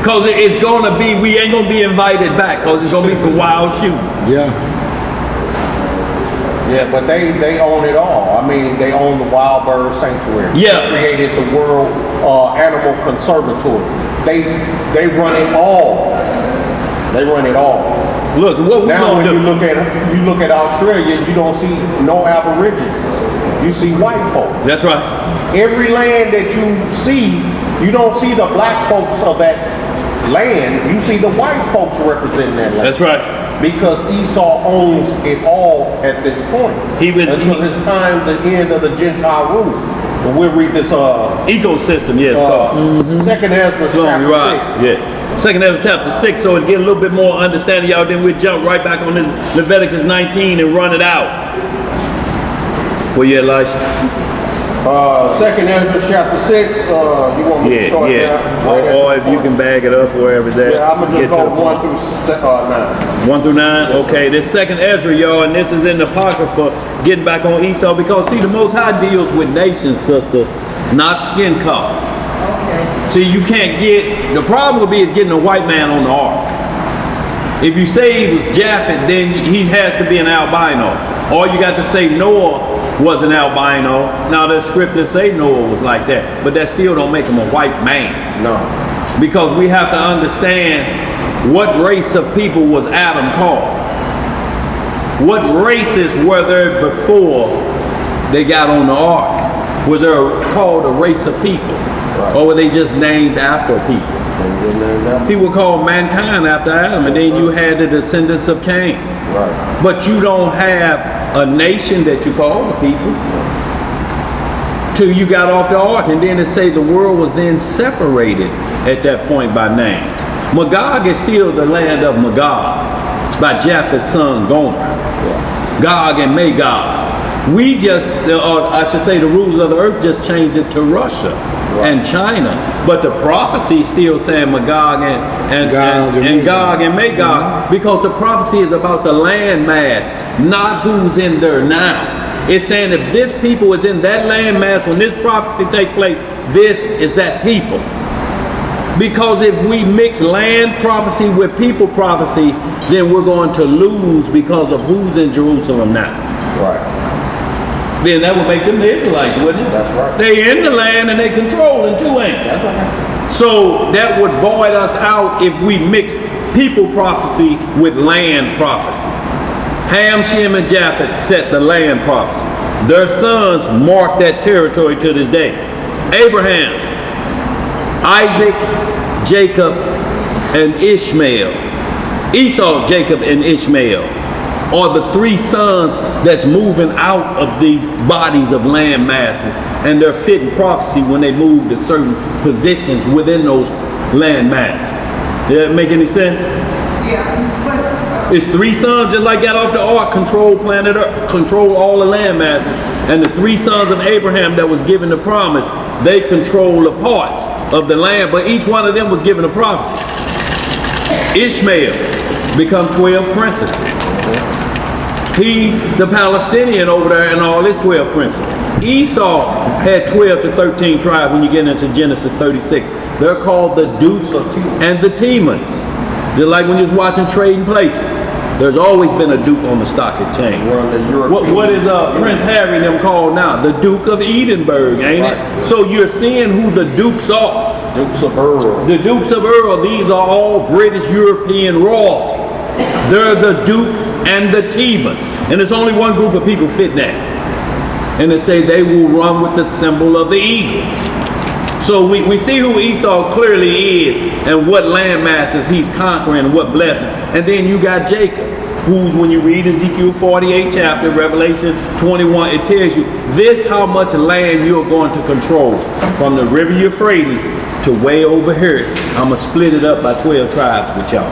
Because it's going to be, we ain't going to be invited back because it's going to be some wild shooting. Yeah, but they own it all. I mean, they own the Wild Bird Sanctuary. Yeah. They created the World Animal Conservatory. They run it all. They run it all. Look, what we now when do? you look at Australia, you don't see no Aborigines. You see white folk. That's right. Every land that you see, you don't see the black folks of that land, you see the white folks representing that land. That's right. Because Esau owns it all at this point. Until his time, the end of the Gentile rule. But we'll read this ecosystem, yes. Second Ezra chapter 6. Yeah. Second Ezra chapter 6, so to get a little bit more understanding, y'all, then we'll jump right back on this Leviticus 19 and run it out. Where you at, Elisha? Second Ezra chapter 6, you want me to start there? Or if you can bag it up wherever it's at. Yeah, I'm going to just go 1 through 9. 1 through 9? Okay, this second Ezra, y'all, and this is in the Apocrypha, getting back on Esau, because see, the Most High deals with nations, sister, not skin color. Okay. See, you can't the problem will be is getting a white man on the ark. If you say he was Japhet, then he has to be an albino. Or you got to say Noah was an albino. Now the scriptures say Noah was like that, but that still don't make him a white man. No. Because we have to understand what race of people was Adam called. What races were there before they got on the ark? Were they called a race of people? Right. Or were they just named after people? People called mankind after Adam, and then you had the descendants of Cain. Right. But you don't have a nation that you call the people till you got off the ark, and then it say the world was then separated at that point by names. Magog is still the land of Magog. It's by Japheth's son Gomer. Yeah. Gog and Magog. We just, I should say, the rulers of the earth just changed it to Russia and China. But the prophecy is still saying Magog and Gog and Magog, because the prophecy is about the land mass, not who's in there now. It's saying if this people is in that land mass when this prophecy take place, this is that people. Because if we mix land prophecy with people prophecy, then we're going to lose because of who's in Jerusalem now. Right. Then that would make them the Israelites, wouldn't it? That's right. They in the land and they controlling too, ain't they? That's right. So that would void us out if we mix people prophecy with land prophecy. Ham, Shem, and Japheth set the land prophecy. Their sons mark that territory to this day. Abraham, Isaac, Jacob, and Ishmael. Esau, Jacob, and Ishmael are the three sons that's moving out of these bodies of land masses, and they're fitting prophecy when they move to certain positions within those land masses. Does that make any sense? Yeah, but It's three sons just like got off the ark, control planet Earth, control all the land masses, and the three sons of Abraham that was given the promise, they control the parts of the land, but each one of them was given a prophecy. Ishmael become 12 princesses. He's the Palestinian over there and all his 12 princes. Esau had 12 to 13 tribes when you get into Genesis 36. They're called the Dukes and the Temans. Just like when you're watching Trading Places. There's always been a Duke on the stock exchange. What is Prince Harry and them called now? The Duke of Edinburgh, ain't it? So you're seeing who the Dukes are. Dukes of Earl. The Dukes of Earl, these are all British European royalty. They're the Dukes and the Temans. And there's only one group of people fitting that. And they say they will run with the symbol of the eagle. So we see who Esau clearly is and what land masses he's conquering and what blessing. And then you got Jacob, who's, when you read Ezekiel 48 chapter, Revelation 21, it tells you this how much land you're going to control from the river Euphrates to way over here. I'm going to split it up by 12 tribes with y'all.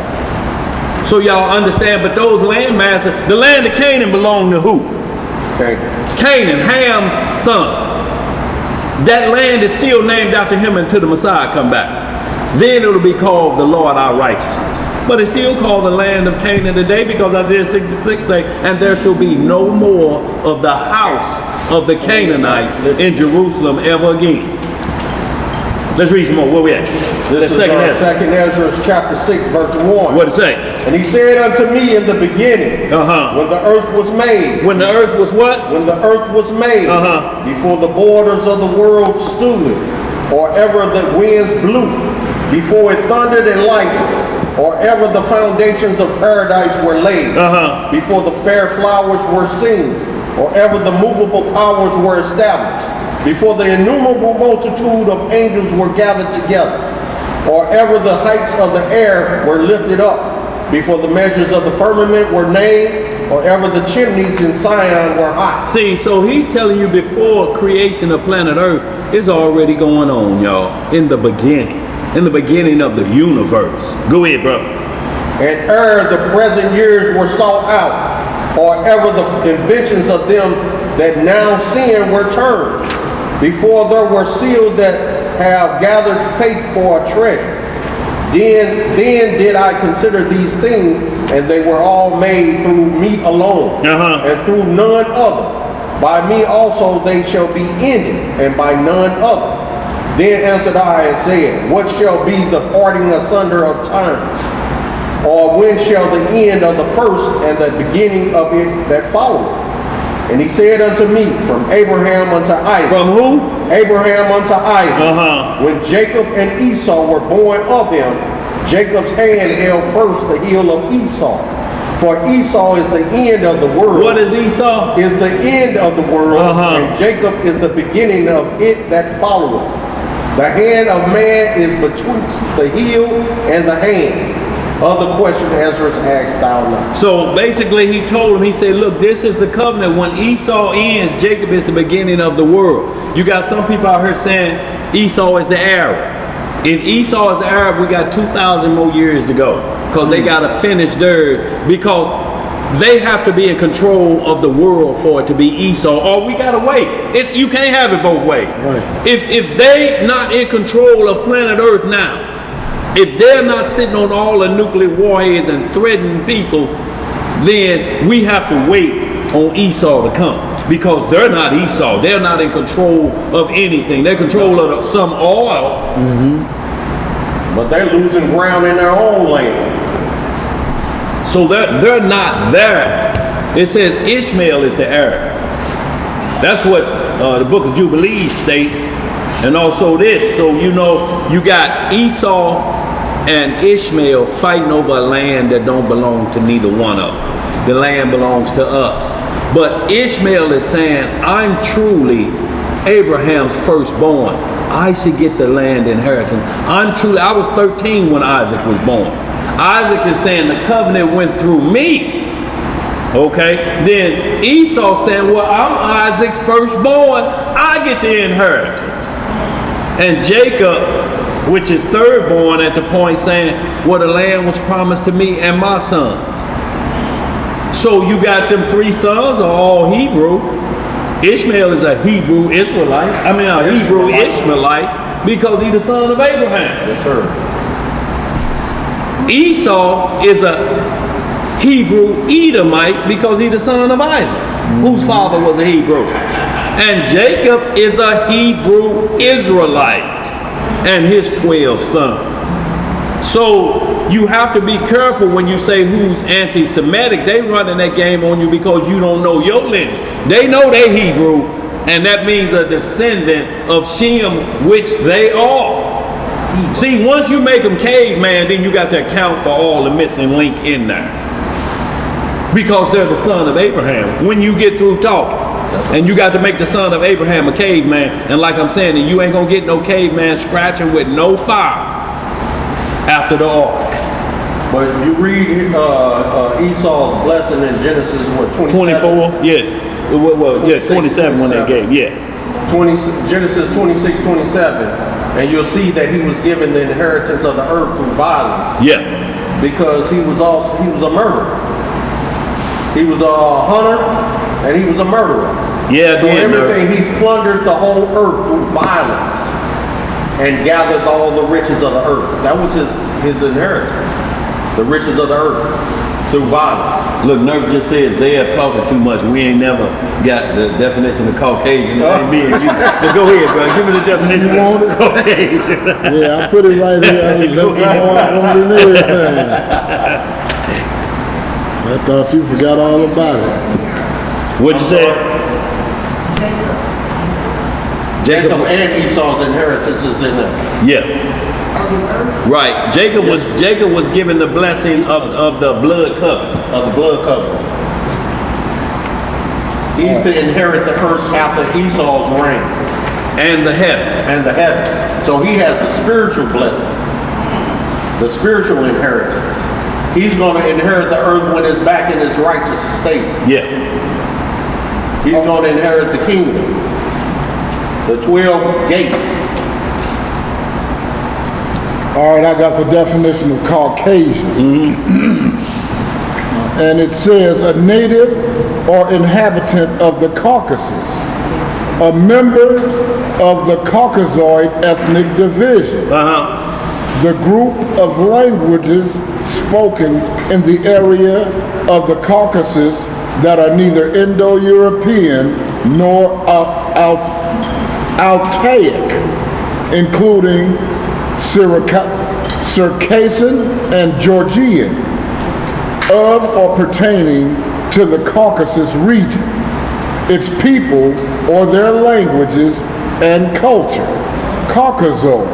So y'all understand, but those land masses, the land of Canaan belonged to who? Canaan, Ham's son. That land is still named after him until the Messiah come back. Then it'll be called the Lord our righteousness. But it's still called the land of Canaan today because Isaiah 66 say, and there shall be no more of the house of the Canaanites in Jerusalem ever again. Let's read some more. Where we at? This is Second Ezra chapter 6 verse 1. What it say? And he said unto me in the beginning, when the earth was made. When the earth was what? When the earth was made. Before the borders of the world stood, or ever the winds blew, before it thundered and lightened, or ever the foundations of paradise were laid, before the fair flowers were seen, or ever the movable powers were established, before the innumerable multitude of angels were gathered together, or ever the heights of the air were lifted up, before the measures of the firmament were named, or ever the chimneys in Sion were high. See, so he's telling you before creation of planet Earth is already going on, y'all. In the beginning of the universe. Go ahead, bro. And ere the present years were sought out, or ever the inventions of them that now sin were turned, before there were sealed that have gathered faith for a treasure. Then did I consider these things, and they were all made through me alone, and through none other. By me also they shall be ended, and by none other. Then answered I and said, what shall be the parting asunder of times? Or when shall the end of the first and the beginning of it that followeth? And he said unto me, from Abraham unto Isaac. From who? Abraham unto Isaac. When Jacob and Esau were born of him, Jacob's hand held first the heel of Esau. For Esau is the end of the world. What is Esau? Is the end of the world, and Jacob is the beginning of it that followeth. The hand of man is betwixt the heel and the hand. Other question Ezra's asked thou not. So basically he told him, he said, look, this is the covenant. When Esau ends, Jacob is the beginning of the world. You got some people out here saying Esau is the Arab. If Esau is the Arab, we got 2,000 more years to go. Because they got to finish theirs. Because they have to be in control of the world for it to be Esau. Or we got to wait. You can't have it both ways. Right. If they not in control of planet Earth now, if they're not sitting on all the nuclear warheads and threatening people, then we have to wait on Esau to come. Because they're not Esau. They're not in control of anything. They're in control of some oil. But they're losing ground in their own land. So they're not there. It says Ishmael is the Arab. That's what the book of Jubilees state. And also this. So you know, you got Esau and Ishmael fighting over a land that don't belong to neither one of them. The land belongs to us. But Ishmael is saying, I'm truly Abraham's firstborn. I should get the land inheritance. I was 13 when Isaac was born. Isaac is saying the covenant went through me. Okay? Then Esau saying, well, I'm Isaac's firstborn. I get the inheritance. And Jacob, which is third born at the point, saying, well, the land was promised to me and my sons. So you got them three sons are all Hebrew. Ishmael is a Hebrew Israelite. I mean a Hebrew Ishmaelite because he's the son of Abraham. Yes, sir. Esau is a Hebrew Edomite because he's the son of Isaac, whose father was a Hebrew. And Jacob is a Hebrew Israelite and his 12 sons. So you have to be careful when you say who's anti-Semitic. They running that game on you because you don't know your lineage. They know they Hebrew, and that means a descendant of Shem, which they are. See, once you make them caveman, then you got to account for all the missing link in there. Because they're the son of Abraham. When you get through talking, and you got to make the son of Abraham a caveman, and like I'm saying, and you ain't gonna get no caveman scratching with no fire after the ark. But you read Esau's blessing in Genesis, what, 27? 24? Yeah. Well, yeah, 27 when they gave, yeah. Genesis 26, 27, and you'll see that he was given the inheritance of the earth through violence. Yeah. Because he was a murderer. He was a hunter, and he was a murderer. Yeah, so everything, he's plundered the whole earth through violence and gathered all the riches of the earth. That was his inheritance, the riches of the earth through violence. Look, Nerf just said Zeb talking too much. We ain't never got the definition of Caucasian. Ain't me and you. But go ahead, bro. Give me the definition of Caucasian. Yeah, I put it right here. I just left it on and everything. I thought you forgot all about it. What'd you say? Jacob and Esau's inheritance is in there. Yeah. Right. Jacob was given the blessing of the blood covenant. Of the blood covenant. He's to inherit the earth after Esau's reign. And the heaven. And the heavens. So he has the spiritual blessing. the spiritual inheritance. He's going to inherit the earth when it's back in its righteous state. Yeah. He's going to inherit the kingdom. The 12 gates. All right, I got the definition of Caucasian. And it says a native or inhabitant of the Caucasus, a member of the Caucasoid ethnic division, the group of languages spoken in the area of the Caucasus that are neither Indo-European nor Altaic, including Circassian and Georgian, of or pertaining to the Caucasus region, its people or their languages and culture. Caucasoid.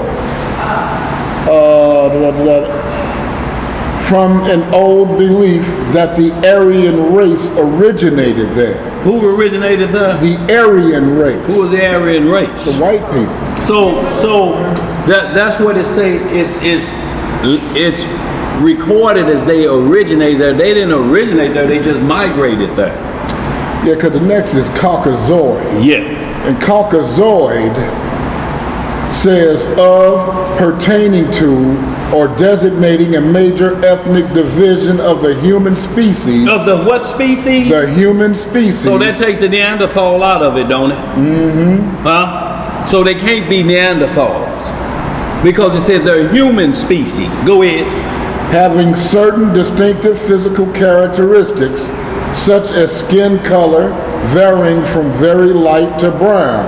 From an old belief that the Aryan race originated there. Who originated there? The Aryan race. Who was the Aryan race? The white people. So that's what it says. It's recorded as they originated there. They didn't originate there. They just migrated there. Yeah, because the next is Caucasoid. Yeah. And Caucasoid says of, pertaining to, or designating a major ethnic division of the human species. Of the what species? The human species. So that takes the Neanderthal out of it, don't it? Mm-hmm. Huh? So they can't be Neanderthals. Because it says they're human species. Go ahead. Having certain distinctive physical characteristics, such as skin color varying from very light to brown,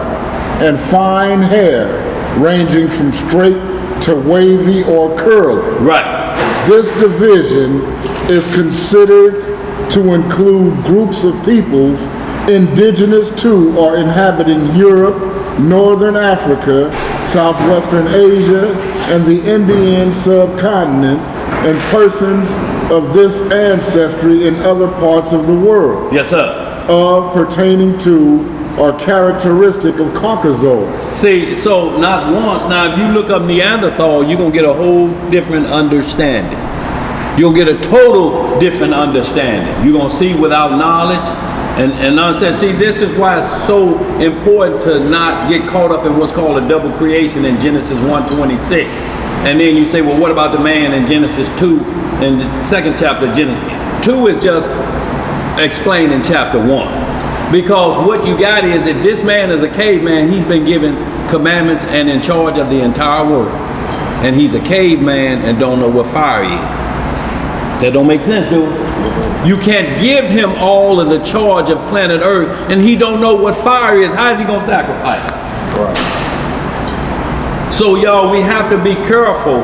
and fine hair ranging from straight to wavy or curly. Right. This division is considered to include groups of peoples indigenous to or inhabiting Europe, Northern Africa, Southwestern Asia, and the Indian subcontinent, and persons of this ancestry in other parts of the world. Yes, sir. Of, pertaining to, or characteristic of Caucasoid. See, so not once. Now, if you look up Neanderthal, you're going to get a whole different understanding. You'll get a total different understanding. You're going to see without knowledge and understand. See, this is why it's so important to not get caught up in what's called a double creation in Genesis 1:26. And then you say, well, what about the man in Genesis 2, in the second chapter of Genesis? 2 is just explained in chapter 1. Because what you got is, if this man is a caveman, he's been given commandments and in charge of the entire world. And he's a caveman and don't know what fire is. That don't make sense, do it? You can't give him all of the charge of planet Earth and he don't know what fire is. How is he going to sacrifice? Right. So y'all, we have to be careful.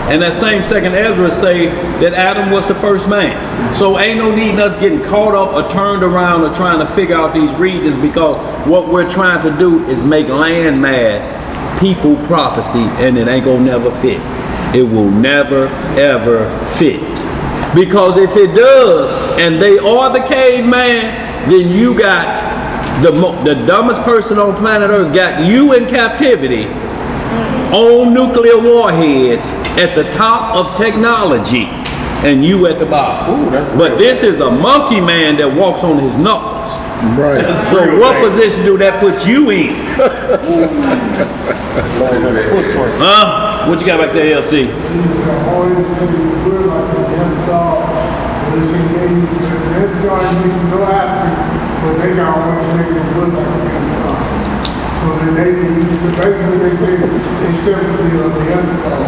And that same second Ezra say that Adam was the first man. So ain't no need in us getting caught up or turned around or trying to figure out these regions, because what we're trying to do is make landmass people prophecy, and it ain't gonna never fit. It will never ever fit. Because if it does, and they are the caveman, then you got the dumbest person on planet Earth got you in captivity on nuclear warheads at the top of technology, and you at the bottom. Ooh, but this is a monkey man that walks on his knuckles. Right. So what position do that put you in? Huh? What you got back there, LC? But they got always making them look like the Neanderthal. So then basically they say they separate the Neanderthal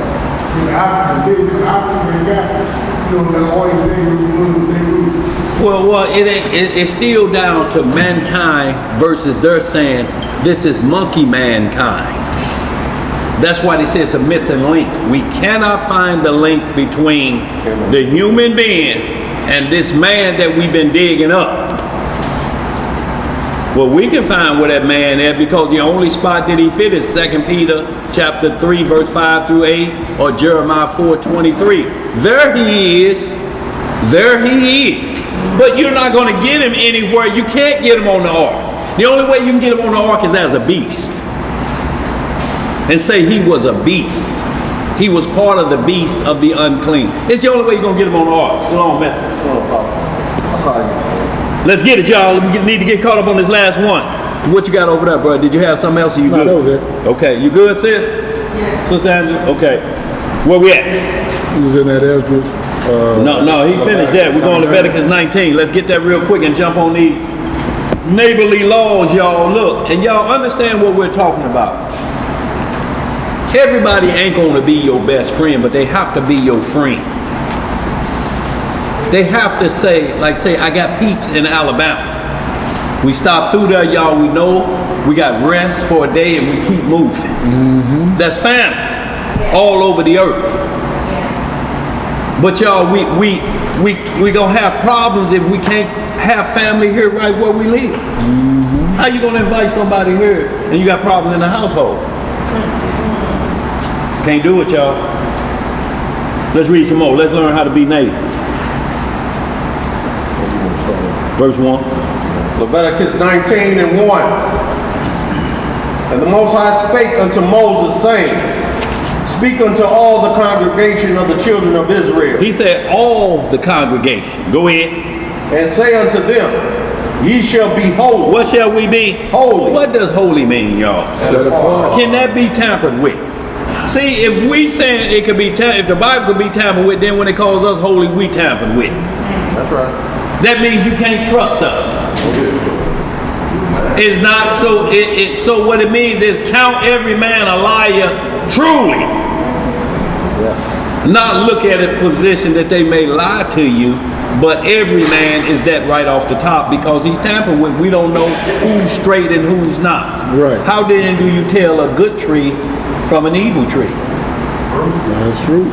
with the Africans did, because Africans ain't got, that oil thing with what they do. Well, it's still down to mankind versus they're saying this is monkey mankind. That's why they say it's a missing link. We cannot find the link between the human being and this man that we've been digging up. Well, we can find where that man is, because the only spot that he fit is 2 Peter chapter 3, verse 5 through 8, or Jeremiah 4:23. There he is. There he is. But you're not going to get him anywhere. You can't get him on the ark. The only way you can get him on the ark is as a beast. And say he was a beast. He was part of the beast of the unclean. It's the only way you're going to get him on the ark. Shalom, mister. Let's get it, y'all. We need to get caught up on this last one. What you got over there, bro? Did you have something else or you good? No, that was it. Okay, you good, sis? Yeah. Sister Angela? Okay. Where we at? He was in that Ezra. No, he finished that. We're going to Leviticus 19. Let's get that real quick and jump on these neighborly laws, y'all. Look, and y'all understand what we're talking about. Everybody ain't going to be your best friend, but they have to be your friend. They have to say, I got peeps in Alabama. We stop through there, y'all. We know we got rest for a day and we keep moving. That's family all over the earth. But y'all, we gonna have problems if we can't have family here right where we live. How you gonna invite somebody here and you got problems in the household? Can't do it, y'all. Let's read some more. Let's learn how to be neighbors. Verse 1. Leviticus 19 and 1. And the Most High spake unto Moses, saying, Speak unto all the congregation of the children of Israel. He said, all the congregation. Go ahead. And say unto them, Ye shall be holy. What shall we be? Holy. What does holy mean, y'all? Set apart. Can that be tampered with? See, if we saying it could be, if the Bible could be tampered with, then when it calls us holy, we tampered with. That's right. That means you can't trust us. It's not so. So what it means is count every man a liar truly. Yes. Not look at a position that they may lie to you, but every man is that right off the top because he's tampered with. We don't know who's straight and who's not. Right. How then do you tell a good tree from an evil tree? That's fruit.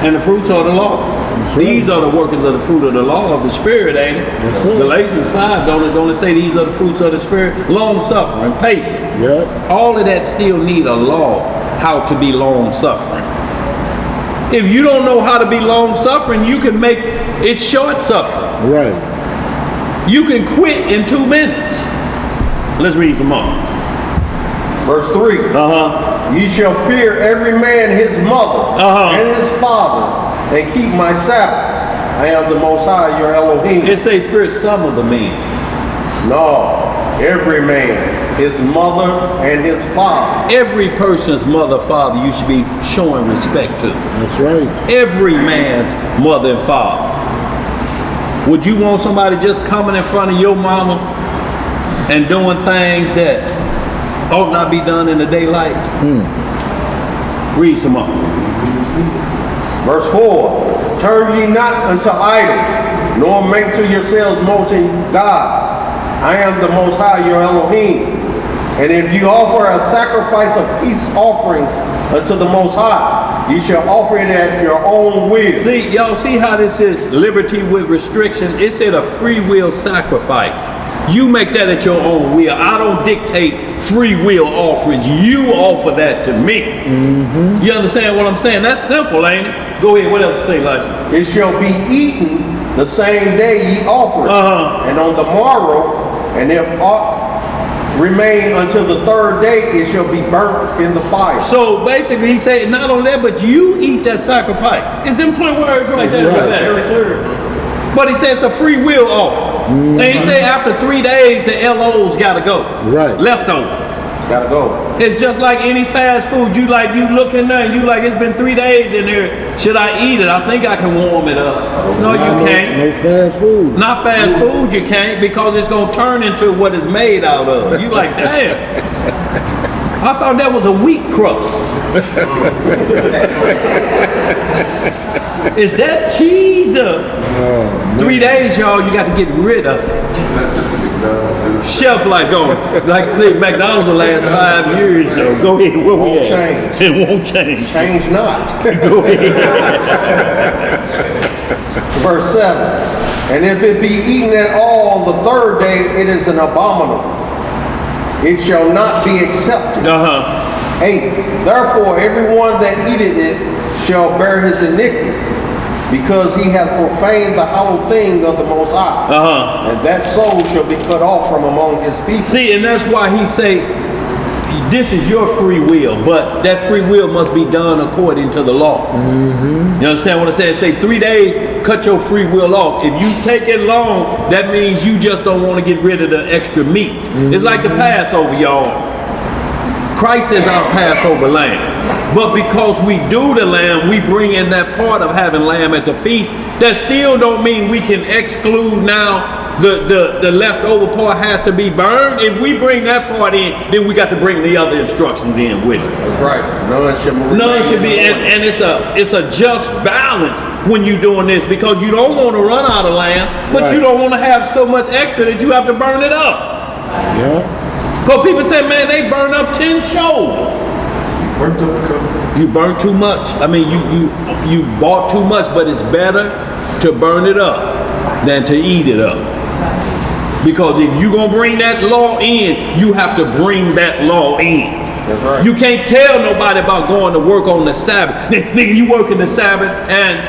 And the fruits are the law. These are the workings of the fruit of the law of the Spirit, ain't it? Yes, sir. Galatians 5, don't it say these are the fruits of the Spirit? Long suffering, patience. Yep. All of that still need a law, how to be long suffering. If you don't know how to be long suffering, you can make it short suffering. Right. You can quit in 2 minutes. Let's read some more. Verse 3. Ye shall fear every man his mother and his father, and keep my Sabbaths. I am the Most High, your Elohim. It say fear some of the men. No, every man, his mother and his father. Every person's mother, father, you should be showing respect to. That's right. Every man's mother and father. Would you want somebody just coming in front of your mama and doing things that ought not be done in the daylight? Read some more. Verse 4. Turn ye not unto idols, nor make to yourselves molten gods. I am the Most High, your Elohim. And if you offer a sacrifice of peace offerings unto the Most High, you shall offer it at your own will. See, y'all see how this is liberty with restriction? It said a free will sacrifice. You make that at your own will. I don't dictate free will offerings. You offer that to me. You understand what I'm saying? That's simple, ain't it? Go ahead. What else to say, Elijah? It shall be eaten the same day ye offer it, and on the morrow, and if aught remain until the 3rd day, it shall be burnt in the fire. So basically, he said not only that, but you eat that sacrifice. It's them clear words right there. Very clear. But he says a free will offer. And he said after 3 days, the LOs got to go. Right. Leftovers. Gotta go. It's just like any fast food. You look in there and you like, it's been 3 days in there. Should I eat it? I think I can warm it up. No, you can't. No fast food. Not fast food, you can't, because it's going to turn into what it's made out of. You like, damn. I thought that was a wheat crust. Is that cheese? 3 days, y'all, you got to get rid of it. Shelf life going. Like I said, McDonald's will last 5 years, though. Go ahead. Where we at? Change. It won't change. Change not. Go ahead. Verse 7. And if it be eaten at all on the 3rd day, it is an abominable. It shall not be accepted. 8. Therefore, everyone that eateth it shall bear his iniquity, because he hath profaned the hallowed thing of the Most High. And that soul shall be cut off from among his people. See, and that's why he say this is your free will, but that free will must be done according to the law. You understand what I said? Say 3 days, cut your free will off. If you take it long, that means you just don't want to get rid of the extra meat. It's like the Passover, y'all. Christ is our Passover lamb. But because we do the lamb, we bring in that part of having lamb at the feast. That still don't mean we can exclude now the leftover part has to be burned. If we bring that part in, then we got to bring the other instructions in with it. That's right. None should be, and it's a just balance when you're doing this, because you don't want to run out of lamb, but you don't want to have so much extra that you have to burn it up. Yeah. Because people say, man, they burn up 10 shoulders. Burnt up a couple. You burn too much. I mean, you bought too much, but it's better to burn it up than to eat it up. Because if you're going to bring that law in, you have to bring that law in. That's right. You can't tell nobody about going to work on the Sabbath. Nigga, you working the Sabbath and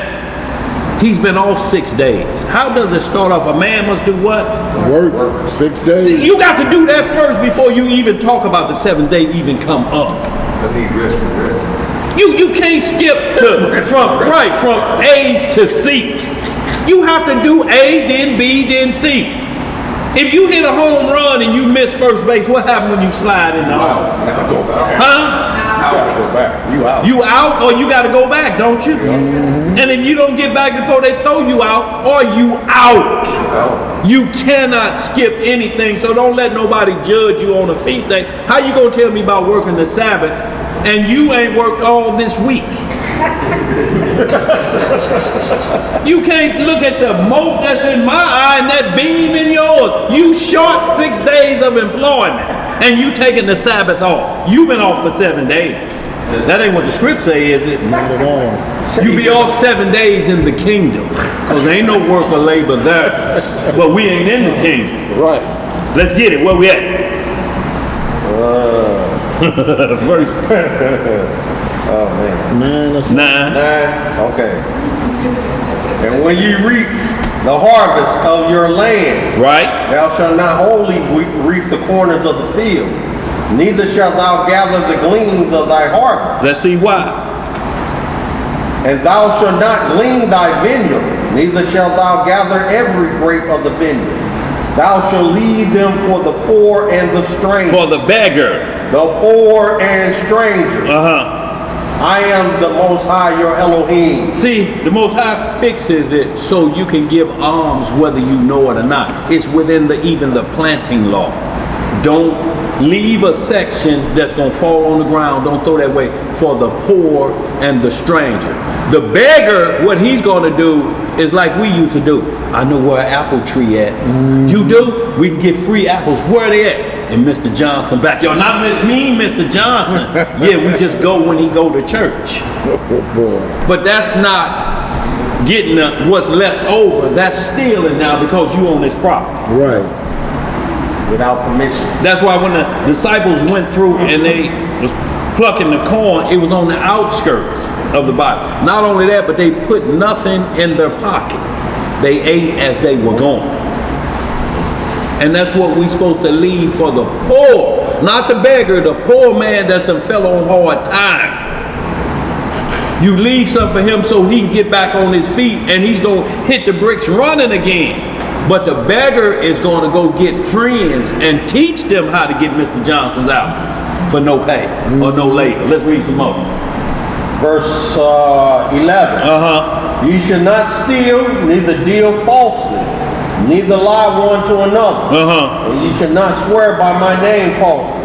he's been off 6 days. How does it start off? A man must do what? Work 6 days. You got to do that first before you even talk about the 7th day even come up. I need rest from rest. You can't skip from A to C. You have to do A, then B, then C. If you hit a home run and you miss first base, what happens when you slide in the hole? Huh? You out. You out, or you got to go back, don't you? And if you don't get back before they throw you out, or you out. You cannot skip anything, so don't let nobody judge you on a feast day. How you gonna tell me about working the Sabbath and you ain't worked all this week? You can't look at the mote that's in my eye and that beam in yours. You short 6 days of employment and you taking the Sabbath off. You've been off for 7 days. That ain't what the script say, is it? Not at all. You be off 7 days in the kingdom, because there ain't no work or labor there. But we ain't in the kingdom. Right. Let's get it. Where we at? Verse Oh man. Man, that's 9. Okay. And when you reap the harvest of your land, Right? thou shalt not wholly reap the corners of the field, neither shalt thou gather the gleanings of thy harvest. Let's see why. And thou shalt not glean thy vineyard, neither shalt thou gather every grape of the vineyard. Thou shalt leave them for the poor and the stranger. For the beggar. The poor and stranger. I am the Most High, your Elohim. See, the Most High fixes it so you can give alms whether you know it or not. It's within even the planting law. Don't leave a section that's going to fall on the ground. Don't throw that away for the poor and the stranger. The beggar, what he's going to do is like we used to do. I know where an apple tree at. You do? We can get free apples. Where they at? In Mr. Johnson backyard. Not me, Mr. Johnson. Yeah, we just go when he go to church. oh boy. But that's not getting what's left over. That's stealing now because you own this property. Right. Without permission. That's why when the disciples went through and they was plucking the corn, it was on the outskirts of the Bible. Not only that, but they put nothing in their pocket. They ate as they were going. And that's what we're supposed to leave for the poor. Not the beggar, the poor man that's done fell on hard times. You leave something for him so he can get back on his feet and he's going to hit the bricks running again. But the beggar is going to go get friends and teach them how to get Mr. Johnson's out for no pay or no labor. Let's read some more. Verse 11. Ye shall not steal, neither deal falsely, neither lie one to another. And ye shall not swear by my name falsely,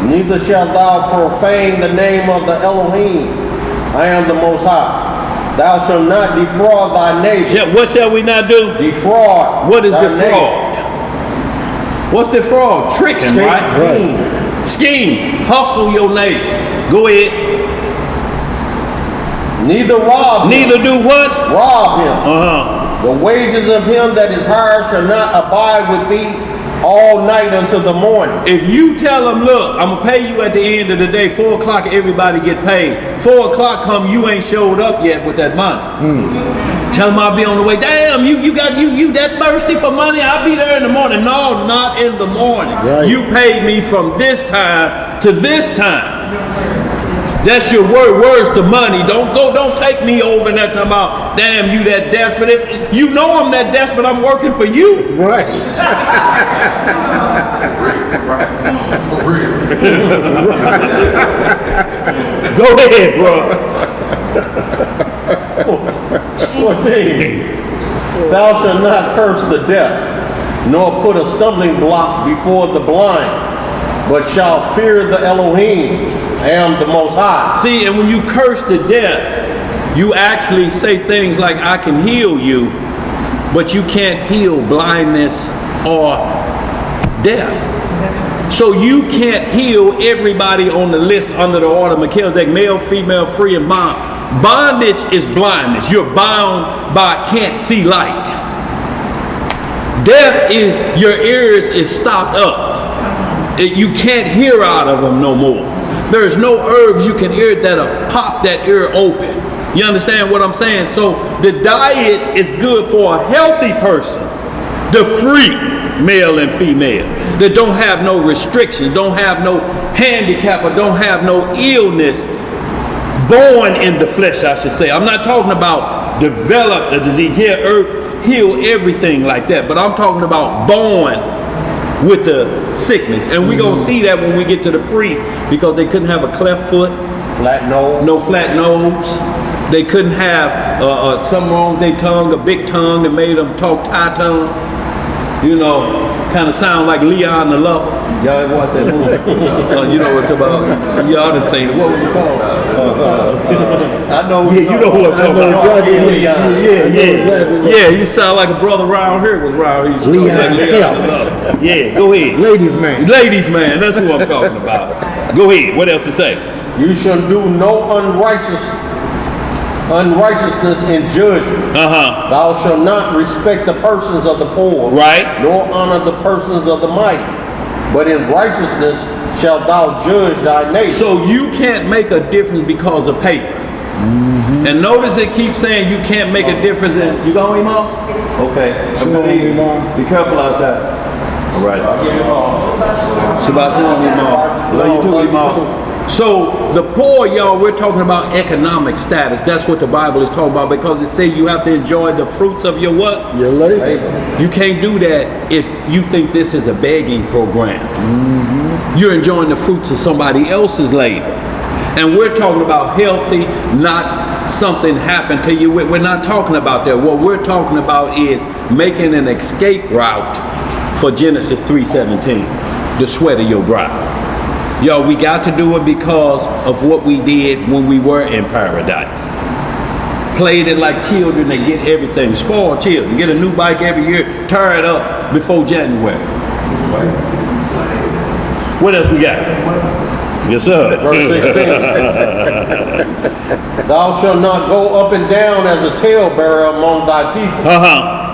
neither shalt thou profane the name of the Elohim. I am the Most High. Thou shalt not defraud thy neighbor. What shall we not do? Defraud. What is thy defraud? neighbor. What's defraud? Tricking, right? Scheme. Hustle your neighbor. Go ahead. Neither rob him. Neither do what? Rob him. The wages of him that is hired shall not abide with thee all night until the morning. If you tell them, look, I'm going to pay you at the end of the day, 4 o'clock, everybody get paid. 4 o'clock come, you ain't showed up yet with that money. Tell them I'll be on the way. Damn, you that thirsty for money? I'll be there in the morning. No, not in the morning. Right. You paid me from this time to this time. That's your word. Word's the money. Don't take me over and that talking about, damn, you that desperate. If you know I'm that desperate, I'm working for you. Right. For real. Go ahead, bro. 14. Thou shalt not curse the deaf, nor put a stumbling block before the blind, but shalt fear the Elohim, I am the Most High. See, and when you curse the deaf, you actually say things like, I can heal you, but you can't heal blindness or death. So you can't heal everybody on the list under the order of Melchizedek, male, female, free, and bond. Bondage is blindness. You're bound by can't see light. Deaf is your ears is stopped up. You can't hear out of them no more. There's no herbs you can hear that'll pop that ear open. You understand what I'm saying? So the diet is good for a healthy person, the free male and female, that don't have no restrictions, don't have no handicap, or don't have no illness, born in the flesh, I should say. I'm not talking about develop the disease. Here, earth heal everything like that, but I'm talking about born with the sickness. And we're going to see that when we get to the priest, because they couldn't have a cleft foot, Flat nose. no flat nose. They couldn't have something wrong with their tongue, a big tongue that made them talk Thai tongue. You know, kind of sound like Leon the Lover. Y'all ever watch that movie? You know what I'm talking about? Y'all done seen it. What was it called? I know. Yeah, you know who I'm talking about. Leon. Yeah, you sound like a brother around here was around here. Leon Phelps. Yeah, go ahead. Ladies man. Ladies man, that's who I'm talking about. Go ahead. What else to say? You shall do no unrighteousness in judgment. Thou shalt not respect the persons of the poor, Right. nor honor the persons of the mighty, but in righteousness shalt thou judge thy neighbor. So you can't make a difference because of paper. And notice it keeps saying you can't make a difference in, you going, Imam? Okay. Shalom, Imam. Be careful out there. All right. Shabbat shalom, Imam. Love you too, Imam. So the poor, y'all, we're talking about economic status. That's what the Bible is talking about, because it says you have to enjoy the fruits of your what? Your labor. You can't do that if you think this is a begging program. You're enjoying the fruits of somebody else's labor. And we're talking about healthy, not something happened to you. We're not talking about that. What we're talking about is making an escape route for Genesis 3:17, the sweat of your brow. Yo, we got to do it because of what we did when we were in paradise. Played it like children, they get everything. Spoiled children. Get a new bike every year, tear it up before January. What else we got? Yes, sir. Verse 16. Thou shalt not go up and down as a talebearer among thy people.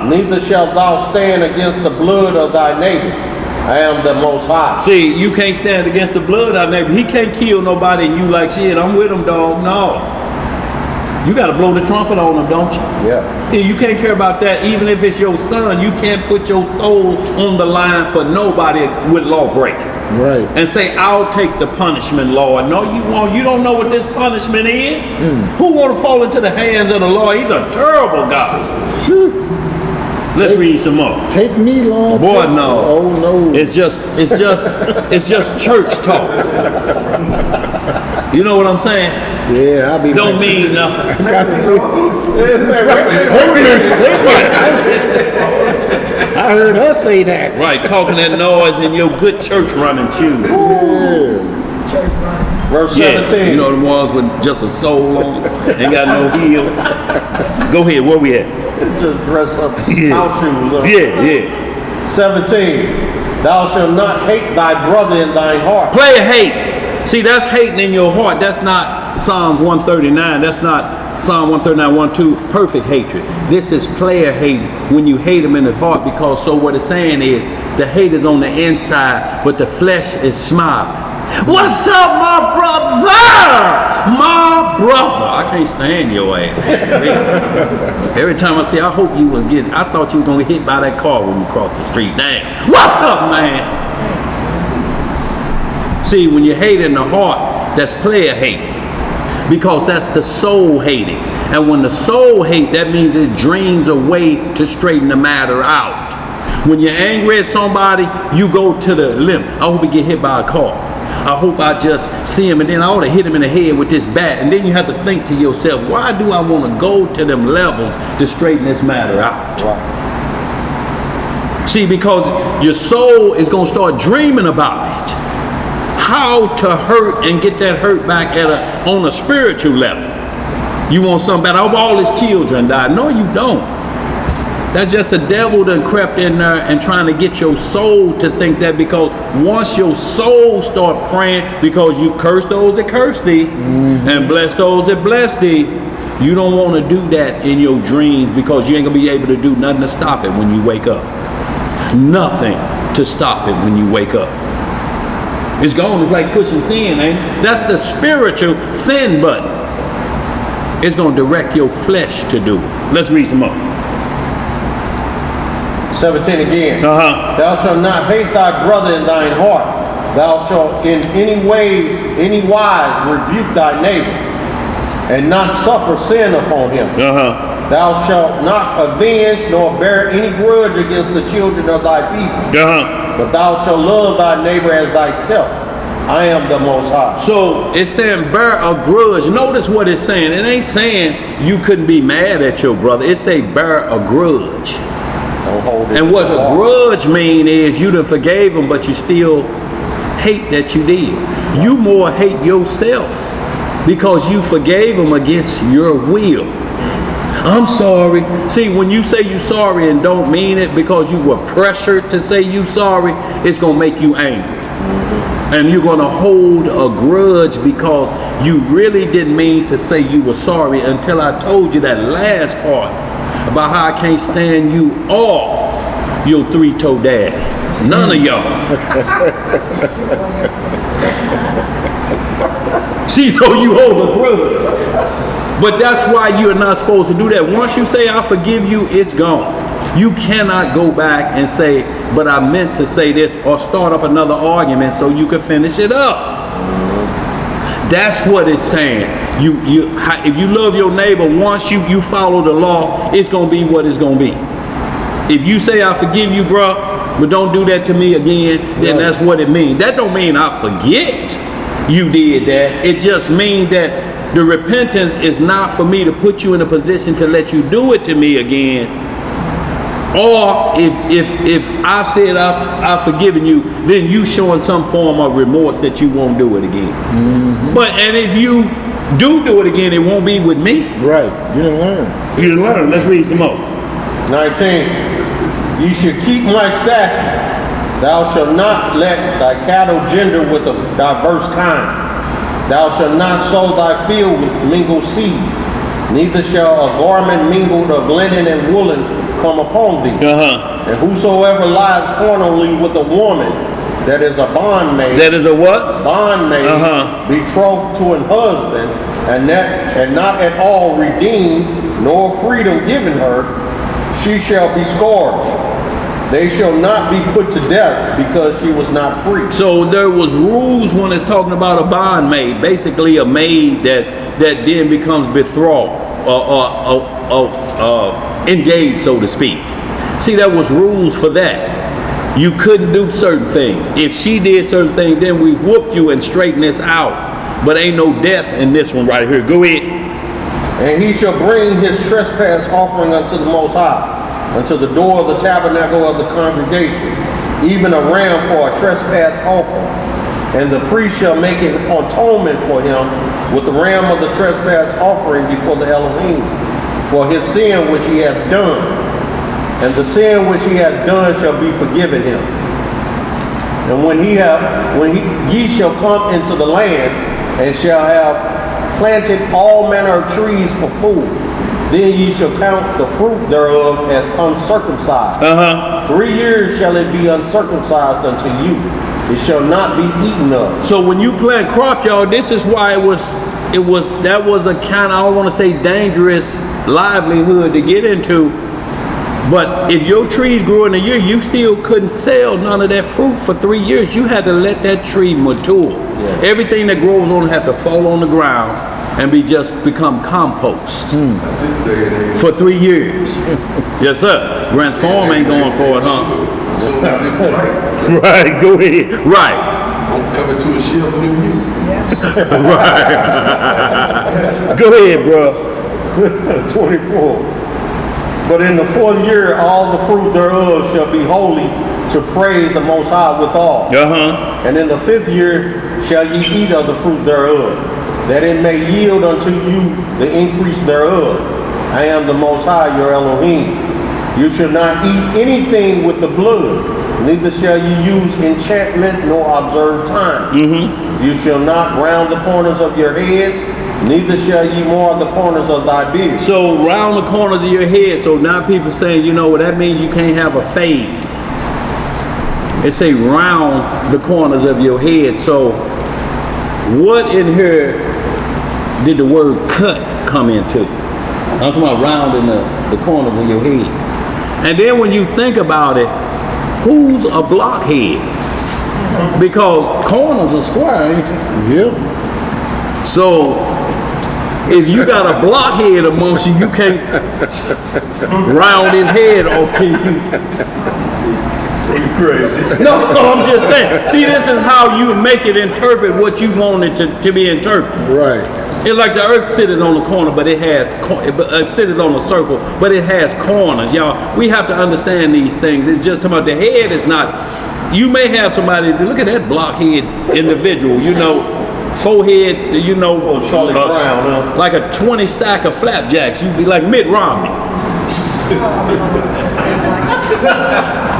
Neither shalt thou stand against the blood of thy neighbor. I am the Most High. See, you can't stand against the blood of our neighbor. He can't kill nobody and you like, shit, I'm with him, dog. No. You got to blow the trumpet on him, don't you? Yeah. You can't care about that. Even if it's your son, you can't put your soul on the line for nobody with law breaking. Right. And say, I'll take the punishment, Lord. No, you won't. You don't know what this punishment is. Who want to fall into the hands of the Lord? He's a terrible God. Let's read some more. Take me, Lord. Boy, no. Oh no. It's just church talk. You know what I'm saying? Yeah, I'll be. Don't mean nothing. Got to think. Wait a minute. I heard her say that. Right, talking that noise in your good church running shoes. Verse Yeah, 17. you know the ones with just a soul on, ain't got no heel. Go ahead, where we at? Just dress up Yeah. house shoes. Yeah. 17. Thou shalt not hate thy brother in thine heart. Player hate. See, that's hating in your heart. That's not Psalms 139. That's not Psalm 139, 1-2, perfect hatred. This is player hate when you hate him in his heart, because so what it's saying is the hate is on the inside, but the flesh is smiling. What's up, my brother? My brother. I can't stand your ass. Every time I see, I hope you was getting, I thought you were going to get hit by that car when you crossed the street. Damn. What's up, man? See, when you hate in the heart, that's player hate. Because that's the soul hating. And when the soul hate, that means it dreams a way to straighten the matter out. When you're angry at somebody, you go to the limit. I hope he get hit by a car. I hope I just see him and then I ought to hit him in the head with this bat. And then you have to think to yourself, why do I want to go to them levels to straighten this matter out? Right. See, because your soul is going to start dreaming about it. How to hurt and get that hurt back on a spiritual level. You want something better? I hope all his children die. No, you don't. That's just the devil that crept in there and trying to get your soul to think that, because once your soul start praying, because you curse those that curse thee and bless those that bless thee, you don't want to do that in your dreams, because you ain't gonna be able to do nothing to stop it when you wake up. Nothing to stop it when you wake up. It's gone. It's like pushing sin, ain't it? That's the spiritual sin button. It's gonna direct your flesh to do it. Let's read some more. 17 again. Thou shalt not hate thy brother in thine heart. Thou shalt in any wise rebuke thy neighbor, and not suffer sin upon him. Thou shalt not avenge nor bear any grudge against the children of thy people. But thou shalt love thy neighbor as thyself. I am the Most High. So it's saying bear a grudge. Notice what it's saying. It ain't saying you couldn't be mad at your brother. It say bear a grudge. And what a grudge mean is you done forgave him, but you still hate that you did. You more hate yourself because you forgave him against your will. I'm sorry. See, when you say you sorry and don't mean it because you were pressured to say you sorry, it's going to make you angry. And you're going to hold a grudge because you really didn't mean to say you were sorry until I told you that last part about how I can't stand you or your three-toe daddy. None of y'all. See, so you hold a grudge. But that's why you're not supposed to do that. Once you say, I forgive you, it's gone. You cannot go back and say, but I meant to say this, or start up another argument so you can finish it up. That's what it's saying. If you love your neighbor, once you follow the law, it's going to be what it's going to be. If you say, I forgive you, bro, but don't do that to me again, then that's what it means. That don't mean I forget you did that. It just means that the repentance is not for me to put you in a position to let you do it to me again. Or if I've said I've forgiven you, then you showing some form of remorse that you won't do it again. And if you do it again, it won't be with me. Right. You didn't learn. You didn't learn. Let's read some more. 19. You should keep my statutes. Thou shalt not let thy cattle gender with a diverse kind. Thou shalt not sow thy field with mingled seed. Neither shall a garment mingled of linen and woolen come upon thee. And whosoever lies carnally with a woman that is a bondmaid. That is a what? Bondmaid, betrothed to an husband, and not at all redeemed, nor freedom given her, she shall be scourged. They shall not be put to death because she was not free. So there was rules when it's talking about a bondmaid, basically a maid that then becomes betrothed or engaged, so to speak. See, there was rules for that. You couldn't do certain things. If she did certain things, then we whoop you and straighten this out. But ain't no death in this one right here. Go ahead. And he shall bring his trespass offering unto the Most High, unto the door of the tabernacle of the congregation, even a ram for a trespass offering. And the priest shall make an atonement for him with the ram of the trespass offering before the Elohim, for his sin which he hath done. And the sin which he hath done shall be forgiven him. And when ye shall come into the land, and shall have planted all manner of trees for food, then ye shall count the fruit thereof as uncircumcised. 3 years shall it be uncircumcised unto you. It shall not be eaten of. So when you plant crops, y'all, this is why that was a kind of, I don't want to say dangerous livelihood to get into. But if your trees grew in a year, you still couldn't sell none of that fruit for 3 years. You had to let that tree mature. Yeah. Everything that grows on it had to fall on the ground and become compost for 3 years. Yes, sir. Grant's Farm ain't going for it, huh? Right, go ahead. Right. I'm coming to a shelf near you. Right. Go ahead, bro. 24. But in the 4th year, all the fruit thereof shall be holy to praise the Most High withal. And in the 5th year shall ye eat of the fruit thereof, that it may yield unto you the increase thereof. I am the Most High, your Elohim. You shall not eat anything with the blood, neither shall you use enchantment nor observe time. You shall not round the corners of your heads, neither shall ye mar the corners of thy beard. So round the corners of your head. So now people saying, you know, that means you can't have a fade. It say round the corners of your head. So what in here did the word cut come into? I'm talking about rounding the corners of your head. And then when you think about it, who's a blockhead? Because corners are square, ain't they? Yep. So if you got a blockhead amongst you, you can't round his head off, can you? Crazy. No, I'm just saying. See, this is how you make it interpret what you want it to be interpreted. Right. It's like the earth sitting on the corner, but it has sitting on a circle, but it has corners. Y'all, we have to understand these things. It's just about the head is not. You may have somebody look at that blockhead individual. You know, forehead. You know, Charlie Brown, huh? like a 20 stack of flapjacks. You'd be like Mitt Romney.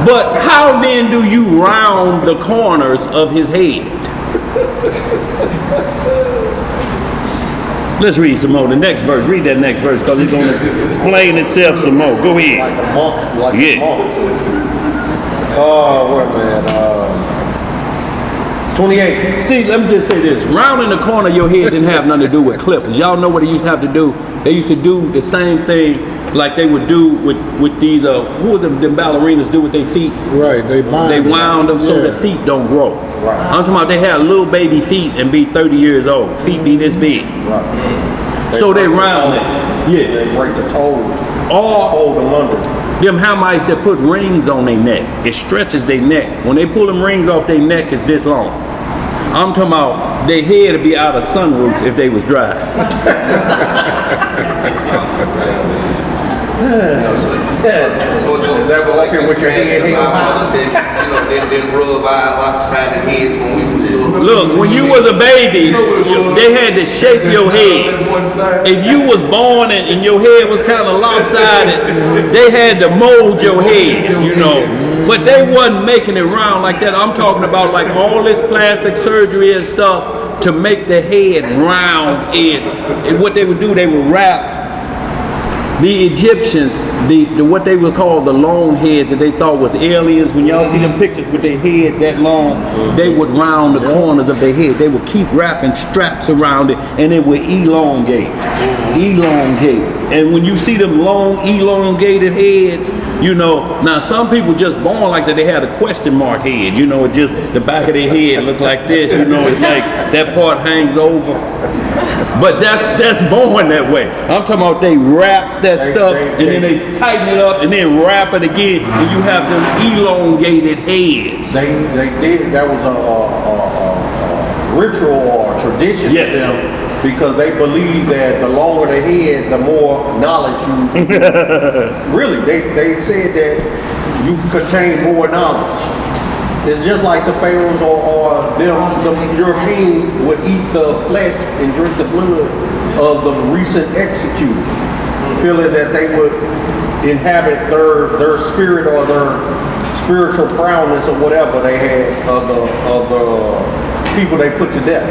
But how then do you round the corners of his head? Let's read some more. The next verse. Read that next verse because it's going to explain itself some more. Go ahead. Like a monk, like Yeah. a monk. What man? 28. See, let me just say this. Rounding the corner of your head didn't have nothing to do with clippers. Y'all know what they used to have to do? They used to do the same thing like they would do with these, who would them ballerinas do with their feet? Right. They bind. They wound them so Yeah. their feet don't grow. Right. I'm talking about they had little baby feet and be 30 years old. Feet be this big. Right. So they break the round toe. it. Yeah. They break the toes, Or fold them under. them Hamites that put rings on their neck. It stretches their neck. When they pull them rings off their neck, it's this long. I'm talking about their head would be out of sunroof if they was dry. So Is that what like with your head hanging our high? mothers, they didn't rub our lopsided heads when we was little. Look, when you was a baby, they had to shape your head. If you was born and your head was kind of lopsided, they had to mold your head, you know. But they wasn't making it round like that. I'm talking about like all this plastic surgery and stuff to make the head round is. And what they would do, they would wrap the Egyptians, the what they would call the long heads that they thought was aliens. When y'all see them pictures with their head that long, they would round the corners of their head. They would keep wrapping straps around it, and it would elongate. And when you see them long, elongated heads, you know, now some people just born like that. They had a question mark head. You know, it just the back of their head look like this. You know, it's like that part hangs over. But that's born that way. I'm talking about they wrap that stuff and then they tighten it up and then wrap it again, and you have them elongated heads. They did. That was a ritual or a tradition Yeah. for them because they believed that the longer the head, the more knowledge you. Really, they said that you contain more knowledge. It's just like the pharaohs or the Europeans would eat the flesh and drink the blood of the recent executed, feeling that they would inhabit their spirit or their spiritual prowess or whatever they had of the people they put to death.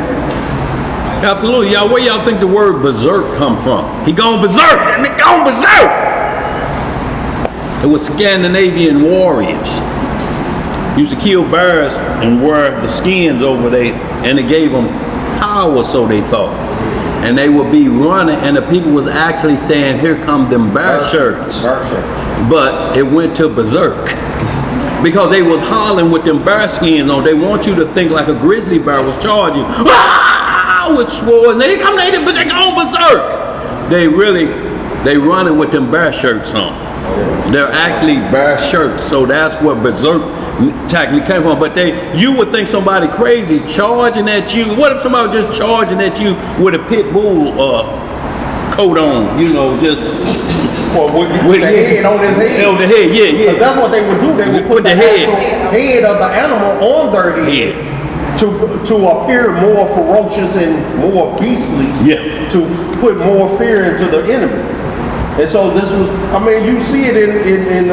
Absolutely, y'all. Where y'all think the word berserk come from? He gone berserk, and he gone berserk. It was Scandinavian warriors. used to kill bears and wear the skins over there, and it gave them power, so they thought. And they would be running, and the people was actually saying, "Here come them bear shirts." But it went to berserk because they was hollering with them bear skins on. They want you to think like a grizzly bear was charging you. Ah! With swore, and they come later, but they go berserk. They running with them bear shirts on. They're actually bear shirts, so that's where berserk technically came from. But you would think somebody crazy charging at you. What if somebody was just charging at you with a pit bull coat on? You know, just with the head on his head. On the head, yeah. So that's what they would do. They would put the head of the animal on their head. To appear more ferocious and more beastly, to put more fear into the enemy. And so this was, I mean, you see it in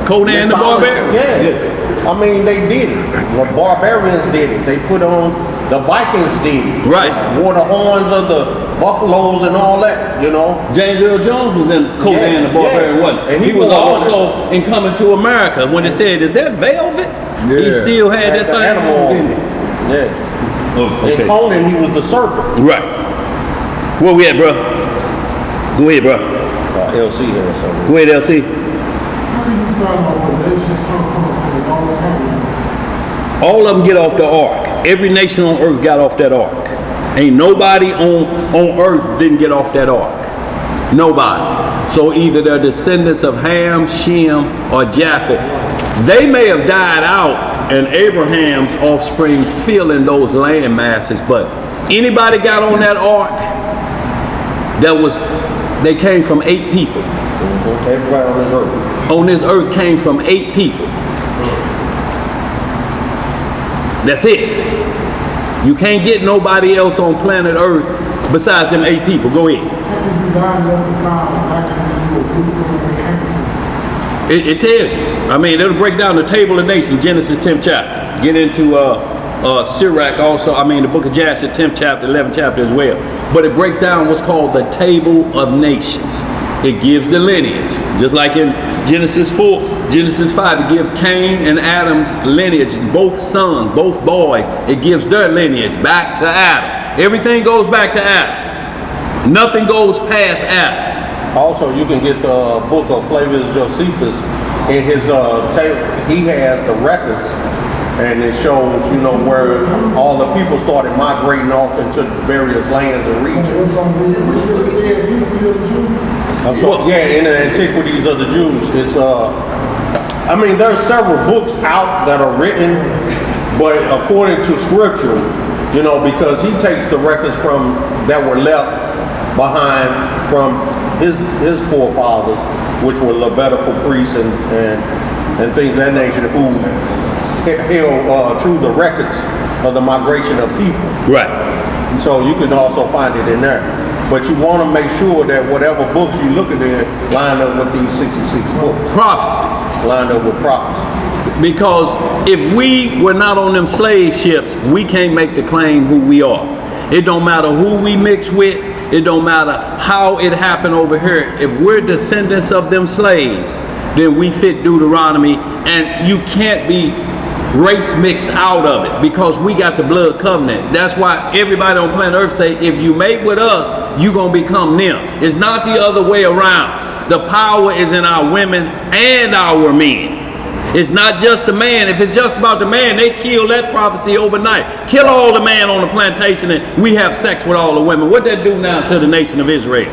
Conan the Barbarian. Yeah. I mean, they did it. The barbarians did it. They put on, the Vikings did it. Right. Wore the horns of the buffaloes and all that, you know. James Earl Jones was in Conan the Barbarian, wasn't he? And he was also in Coming to America when it said, "Is that velvet?" Yeah. He still had that thing animal on, didn't he? Yeah. Oh, okay. In Conan, he was the serpent. Right. Where we at, bro? Go ahead, bro. LC here or something. Go ahead, LC. How can you find out where nations come from a long time ago? All of them get off the ark. Every nation on earth got off that ark. Ain't nobody on earth didn't get off that ark. Nobody. So either they're descendants of Ham, Shem, or Japheth. They may have died out and Abraham's offspring filling those land masses, but anybody got on that ark, they came from 8 people. Everybody on this earth. On this earth came from 8 people. That's it. You can't get nobody else on planet Earth besides them 8 people. Go ahead. How can you line up and find how can you do a blueprint where they came from? It tells you. I mean, it'll break down the table of nations, Genesis 10th chapter. Get into Sirach also, the book of Jasher, 10th chapter, 11th chapter as well. But it breaks down what's called the table of nations. It gives the lineage. Just like in Genesis 4, Genesis 5, it gives Cain and Adam's lineage, both sons, both boys. It gives their lineage back to Adam. Everything goes back to Adam. Nothing goes past Adam. Also, you can get the book of Flavius Josephus. In his table, he has the records, and it shows, where all the people started migrating off into various lands and regions. In the Antiquities of the Jews, it's there's several books out that are written, but according to Scripture, because he takes the records from that were left behind from his forefathers, which were Levitical priests and things of that nature, who held true the records of the migration of people. Right. So you can also find it in there. But you want to make sure that whatever books you look at there line up with these 66 books. Prophecy. Line up with prophecy. Because if we were not on them slave ships, we can't make the claim who we are. It don't matter who we mix with. It don't matter how it happened over here. If we're descendants of them slaves, then we fit Deuteronomy, and you can't be race mixed out of it because we got the blood covenant. That's why everybody on planet Earth say, if you mate with us, you gonna become them. It's not the other way around. The power is in our women and our men. It's not just the man. If it's just about the man, they kill that prophecy overnight. Kill all the man on the plantation and we have sex with all the women. What that do now to the nation of Israel?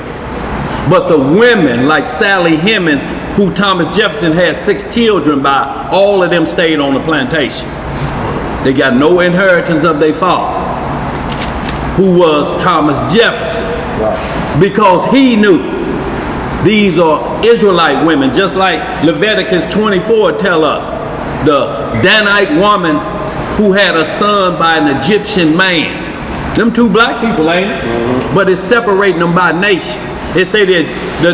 But the women, like Sally Hemings, who Thomas Jefferson had 6 children by, all of them stayed on the plantation. They got no inheritance of their father, who was Thomas Jefferson. Right. Because he knew these are Israelite women, just like Leviticus 24 tell us. The Danite woman who had a son by an Egyptian man. Them 2 black people, ain't it? Mm-hmm. But it's separating them by nation. It say that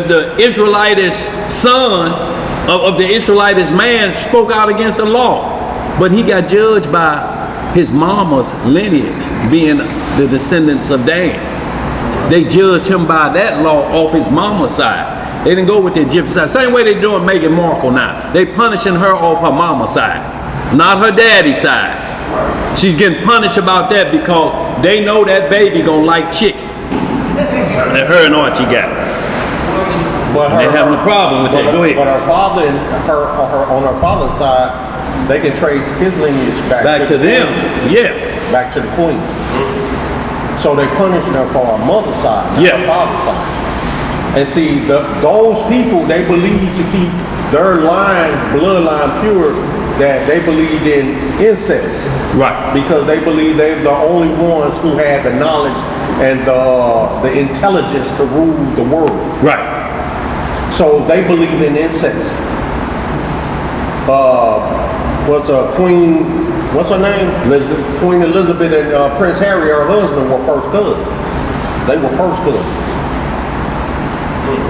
the Israelitish son of the Israelitish man spoke out against the law. But he got judged by his mama's lineage, being the descendants of Dan. They judged him by that law off his mama's side. They didn't go with the Egyptian side. Same way they're doing Meghan Markle now. They punishing her off her mama's side, not her daddy's side. She's getting punished about that because they know that baby gonna like chicken. That her and Archie got. But They're having a problem with that. Go ahead. But her father and her on her father's side, they can trace his lineage back to them. Yeah. Back to the queen. So they punished her for her mother's side, not her father's side. And see, those people, they believe to keep their bloodline pure, that they believed in incest. Right. Because they believe they're the only ones who had the knowledge and the intelligence to rule the world. Right. So they believe in incest. Queen, what's her name? Elizabeth. Queen Elizabeth and Prince Harry, her husband, were first cousins. They were first cousins.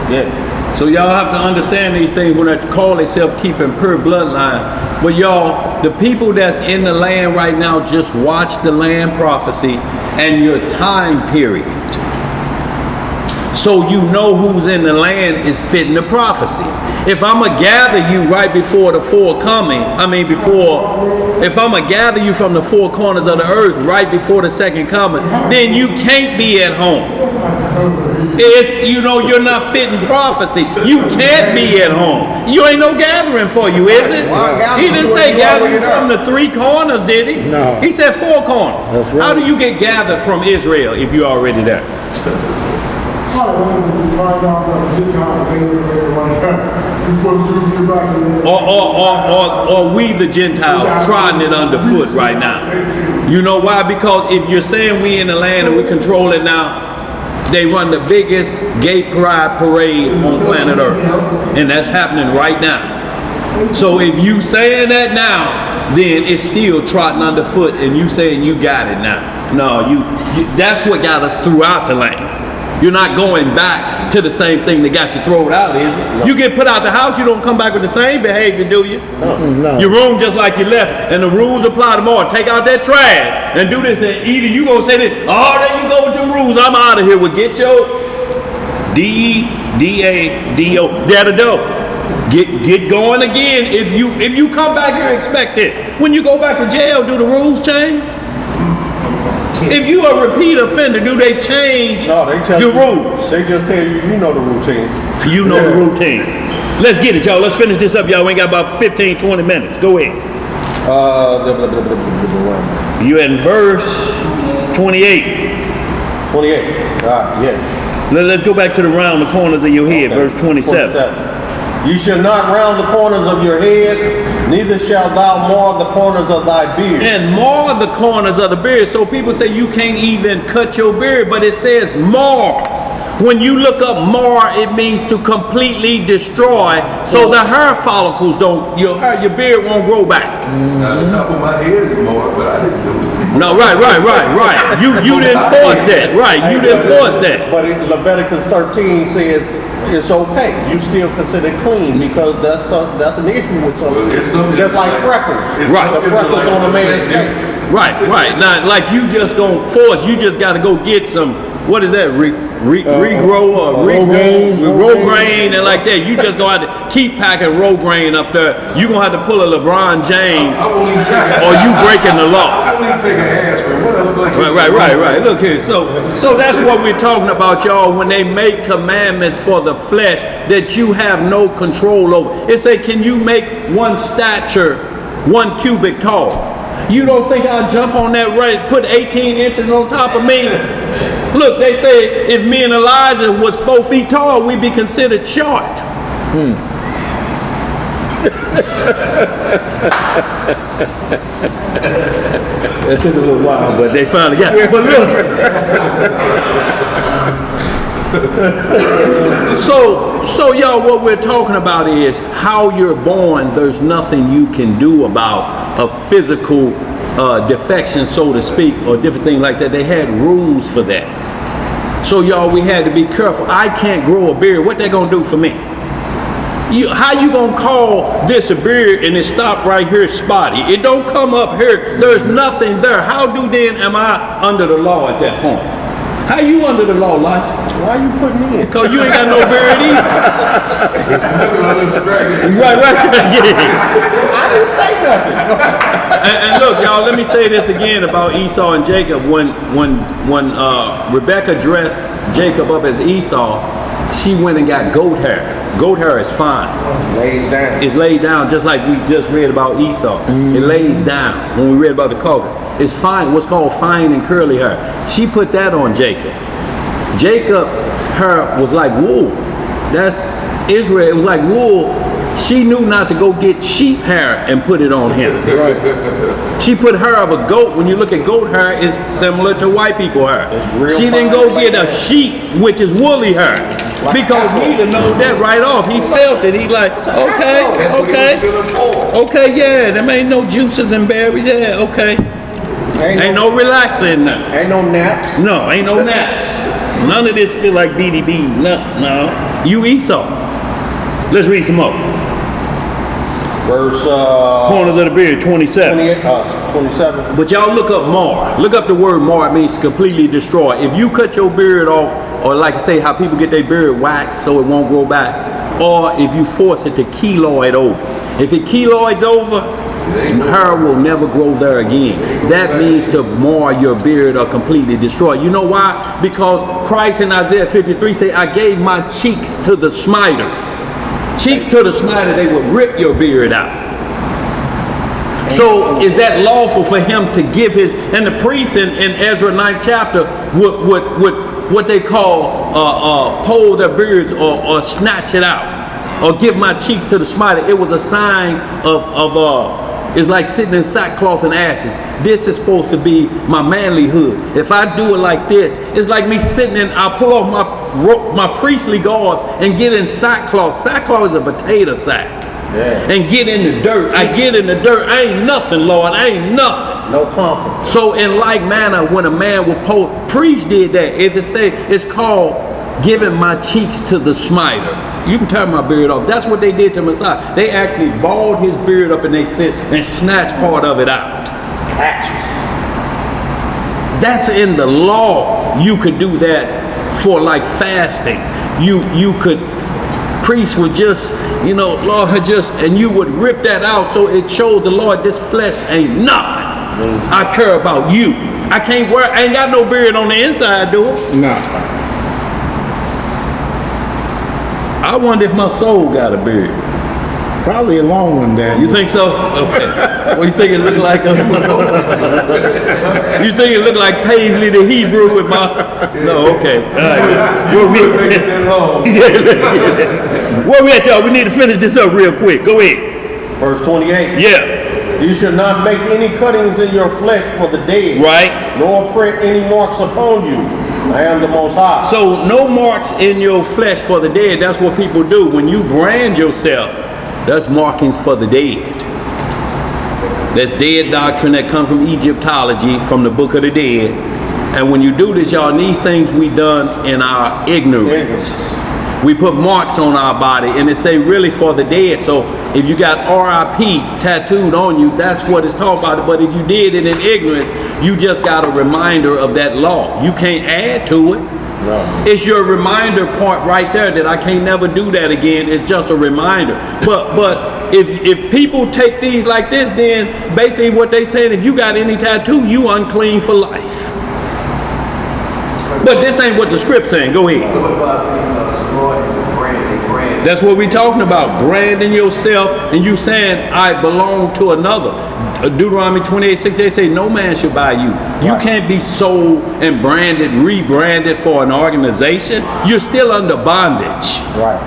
Yeah. So y'all have to understand these things when they call themselves keeping pure bloodline. But y'all, the people that's in the land right now, just watch the land prophecy and your time period. So you know who's in the land is fitting the prophecy. If I'm going to gather you right before the if I'm going to gather you from the four corners of the earth right before the second coming, then you can't be at home. You're not fitting prophecy. You can't be at home. You ain't no gathering for you, is it? He didn't say gathering from the three corners, did he? No. He said four corners. That's right. How do you get gathered from Israel if you're already there? Or we the Gentiles trodden it underfoot right now. You know why? Because if you're saying we in the land and we control it now, they run the biggest gay pride parade on planet Earth. And that's happening right now. So if you saying that now, then it's still trotting underfoot and you saying you got it now. No, that's what got us throughout the land. You're not going back to the same thing that got you thrown out, is it? No. You get put out the house, you don't come back with the same behavior, do you? No. Your room just like you left, and the rules apply tomorrow. Take out that trash and do this, and either you gonna say this, oh, there you go with them rules, I'm out of here. Well, get your D-E-D-A-D-O, da-da-do. Get going again. If you come back here, expect it. When you go back to jail, do the rules change? If you a repeat offender, do they change the rules? They just tell you, you know the routine. You know the routine. Let's get it, y'all. Let's finish this up, y'all. We ain't got about 15, 20 minutes. Go ahead. You in verse 28. 28. Yes. Let's go back to the round the corners of your head, verse 27. You shall not round the corners of your head, neither shalt thou mar the corners of thy beard. And mar the corners of the beard. So people say you can't even cut your beard, but it says mar. When you look up mar, it means to completely destroy, so the hair follicles your beard won't grow back. Now the top of my head is more, but I didn't do it. No, right. You didn't force that. Right, you didn't force that. But Leviticus 13 says it's okay. You still consider clean because that's an issue with something. Just like freckles. Right. The freckles on a man's face. Right. Now, like you just gonna force. You just got to go get some. What is that? Regrow or Rogaine and like that. You just gonna have to keep packing Rogaine up there. You gonna have to pull a LeBron James, or you breaking the law. I won't even take an aspirin. What I look like? Right. Look here. So that's what we're talking about, y'all. When they make commandments for the flesh that you have no control over. It say, can you make one stature 1 cubit tall? You don't think I'll jump on that right, put 18 inches on top of me? Look, they say if me and Elijah was 4 feet tall, we'd be considered short. It took a little while, but they finally got it. But look. So y'all, what we're talking about is how you're born. There's nothing you can do about a physical defection, so to speak, or different things like that. They had rules for that. So y'all, we had to be careful. I can't grow a beard. What they gonna do for me? How you gonna call this a beard and it stop right here spotty? It don't come up here. There's nothing there. How then am I under the law at that point? How you under the law, Lance? Why you putting me in? Because you ain't got no beard either. Right. Yeah. I didn't say nothing. And look, y'all, let me say this again about Esau and Jacob. When Rebecca dressed Jacob up as Esau, she went and got goat hair. Goat hair is fine. Lays down. It's laid down just like we just read about Esau. It lays down when we read about the Caucasus. It's fine, what's called fine and curly hair. She put that on Jacob. Jacob, hair was like wool. That's Israel, it was like wool. She knew not to go get sheep hair and put it on him. Right. She put hair of a goat. When you look at goat hair, it's similar to white people hair. She didn't go get a sheep, which is woolly hair. Because he didn't know that right off. He felt it. He like, okay. Yeah, there ain't no juices and berries. Yeah, okay. Ain't no relaxing now. Ain't no naps. No, ain't no naps. None of this feel like BDB. No. You Esau. Let's read some more. Verse Corners of the beard, 27. 27. But y'all look up mar. Look up the word mar. It means completely destroy. If you cut your beard off, or like I say, how people get their beard waxed so it won't grow back, or if you force it to keloid over. If it keloids over, hair will never grow there again. That means to mar your beard or completely destroy. You know why? Because Christ in Isaiah 53 say, I gave my cheeks to the smiter. Cheeks to the smiter, they would rip your beard out. So is that lawful for him to give his, and the priests in Ezra 9th chapter would what they call pull their beards or snatch it out, or give my cheeks to the smiter. It was a sign of it's like sitting in sackcloth and ashes. This is supposed to be my manlyhood. If I do it like this, it's like me sitting in, I pull off my priestly garbs and get in sackcloth. Sackcloth is a potato sack. Yeah. And get in the dirt. I get in the dirt. I ain't nothing, Lord. I ain't nothing. No confidence. So in like manner, when a man will priest did that. If it say, it's called giving my cheeks to the smiter. You can turn my beard off. That's what they did to Messiah. They actually balled his beard up in their fist and snatched part of it out. Patches. That's in the law. You could do that for like fasting. You could, priests would just, Lord had just, and you would rip that out so it showed the Lord this flesh ain't nothing. I care about you. I ain't got no beard on the inside, do I? No. I wonder if my soul got a beard. Probably a long one, Dad. You think so? Okay. What do you think it look like? You think it look like Paisley the Hebrew with my? No, okay. All right. Where we at, y'all? We need to finish this up real quick. Go ahead. Verse 28. Yeah. You should not make any cuttings in your flesh for the dead. Right. Nor print any marks upon you. I am the Most High. So no marks in your flesh for the dead. That's what people do. When you brand yourself, that's markings for the dead. That's dead doctrine that comes from Egyptology, from the Book of the Dead. And when you do this, y'all, these things we done in our ignorance. We put marks on our body, and it say really for the dead. So if you got RIP tattooed on you, that's what it's talking about. But if you did it in ignorance, you just got a reminder of that law. You can't add to it. No. It's your reminder point right there that I can't never do that again. It's just a reminder. But if people take these like this, then basically what they saying, if you got any tattoo, you unclean for life. But this ain't what the script's saying. Go ahead. That's what we're talking about. Branding yourself and you saying, I belong to another. Deuteronomy 28:6 say, no man should buy you. You can't be sold and branded, rebranded for an organization. You're still under bondage. Right.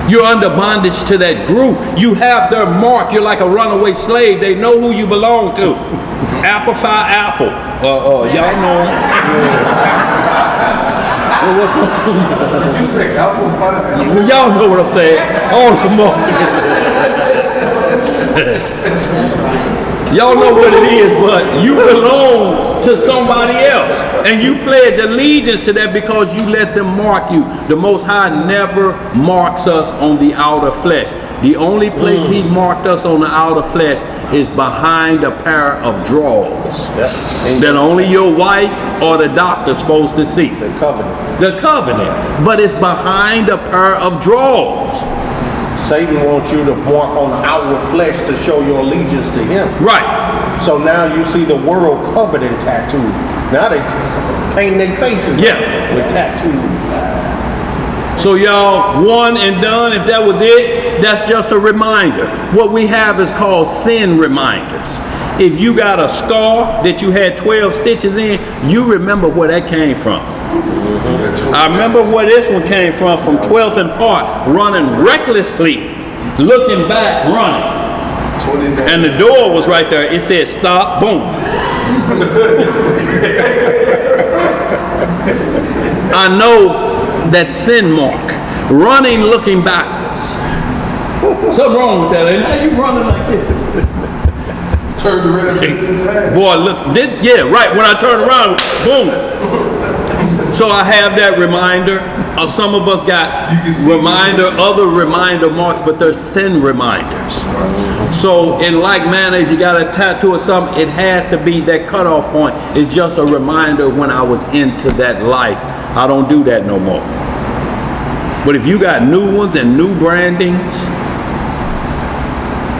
You're under bondage to that group. You have their mark. You're like a runaway slave. They know who you belong to. Apple fi apple. Y'all know. What's up? Did you say apple fi apple? Well, y'all know what I'm saying. All the more. Y'all know what it is, but you belong to somebody else. And you pledge allegiance to that because you let them mark you. The Most High never marks us on the outer flesh. The only place he marked us on the outer flesh is behind a pair of drawers that only your wife or the doctor's supposed to see. The covenant. The covenant. But it's behind a pair of drawers. Satan wants you to mark on the outward flesh to show your allegiance to him. Right. So now you see the world covenant tattooed. Now they paint their faces with tattoos. So y'all, one and done. If that was it, that's just a reminder. What we have is called sin reminders. If you got a scar that you had 12 stitches in, you remember where that came from. I remember where this one came from 12th and Park, running recklessly, looking back, running. And the door was right there. It said stop, boom. I know that sin mark, running, looking backwards. Something wrong with that, ain't it? You running like this. Turn around. Boy, look, right, when I turn around, boom. So I have that reminder. Some of us got other reminder marks, but they're sin reminders. So in like manner, if you got a tattoo or something, it has to be that cutoff point. It's just a reminder when I was into that life. I don't do that no more. But if you got new ones and new brandings,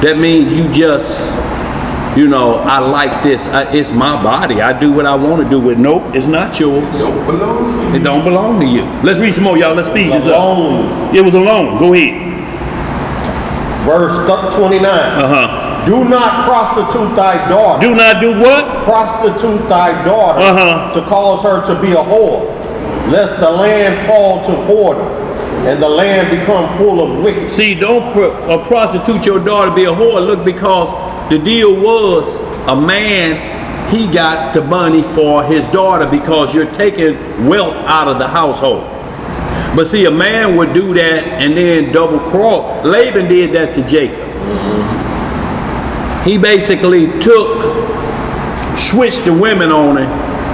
that means you just, I like this. It's my body. I do what I want to do with it. Nope, it's not yours. It don't belong to you. Let's read some more, y'all. Let's speed this up. It was alone. Go ahead. Verse 29. Do not prostitute thy daughter. Do not do what? Prostitute thy daughter to cause her to be a whore, lest the land fall to whoredom, and the land become full of wickedness. See, don't prostitute your daughter to be a whore. Look, because the deal was a man, he got the money for his daughter because you're taking wealth out of the household. But see, a man would do that and then double cross. Laban did that to Jacob. He basically switched the women on him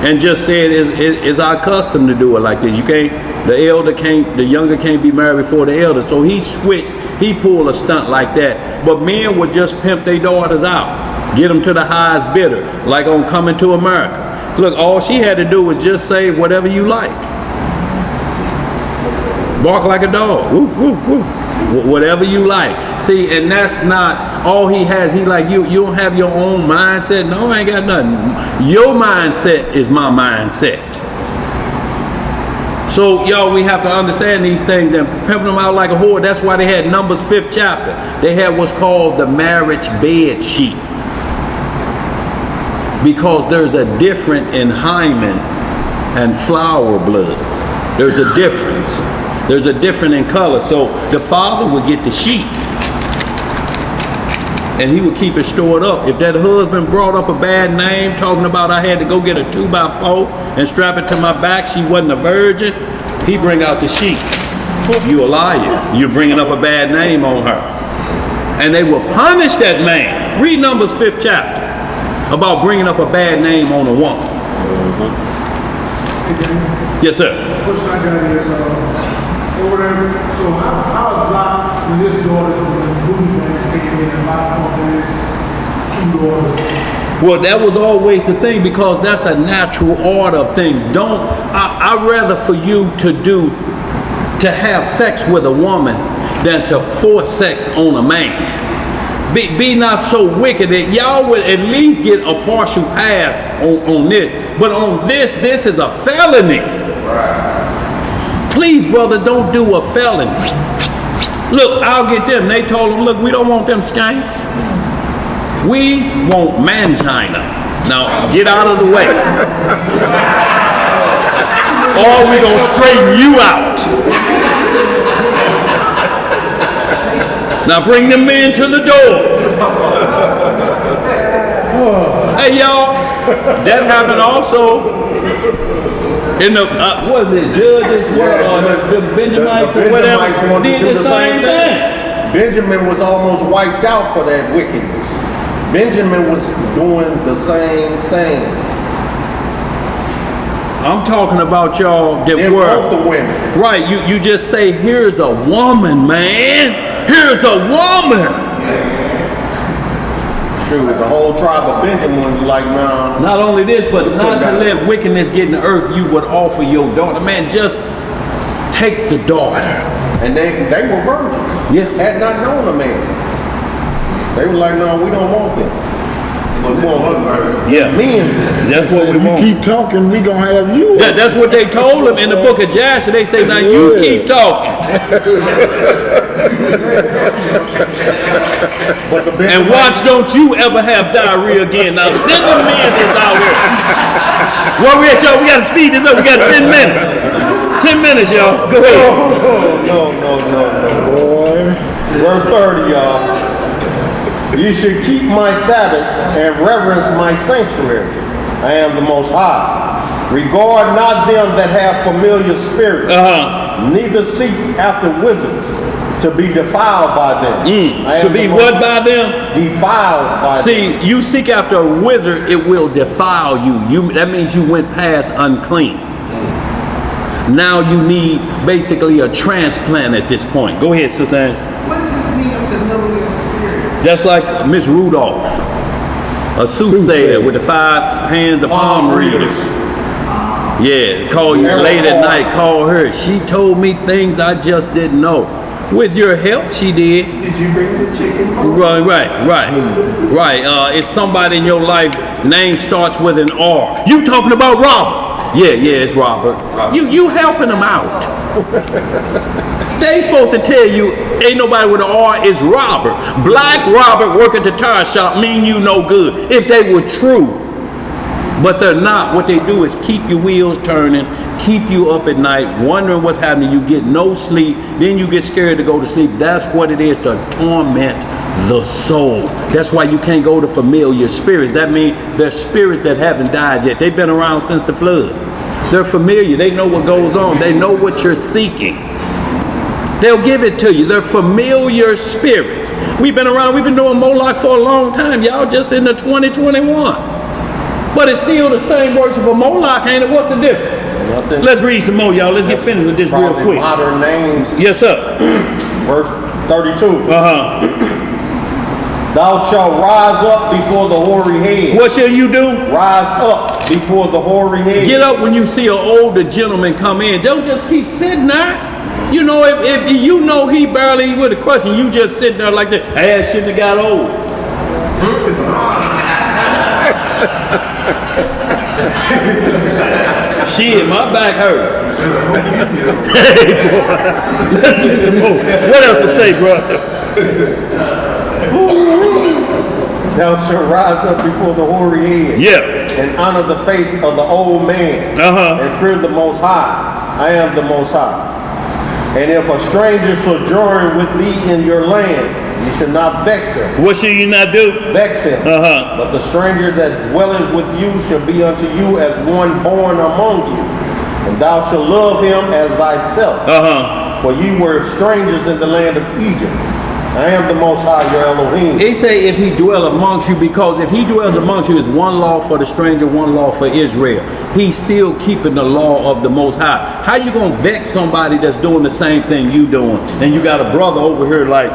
and just said, it's our custom to do it like this. The younger can't be married before the elder. So he switched, he pulled a stunt like that. But men would just pimp their daughters out, get them to the highest bidder, like on Coming to America. Look, all she had to do was just say whatever you like. Bark like a dog, woo, woo, woo. Whatever you like. See, and that's not all he has. He like, you don't have your own mindset. No, I ain't got nothing. Your mindset is my mindset. So, y'all, we have to understand these things and pimp them out like a whore. That's why they had Numbers 5th chapter. They had what's called the marriage bed sheet. Because there's a difference in hymen and flower blood. There's a difference. There's a difference in color. So the father would get the sheet and he would keep it stored up. If that husband brought up a bad name, talking about I had to go get a 2x4 and strap it to my back, she wasn't a virgin, he bring out the sheet. You a liar. You're bringing up a bad name on her. And they will punish that man. Read Numbers 5th chapter about bringing up a bad name on a woman. Yes, sir. Question I got is, over there, so how is Lot, when his daughters, when the movie plans came in and Lot off his 2 daughters? Well, that was always the thing, because that's a natural order of things. I'd rather for you to have sex with a woman than to force sex on a man. Be not so wicked that y'all would at least get a partial pass on this. But on this is a felony. Right. Please, brother, don't do a felony. Look, I'll get them. They told them, look, we don't want them skanks. We want mangina. Now, get out of the way. Or we gonna straighten you out. Now bring them men to the door. Hey, y'all, that happened also in the, what is it, judges, the Benjamites or whatever, did the same thing. Benjamin was almost wiped out for that wickedness. Benjamin was doing the same thing. I'm talking about y'all that they were the women. Right. You just say, here's a woman, man. here's a woman. Shoot, the whole tribe of Benjamin was like, nah. Not only this, but not to let wickedness get in the earth, you would offer your daughter. Man, just take the daughter. And they were virgins. Yeah. Had not known a man. They were like, no, we don't want them. We want Yeah. men's. That's what we If you want. keep talking, we gonna have you. That's what they told him in the book of Jasher. They say, now you keep talking. But the And watch, don't you ever have diarrhea again. Now send the men that's out here. Where we at, y'all? We got to speed this up. We got 10 minutes. 10 minutes, y'all. Go ahead. No. Boy. Verse 30, y'all. You should keep my Sabbaths and reverence my sanctuary. I am the Most High. Regard not them that have familiar spirits, neither seek after wizards to be defiled by them. I am To be the what Most- by them? Defiled by them. See, you seek after a wizard, it will defile you. That means you went past unclean. Now you need basically a transplant at this point. Go ahead, Sister Ann. What does this mean, a familiar spirit? That's like Miss Rudolph, a soothsayer with the 5 hands, the palm readers. Yeah, call you late at night, call her. She told me things I just didn't know. With your help, she did. Did you bring the chicken? Right. It's somebody in your life, name starts with an R. You talking about Robert? Yeah, it's Robert. You helping them out. They supposed to tell you, ain't nobody with an R, is Robert. Black Robert work at the tire shop mean you no good, if they were true. But they're not. What they do is keep your wheels turning, keep you up at night, wondering what's happening. You get no sleep, then you get scared to go to sleep. That's what it is, to torment the soul. That's why you can't go to familiar spirits. That means they're spirits that haven't died yet. They've been around since the flood. They're familiar. They know what goes on. They know what you're seeking. They'll give it to you. They're familiar spirits. We've been around. We've been doing Moloch for a long time. Y'all just in the 2021. But it's still the same worship of Moloch, ain't it? What's the difference? Nothing. Let's read some more, y'all. Let's get finished with this real Probably quick. modern names. Yes, sir. Verse 32. Thou shalt rise up before the hoary head. What shall you do? Rise up before the hoary head. Get up when you see an older gentleman come in. Don't just keep sitting there. You know, if you know he barely with a question, you just sitting there like that. Ass shouldn't have got old. Shit, my back hurt. Hey, boy. Let's get some more. What else to say, brother? Thou shalt rise up before the hoary head. Yeah. And honor the face of the old man. And fear the Most High. I am the Most High. And if a stranger sojourn with thee in your land, you should not vex him. What should you not do? Vex him. But the stranger that dwelleth with you shall be unto you as one born among you. And thou shalt love him as thyself. For ye were strangers in the land of Egypt. I am the Most High, your Elohim. He say if he dwell amongst you, because if he dwells amongst you, is one law for the stranger, one law for Israel. He's still keeping the law of the Most High. How you gonna vex somebody that's doing the same thing you doing? And you got a brother over here like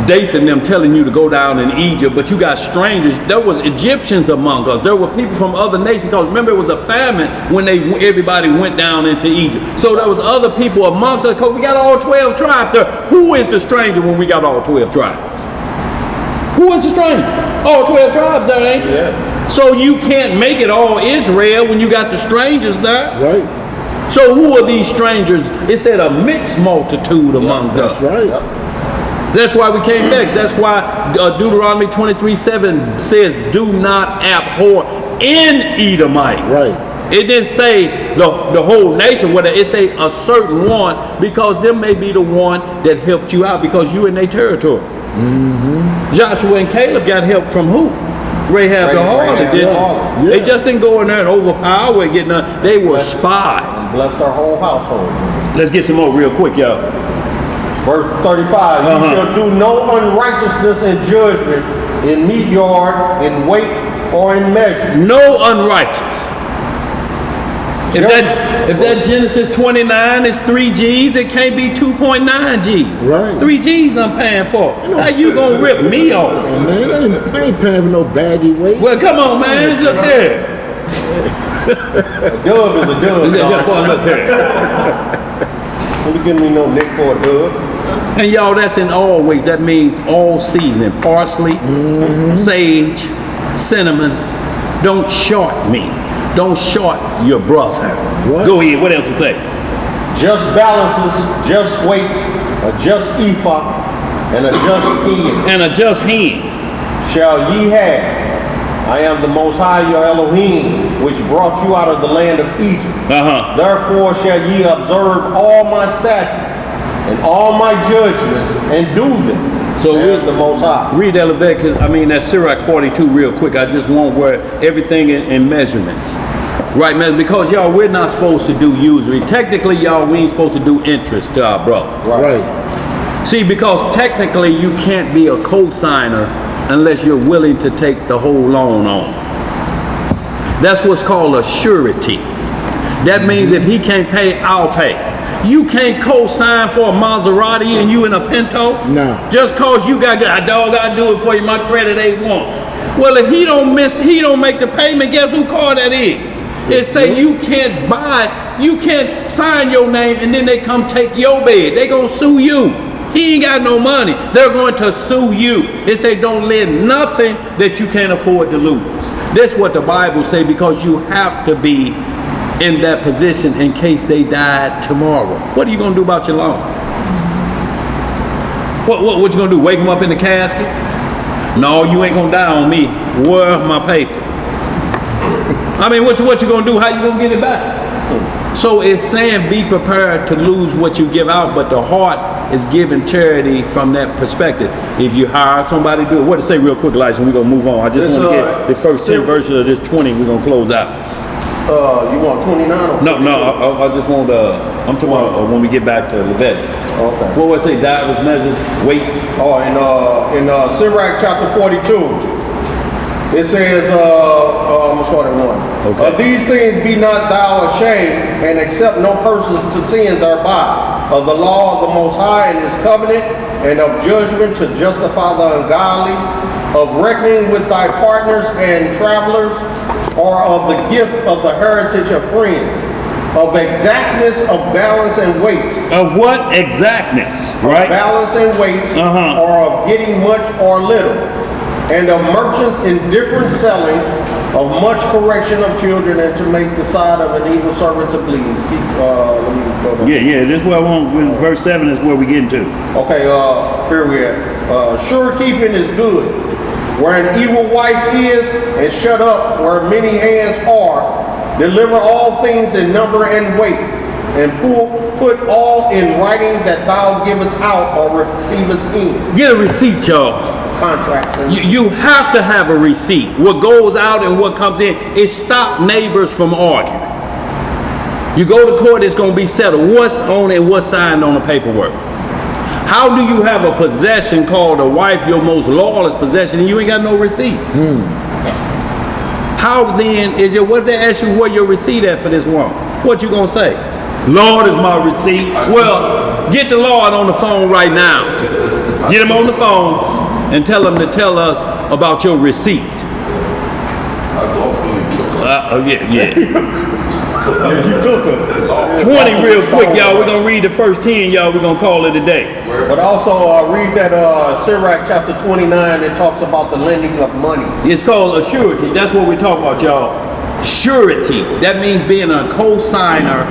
Dathan them telling you to go down in Egypt, but you got strangers. There was Egyptians among us. There were people from other nations. Because remember, it was a famine when everybody went down into Egypt. So there was other people amongst us. Because we got all 12 tribes there. Who is the stranger when we got all 12 tribes? Who is the stranger? All 12 tribes there, ain't you? Yeah. So you can't make it all Israel when you got the strangers there. Right. So who are these strangers? It said a mixed multitude among us. That's right. That's why we can't vex. That's why Deuteronomy 23:7 says, do not abhor in Edomite. Right. It didn't say the whole nation, whether it say a certain one, because them may be the one that helped you out because you in their territory. Joshua and Caleb got help from who? Rahab the harlot, didn't you? They just didn't go in there and overpower and get nothing. They were spies. Blessed our whole household. Let's get some more real quick, y'all. Verse 35, you shall do no unrighteousness in judgment, in meat yard, in weight, or in measure. No unrighteous. If that Genesis 29 is 3 G's, it can't be 2.9 G's. Right. 3 G's I'm paying for. How you gonna rip me off? Oh, man, I ain't paying for no baggy weight. Well, come on, man. Look here. A dub is a dub. dog. Look here. Don't be giving me no nick for a dub. And y'all, that's in all ways. That means all seasoning. Parsley, sage, cinnamon. Don't short me. Don't short your brother. What? Go ahead. What else to say? Just balances, just weights, a just ephah, and a just hin And a just hand. shall ye have. I am the Most High your Elohim, which brought you out of the land of Egypt. Therefore shall ye observe all my statutes and all my judgments and do them. So I am the Most High. Read that Leviticus, that's Sirach 42 real quick. I just want where everything in measurements. Right, man, because y'all, we're not supposed to do usury. Technically, y'all, we ain't supposed to do interest to our brother. Right. See, because technically you can't be a co-signer unless you're willing to take the whole loan on. That's what's called a surety. That means if he can't pay, I'll pay. You can't co-sign for a Maserati and you in a Pinto. No. Just cause you got a dog, I do it for you. My credit ain't one. Well, if he don't make the payment. Guess who car that is? It say you can't buy, you can't sign your name, and then they come take your bed. They gonna sue you. He ain't got no money. They're going to sue you. It say don't lend nothing that you can't afford to lose. That's what the Bible say, because you have to be in that position in case they died tomorrow. What are you gonna do about your loan? What you gonna do? Wake them up in the casket? No, you ain't gonna die on me. Where's my paper? What you gonna do? How you gonna get it back? So it's saying be prepared to lose what you give out, but the heart is giving charity from that perspective. If you hire somebody to do it, what to say real quick, Elijah, we're gonna move on. I just want to get the first 10 verses of this 20, we're gonna close out. You want 29 or 42? No, I just want I'm talking about when we get back to Leviticus. Okay. What would I say? Divers measures, weights. Oh, in Sirach chapter 42, it says, I'm gonna start at 1. Okay. Of these things be not thou ashamed, and accept no persons to sin thereby. Of the law of the Most High and his covenant, and of judgment to justify the ungodly, of reckoning with thy partners and travelers, or of the gift of the heritage of friends, of exactness of balance and weights. Of what? Exactness, right? Balance and weights, or of getting much or little, and of merchants indifferent selling, of much correction of children, and to make the side of an evil servant to bleed. Let me go down. Yeah, this is where I want, verse 7 is where we get into. Okay, here we are. Sure keeping is good, where an evil wife is, and shut up where many hands are. Deliver all things in number and weight, and put all in writing that thou givest out or receivest in. Get a receipt, y'all. Contracts. You have to have a receipt. What goes out and what comes in. It stops neighbors from arguing. You go to court, it's going to be settled. What's on and what's signed on the paperwork? How do you have a possession called a wife, your most lawless possession, and you ain't got no receipt? How then is your, what they ask you where your receipt at for this woman? What you gonna say? Lord is my receipt. Well, get the Lord on the phone right now. Get him on the phone and tell him to tell us about your receipt. Yeah. You took it. 20 real quick, y'all. We're gonna read the first 10, y'all. We're gonna call it a day. But also read that Sirach chapter 29. It talks about the lending of money. It's called a surety. That's what we talk about, y'all. Surety. That means being a co-signer.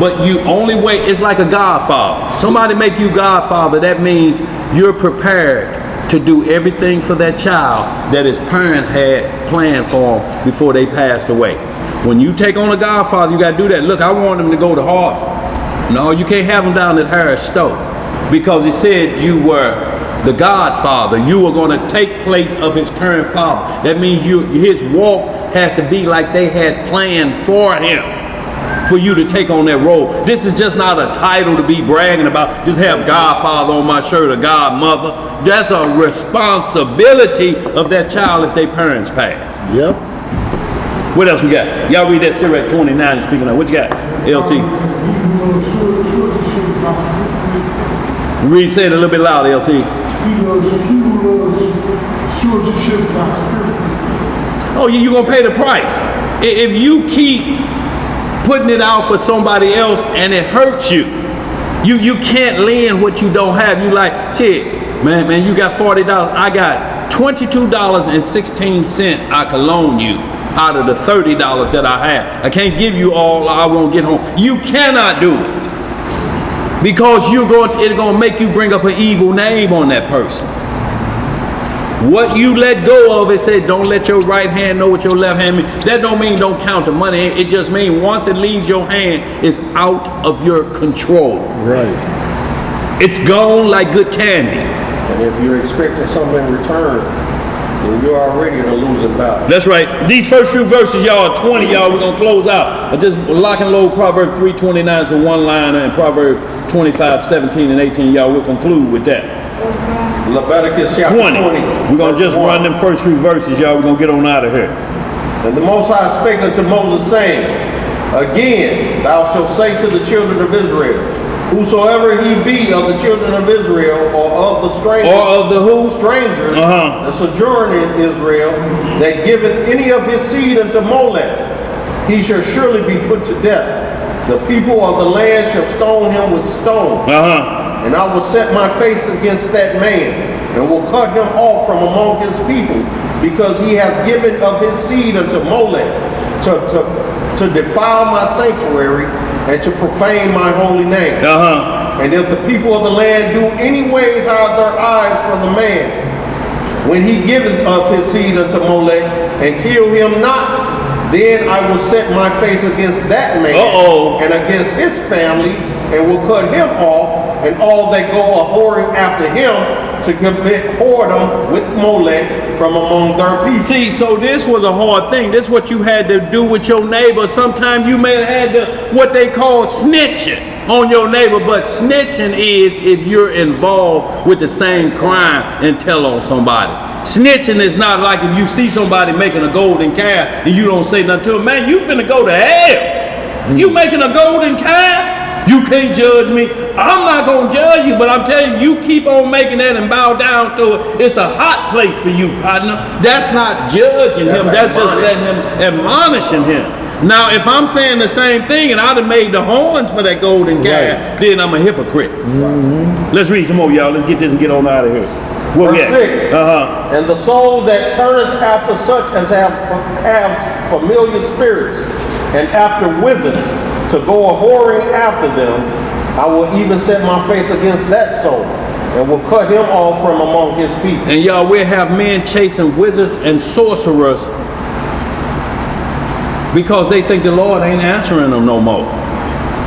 But you only way, it's like a godfather. Somebody make you godfather. That means you're prepared to do everything for that child that his parents had planned for him before they passed away. When you take on a godfather, you got to do that. Look, I want him to go to Harvard. No, you can't have him down at Harris Stowe, because he said you were the godfather. You were going to take place of his current father. That means his walk has to be like they had planned for him, for you to take on that role. This is just not a title to be bragging about. Just have godfather on my shirt or godmother. That's a responsibility of that child if their parents pass. Yep. What else we got? Y'all read that Sirach 29 and speaking of. What you got? LC. Read, say it a little bit louder, LC. He who loves stewardship without security. Oh, you're going to pay the price. If you keep putting it out for somebody else and it hurts you, you can't lend what you don't have. You like, shit, man, you got $40. I got $22.16 I can loan you out of the $30 that I have. I can't give you all I won't get home. You cannot do it. Because it's going to make you bring up an evil name on that person. What you let go of, it said don't let your right hand know what your left hand means. That don't mean don't count the money. It just means once it leaves your hand, it's out of your control. Right. It's gone like good candy. And if you're expecting something in return, then you're already in a losing battle. That's right. These first few verses, y'all, are 20, y'all. We're going to close out. I just lock and load Proverbs 3:29 is a one-liner, and Proverbs 25:17 and 18, y'all. We'll conclude with that. Leviticus chapter 20. We're going to just run them first few verses, y'all. We're going to get on out of here. And the Most High spake unto Moses, saying, Again, thou shalt say to the children of Israel, whosoever he be of the children of Israel, or of the strangers, Or of the who? strangers that sojourn in Israel, that giveth any of his seed unto Molech, he shall surely be put to death. The people of the land shall stone him with stones. And I will set my face against that man, and will cut him off from among his people, because he hath given of his seed unto Molech, to defile my sanctuary, and to profane my holy name. And if the people of the land do any ways hide their eyes from the man, when he giveth of his seed unto Molech, and kill him not, then I will set my face against that man, and against his family, and will cut him off, and all that go a-whoring after him, to commit whoredom with Molech from among their people. See, so this was a hard thing. This is what you had to do with your neighbor. Sometimes you may have had to, what they call snitching on your neighbor, but snitching is if you're involved with the same crime and tell on somebody. Snitching is not like if you see somebody making a golden calf and you don't say nothing to them. Man, you finna go to hell. You making a golden calf? You can't judge me. I'm not going to judge you, but I'm telling you, you keep on making that and bow down to it. It's a hot place for you, partner. That's not judging him. That's just letting him, admonishing him. Now, if I'm saying the same thing and I'd have made the horns for that golden calf, then I'm a hypocrite. Let's read some more, y'all. Let's get this and get on out of here. Verse 6. And the soul that turneth after such as have familiar spirits, and after wizards, to go a-whoring after them, I will even set my face against that soul, and will cut him off from among his people. And y'all, we'll have men chasing wizards and sorcerers because they think the Lord ain't answering them no more.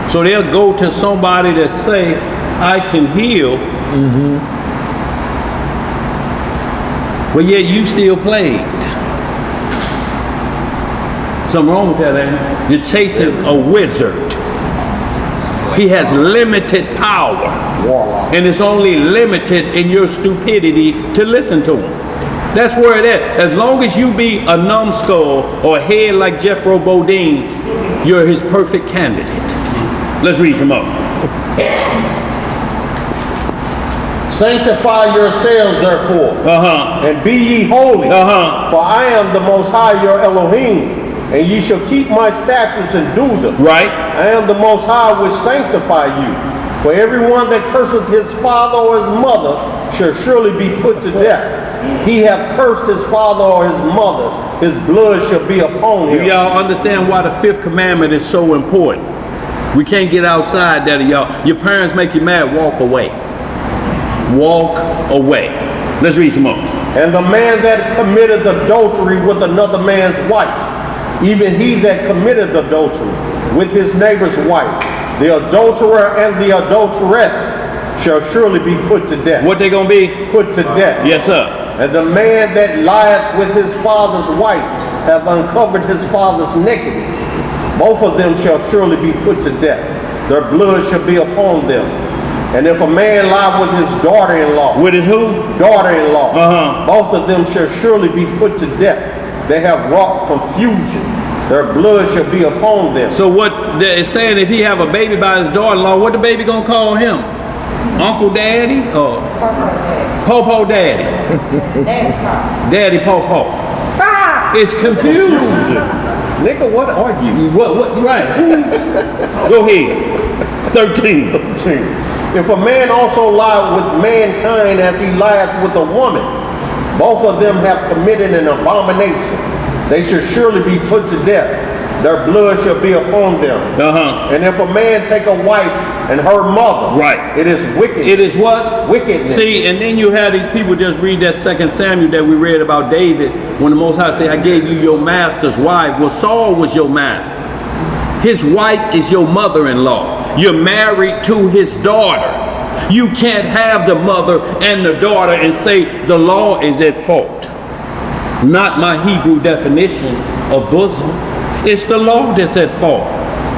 So they'll go to somebody that say, I can heal, but yet you still plagued. Something wrong with that, ain't it? You're chasing a wizard. He has limited power. And it's only limited in your stupidity to listen to him. That's where it is. As long as you be a numbskull or a head like Jethro Bodine, you're his perfect candidate. Let's read some more. Sanctify yourselves, therefore, and be ye holy, for I am the Most High your Elohim, and ye shall keep my statutes and do them. Right. I am the Most High which sanctify you. For everyone that curseth his father or his mother shall surely be put to death. He hath cursed his father or his mother, his blood shall be upon him. Do y'all understand why the fifth commandment is so important? We can't get outside that, y'all. Your parents make you mad, walk away. Walk away. Let's read some more. And the man that committeth adultery with another man's wife, even he that committeth adultery with his neighbor's wife, the adulterer and the adulteress shall surely be put to death. What they gonna be? Put to death. Yes, sir. And the man that lieth with his father's wife hath uncovered his father's nakedness. Both of them shall surely be put to death. Their blood shall be upon them. And if a man lie with his daughter-in-law, with his who? Daughter-in-law, both of them shall surely be put to death. They have wrought confusion. their blood shall be upon them. So what it's saying, if he have a baby by his daughter-in-law, what the baby gonna call him? Uncle Daddy or Popo Daddy? Daddy Popo. It's confusing. Nigga, what are you? What, right. Go ahead. 13. If a man also lie with mankind as he lieth with a woman, both of them have committed an abomination. They should surely be put to death. Their blood shall be upon them. And if a man take a wife and her mother, right, it is wickedness. It is what? Wickedness. See, and then you have these people just read that 2 Samuel that we read about David, when the Most High say, I gave you your master's wife. Well, Saul was your master. His wife is your mother-in-law. You're married to his daughter. You can't have the mother and the daughter and say the law is at fault. Not my Hebrew definition of bosom. It's the law that's at fault.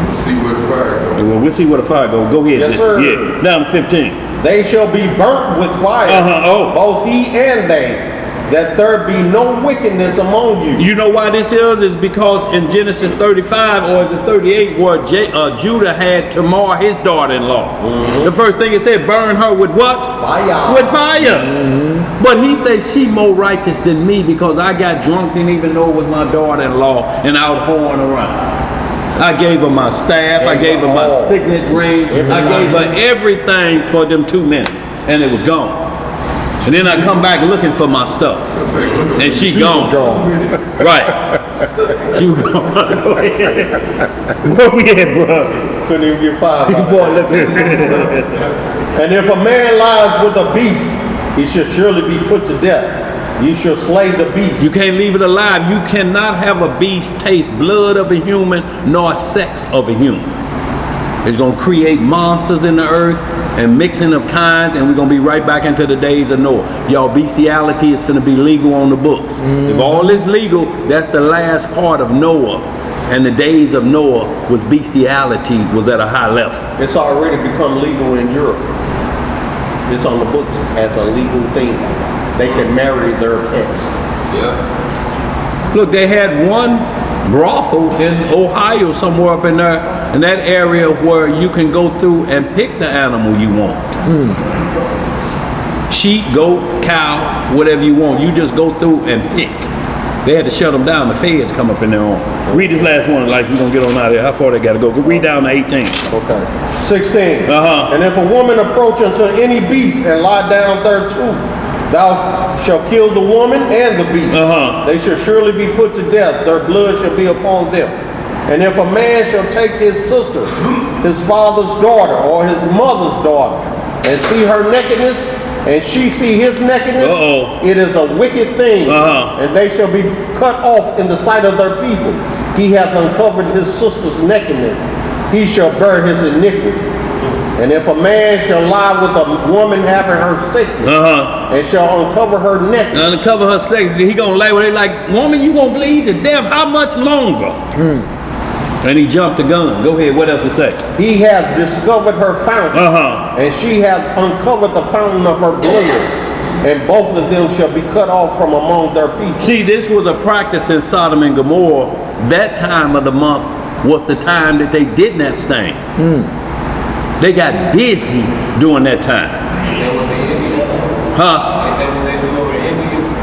We'll see where the fire goes. Well, we'll see where the fire goes. Go ahead. Yes, sir. Yeah, down to 15. They shall be burnt with fire, both he and they, that there be no wickedness among you. You know why this is? It's because in Genesis 35 or is it 38 where Judah had Tamar, his daughter-in-law. The first thing it said, burn her with what? Fire. With fire. But he says she more righteous than me because I got drunk, didn't even know it was my daughter-in-law, and out whoring around. I gave her my staff, I gave her my signet ring, I gave her everything for them 2 minutes, and it was gone. And then I come back looking for my stuff, and she gone. Right. She was gone. Go ahead. Where we at, bro? Couldn't even get 5 out Boy, of look at it. And if a man lies with a beast, he shall surely be put to death. You shall slay the beast. You can't leave it alive. You cannot have a beast taste blood of a human nor sex of a human. It's going to create monsters in the earth and mixing of kinds, and we're going to be right back into the days of Noah. Y'all, bestiality is going to be legal on the books. If all is legal, that's the last part of Noah. And the days of Noah was bestiality was at a high level. It's already become legal in Europe. It's on the books as a legal thing. They can marry their pets. Yeah. Look, they had one brothel in Ohio, somewhere up in there, in that area where you can go through and pick the animal you want. Sheep, goat, cow, whatever you want. You just go through and pick. They had to shut them down. The feds come up in there on. Read this last one, like we're going to get on out of here. How far they got to go? Read down to 18. Okay. 16. Uh-huh. And if a woman approach unto any beast and lie down thereto, thou shalt kill the woman and the beast. They shall surely be put to death. Their blood shall be upon them. And if a man shall take his sister, his father's daughter, or his mother's daughter, and see her nakedness, and she see his nakedness, it is a wicked thing, and they shall be cut off in the sight of their people. He hath uncovered his sister's nakedness. He shall bear his iniquity. And if a man shall lie with a woman having her sickness, and shall uncover her nakedness, uncover her sickness, he gonna lay with it like, woman, you gonna bleed to death. How much longer? And he jumped the gun. Go ahead. What else to say? He hath discovered her fountain, and she hath uncovered the fountain of her blood, and both of them shall be cut off from among their people. See, this was a practice in Sodom and Gomorrah. That time of the month was the time that they didn't abstain. They got busy during that time.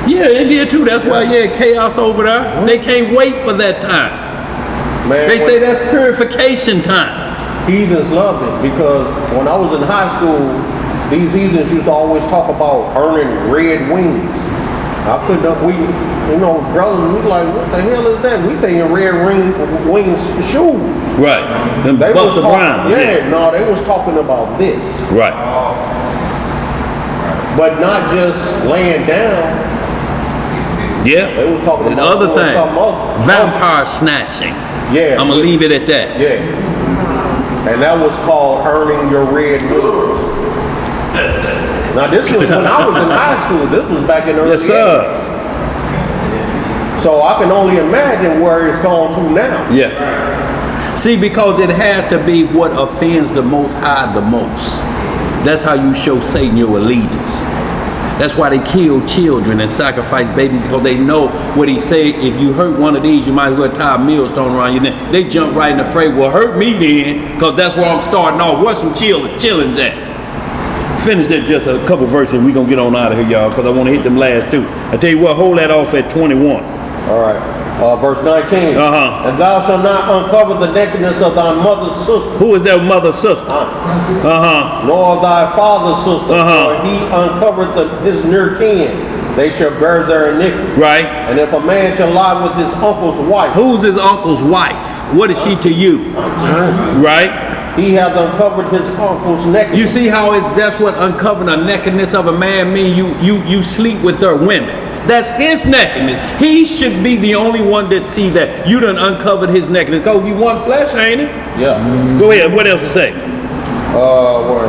Yeah, India too. That's why you had chaos over there. They can't wait for that time. Man, they say that's purification time. Heathens loved it because when I was in high school, these heathens used to always talk about earning red wings. I couldn't, brothers, we like, what the hell is that? We thinking red wings shoes. Right. Them they was Brown. No, they was talking about this. Right. But not just laying down. Yeah. They was talking about other thing. Vampire snatching. Yeah. I'm gonna leave it at that. Yeah. And that was called earning your red wings. Now this was when I was in high school. This was back in the early 80s. So I can only imagine where it's gone to now. Yeah. See, because it has to be what offends the Most High the most. That's how you show Satan your allegiance. That's why they kill children and sacrifice babies, because they know what he said. If you hurt one of these, you might as well tie a millstone around your neck. They jump right in the fray. Well, hurt me then, because that's where I'm starting off. Where's some chillings at? Finish that just a couple verses. We're going to get on out of here, y'all, because I want to hit them last two. I tell you what, hold that off at 21. All right. Verse 19. And thou shalt not uncover the nakedness of thy mother's sister. Who is that mother's sister? Nor thy father's sister. For he uncovered his near kin. They shall bear their iniquity. Right. And if a man shall lie with his uncle's wife. Who's his uncle's wife? What is she to you? Right. He hath uncovered his uncle's nakedness. You see how that's what uncovering the nakedness of a man mean? You sleep with their women. That's his nakedness. He should be the only one that see that. You done uncovered his nakedness. Because you want flesh, ain't it? Yeah. Go ahead. What else to say?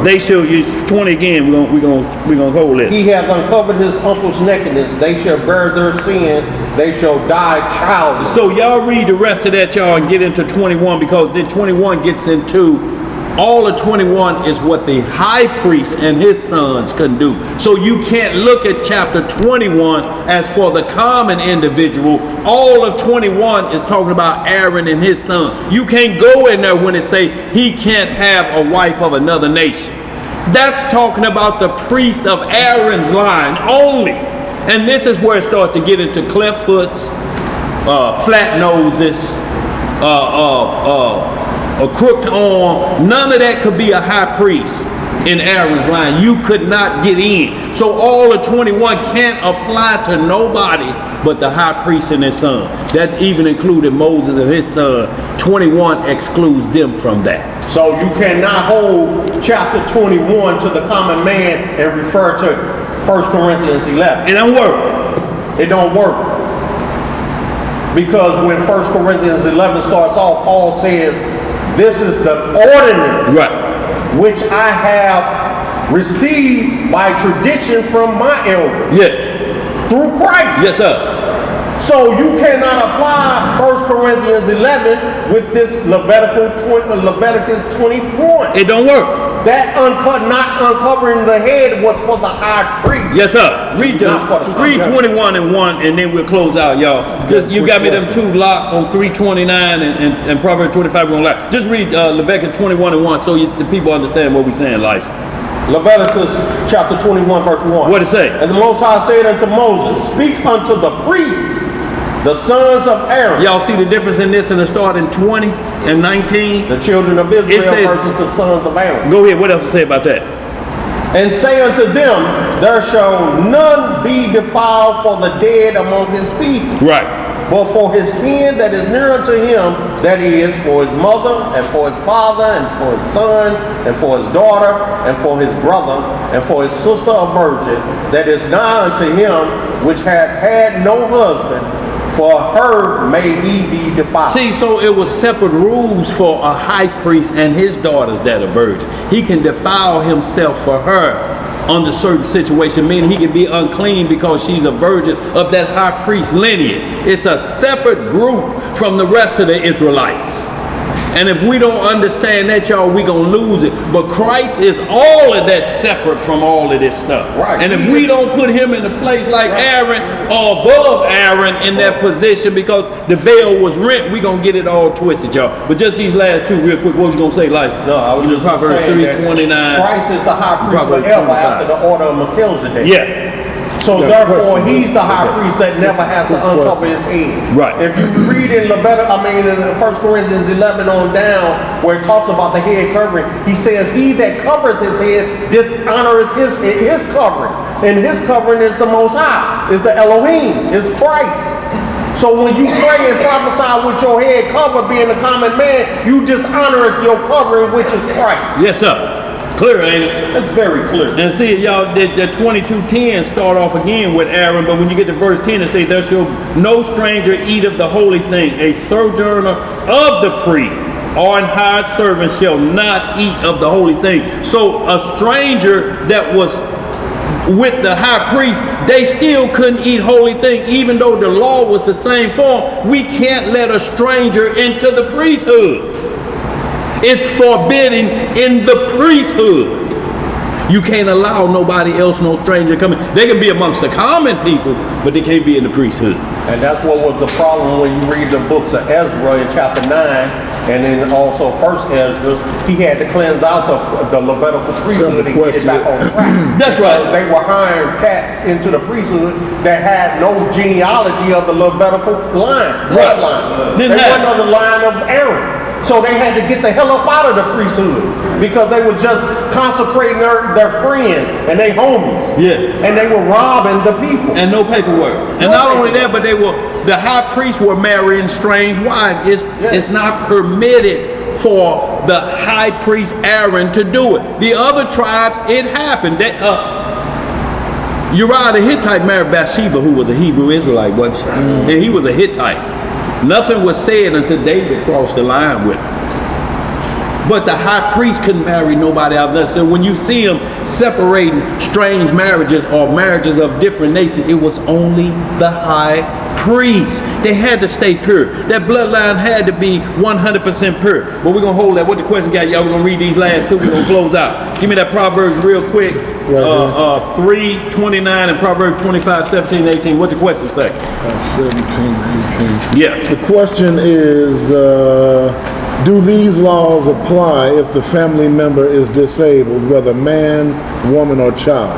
They shall use 20 again. We're gonna hold it. He hath uncovered his uncle's nakedness. They shall bear their sin. They shall die childless. So y'all read the rest of that, y'all, and get into 21, because then 21 gets into all of 21 is what the high priest and his sons couldn't do. So you can't look at chapter 21 as for the common individual. All of 21 is talking about Aaron and his son. You can't go in there when it say he can't have a wife of another nation. That's talking about the priest of Aaron's line only. And this is where it starts to get into cleft foots, flat noses, a crooked arm. None of that could be a high priest in Aaron's line. You could not get in. So all of 21 can't apply to nobody but the high priest and his son. That even included Moses and his son. 21 excludes them from that. So you cannot hold chapter 21 to the common man and refer to 1 Corinthians 11. It don't work. It don't work. Because when 1 Corinthians 11 starts off, Paul says, this is the ordinance which I have received by tradition from my elders. Yeah. Through Christ. Yes, sir. So you cannot apply 1 Corinthians 11 with this Leviticus 21. It don't work. That not uncovering the head was for the high priest. Yes, sir. Read 21 and 1, and then we'll close out, y'all. Just you got me them two locked on 329 and Proverbs 25. We're gonna lie. Just read Leviticus 21 and 1 so the people understand what we're saying, Lysa. Leviticus chapter 21 verse 1. What it say? And the Most High said unto Moses, speak unto the priests, the sons of Aaron. Y'all see the difference in this in the start in 20 and 19? The children of Israel versus the sons of Aaron. Go ahead. What else to say about that? And say unto them, there shall none be defiled for the dead among his people. Right. But for his kin that is near unto him, that is, for his mother, and for his father, and for his son, and for his daughter, and for his brother, and for his sister a virgin, that is nigh unto him, which had had no husband, for her may he be defiled. See, so it was separate rules for a high priest and his daughters that are virgin. He can defile himself for her under certain situation, meaning he can be unclean because she's a virgin of that high priest lineage. It's a separate group from the rest of the Israelites. And if we don't understand that, y'all, we gonna lose it. But Christ is all of that separate from all of this stuff. Right. And if we don't put him in a place like Aaron or above Aaron in that position because the veil was rent, we gonna get it all twisted, y'all. But just these last two real quick, what you gonna say, Lysa? No, I was just Proverbs saying 3:29. Christ is the high priest Proverbs forever 25. after the order of Melchizedek. Yeah. So therefore, he's the high priest that never has to uncover his head. Right. If you read in in 1 Corinthians 11 on down, where it talks about the head covering, he says, he that covereth his head dishonoreth his covering. And his covering is the Most High, is the Elohim, is Christ. So when you pray and prophesy with your head covered, being a common man, you dishonoreth your covering, which is Christ. Yes, sir. Clear, ain't it? That's very clear. And see, y'all, the 22:10 start off again with Aaron, but when you get to verse 10, it says, there shall no stranger eat of the holy thing. A sojourner of the priest or an hired servant shall not eat of the holy thing. So a stranger that was with the high priest, they still couldn't eat holy thing, even though the law was the same form. We can't let a stranger into the priesthood. It's forbidden in the priesthood. You can't allow nobody else, no stranger coming. They can be amongst the common people, but they can't be in the priesthood. And that's what was the problem when you read the books of Ezra in chapter 9, and then also First Ezra. He had to cleanse out the Levitical priesthood and get it back on track. That's right. Because they were hiring cats into the priesthood that had no genealogy of the Levitical bloodline. They wasn't on the line of Aaron. So they had to get the hell up out of the priesthood because they were just consecrating their friend and their homies. Yeah. And they were robbing the people. And no paperwork. And not only that, but the high priests were marrying strange wives. It's not permitted for the high priest Aaron to do it. The other tribes, it happened. Uriah the Hittite married Bathsheba, who was a Hebrew Israelite, wasn't she? And he was a Hittite. Nothing was said until David crossed the line with him. But the high priest couldn't marry nobody out there. So when you see them separating strange marriages or marriages of different nations, it was only the high priest. They had to stay pure. That bloodline had to be 100% pure. But we're going to hold that. What the question got, y'all? We're going to read these last two. We're going to close out. Give me that Proverbs real quick. 3:29 and Proverbs 25:17-18. What the question say? 17, 18. Yeah. The question is, do these laws apply if the family member is disabled, whether man, woman, or child?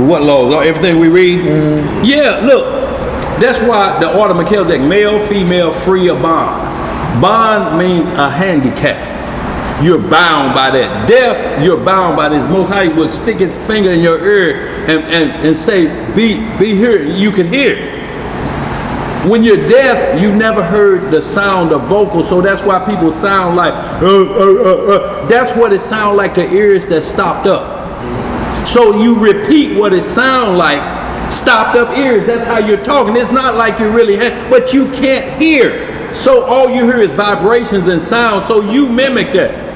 What laws? Everything we read? Yeah, look. That's why the order of Melchizedek, male, female, free or bond. Bond means a handicap. You're bound by that. Deaf, you're bound by this. Most High would stick his finger in your ear and say, be here. You can hear. When you're deaf, you never heard the sound of vocals, so that's why people sound like, That's what it sounds like to ears that stopped up. So you repeat what it sounds like, stopped up ears. That's how you're talking. It's not like you really have, but you can't hear. So all you hear is vibrations and sound. So you mimic that.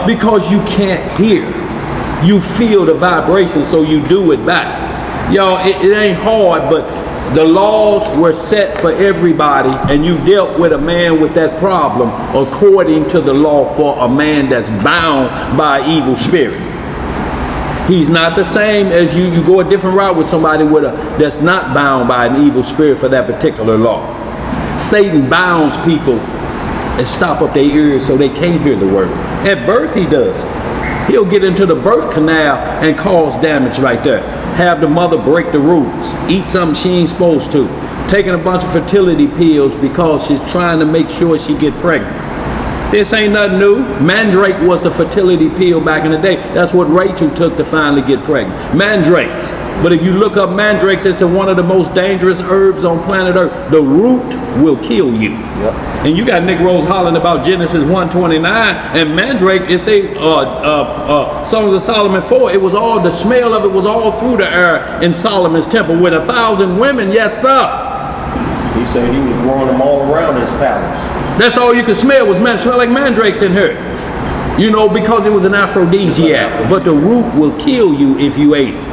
Because you can't hear. You feel the vibration, so you do it back. Y'all, it ain't hard, but the laws were set for everybody, and you dealt with a man with that problem according to the law for a man that's bound by an evil spirit. He's not the same as you go a different route with somebody that's not bound by an evil spirit for that particular law. Satan bounds people and stop up their ears so they can't hear the word. At birth he does. He'll get into the birth canal and cause damage right there. Have the mother break the rules, eat something she ain't supposed to, taking a bunch of fertility pills because she's trying to make sure she get pregnant. This ain't nothing new. Mandrake was the fertility pill back in the day. That's what Rachel took to finally get pregnant. Mandrakes. But if you look up mandrakes, it's one of the most dangerous herbs on planet Earth. The root will kill you. Yep. And you got Nick Rose hollering about Genesis 1:29 and mandrake. It's a Songs of Solomon 4. It was all, the smell of it was all through the air in Solomon's temple with 1,000 women. Yes, sir. He said he was growing them all around his palace. That's all you could smell was smell like mandrakes in here. You know, because it was an aphrodisiac. But the root will kill you if you ate it.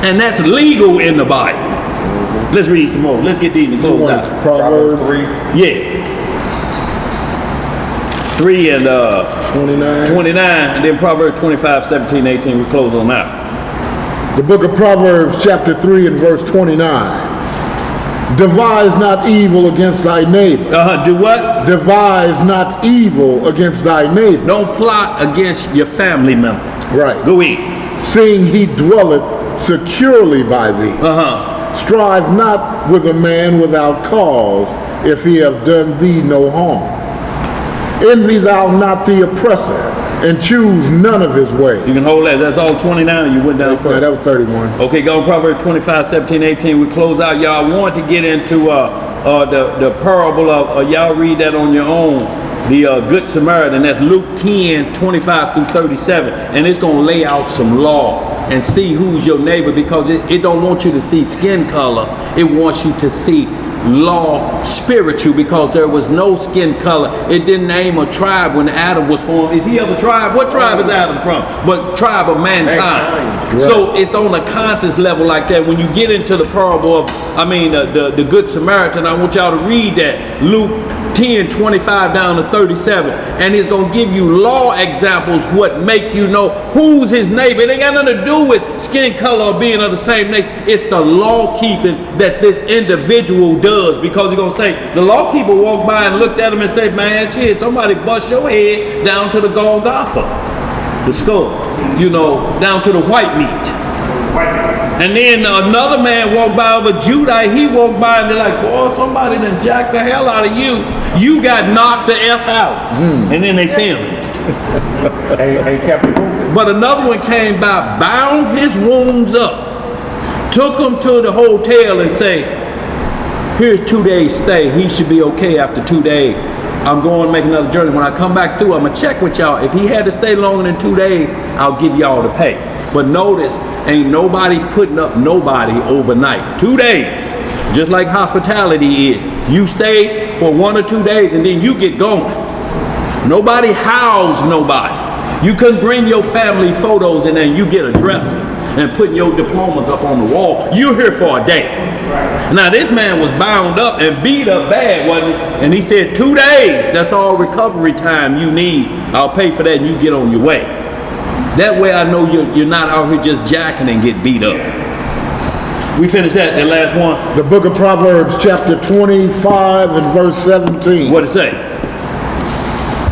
And that's legal in the Bible. Let's read some more. Let's get these and close out. Proverbs 3. Yeah. 3 and 29, and then Proverbs 25:17-18. We close on that. The book of Proverbs, chapter 3 and verse 29. Devise not evil against thy neighbor. Do what? Devise not evil against thy neighbor. Don't plot against your family member. Right. Go eat. Seeing he dwelleth securely by thee. Strive not with a man without cause, if he have done thee no harm. Envy thou not the oppressor, and choose none of his ways. You can hold that. That's all 29. You went down first. That was 31. Okay, go on Proverbs 25:17-18. We close out. Y'all want to get into the parable of, y'all read that on your own. The Good Samaritan. That's Luke 10:25-37. And it's going to lay out some law and see who's your neighbor, because it don't want you to see skin color. It wants you to see law spiritual because there was no skin color. It didn't name a tribe when Adam was formed. Is he of a tribe? What tribe is Adam from? But tribe of mankind. Right. So it's on a conscious level like that. When you get into the parable of, the Good Samaritan, I want y'all to read that. Luke 10:25 down to 37, and it's gonna give you law examples what make you know who's his neighbor. It ain't got nothing to do with skin color or being of the same nation. It's the law keeping that this individual does, because he's gonna say the law keeper walked by and looked at him and said, man, shit, somebody bust your head down to the Golgotha, the skull, down to the white meat. And then another man walked by of a Judite. He walked by and they're like, boy, somebody done jacked the hell out of you. You got knocked the F out. And then they filmed it. and kept it moving. But another one came by, bound his wounds up, took him to the hotel and say, here's 2 days stay. He should be okay after 2 days. I'm going to make another journey. When I come back through, I'm going to check with y'all. If he had to stay longer than 2 days, I'll give y'all the pay. But notice, ain't nobody putting up nobody overnight. 2 days, just like hospitality is. You stay for 1 or 2 days and then you get going. Nobody housed nobody. You couldn't bring your family photos in there and you get a dressing and putting your diplomas up on the wall. You're here for a day. Now this man was bound up and beat up bad, wasn't he? And he said 2 days, that's all recovery time you need. I'll pay for that and you get on your way. That way I know you're not out here just jacking and get beat up. We finished that last one? The book of Proverbs, chapter 25 and verse 17. What'd it say?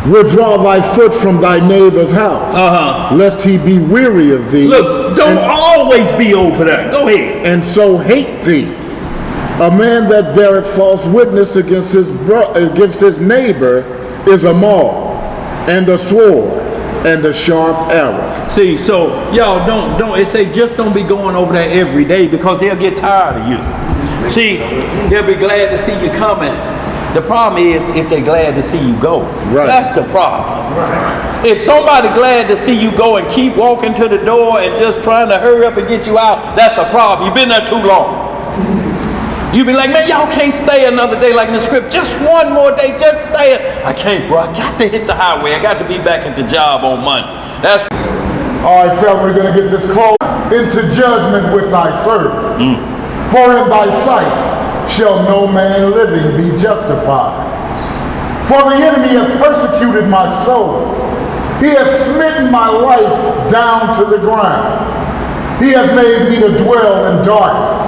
Withdraw thy foot from thy neighbor's house, lest he be weary of thee. Look, don't always be over there. Go ahead. And so hate thee. A man that beareth false witness against his neighbor is a maul, and a sword, and a sharp arrow. See, so y'all don't it say just don't be going over there every day because they'll get tired of you. See, they'll be glad to see you coming. The problem is if they're glad to see you go. Right. That's the problem. Right. If somebody glad to see you go and keep walking to the door and just trying to hurry up and get you out, that's a problem. You've been there too long. You be like, man, y'all can't stay another day like in the script. Just one more day, just stay. I can't, bro. I got to hit the highway. I got to be back at the job on Monday. That's. All right, family, we're going to get this close. Into judgment with thy servant. For in thy sight shall no man living be justified. For the enemy hath persecuted my soul. He hath smitten my life down to the ground. He hath made me to dwell in darkness,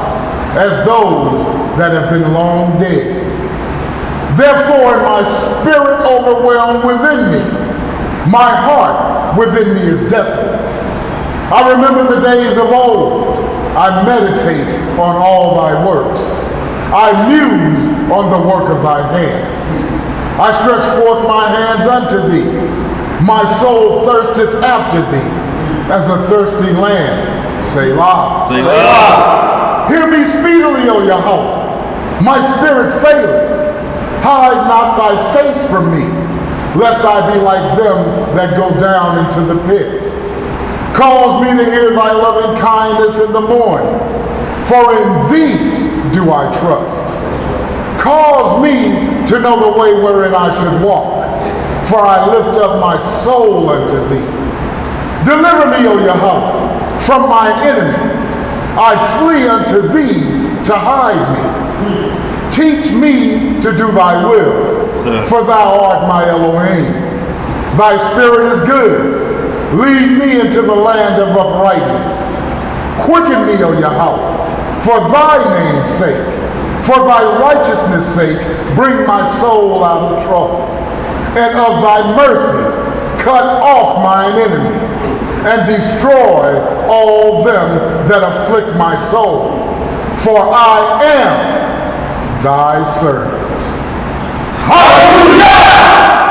as those that have been long dead. Therefore my spirit overwhelmed within me. My heart within me is desolate. I remember the days of old. I meditate on all thy works. I muse on the work of thy hands. I stretch forth my hands unto thee. My soul thirsteth after thee, as a thirsty land. Selah. Selah. Hear me speedily, O Yahweh. My spirit faileth. Hide not thy face from me, lest I be like them that go down into the pit. Cause me to hear thy loving kindness in the morning, for in thee do I trust. Cause me to know the way wherein I should walk, for I lift up my soul unto thee. Deliver me, O Yahweh, from mine enemies. I flee unto thee to hide me. Teach me to do thy will, for thou art my Elohim. Thy spirit is good. Lead me into the land of uprightness. Quicken me, O Yahweh, for thy name's sake. For thy righteousness' sake, bring my soul out of trouble. And of thy mercy, cut off mine enemies, and destroy all them that afflict my soul. For I am thy servant. Hallelujah!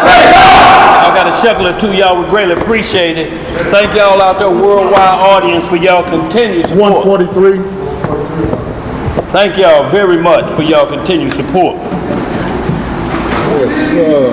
Say God! I got a shekel or two, y'all would greatly appreciate it. Thank y'all out there, worldwide audience, for y'all continued support. 143. Thank y'all very much for y'all continued support. Yes, sir.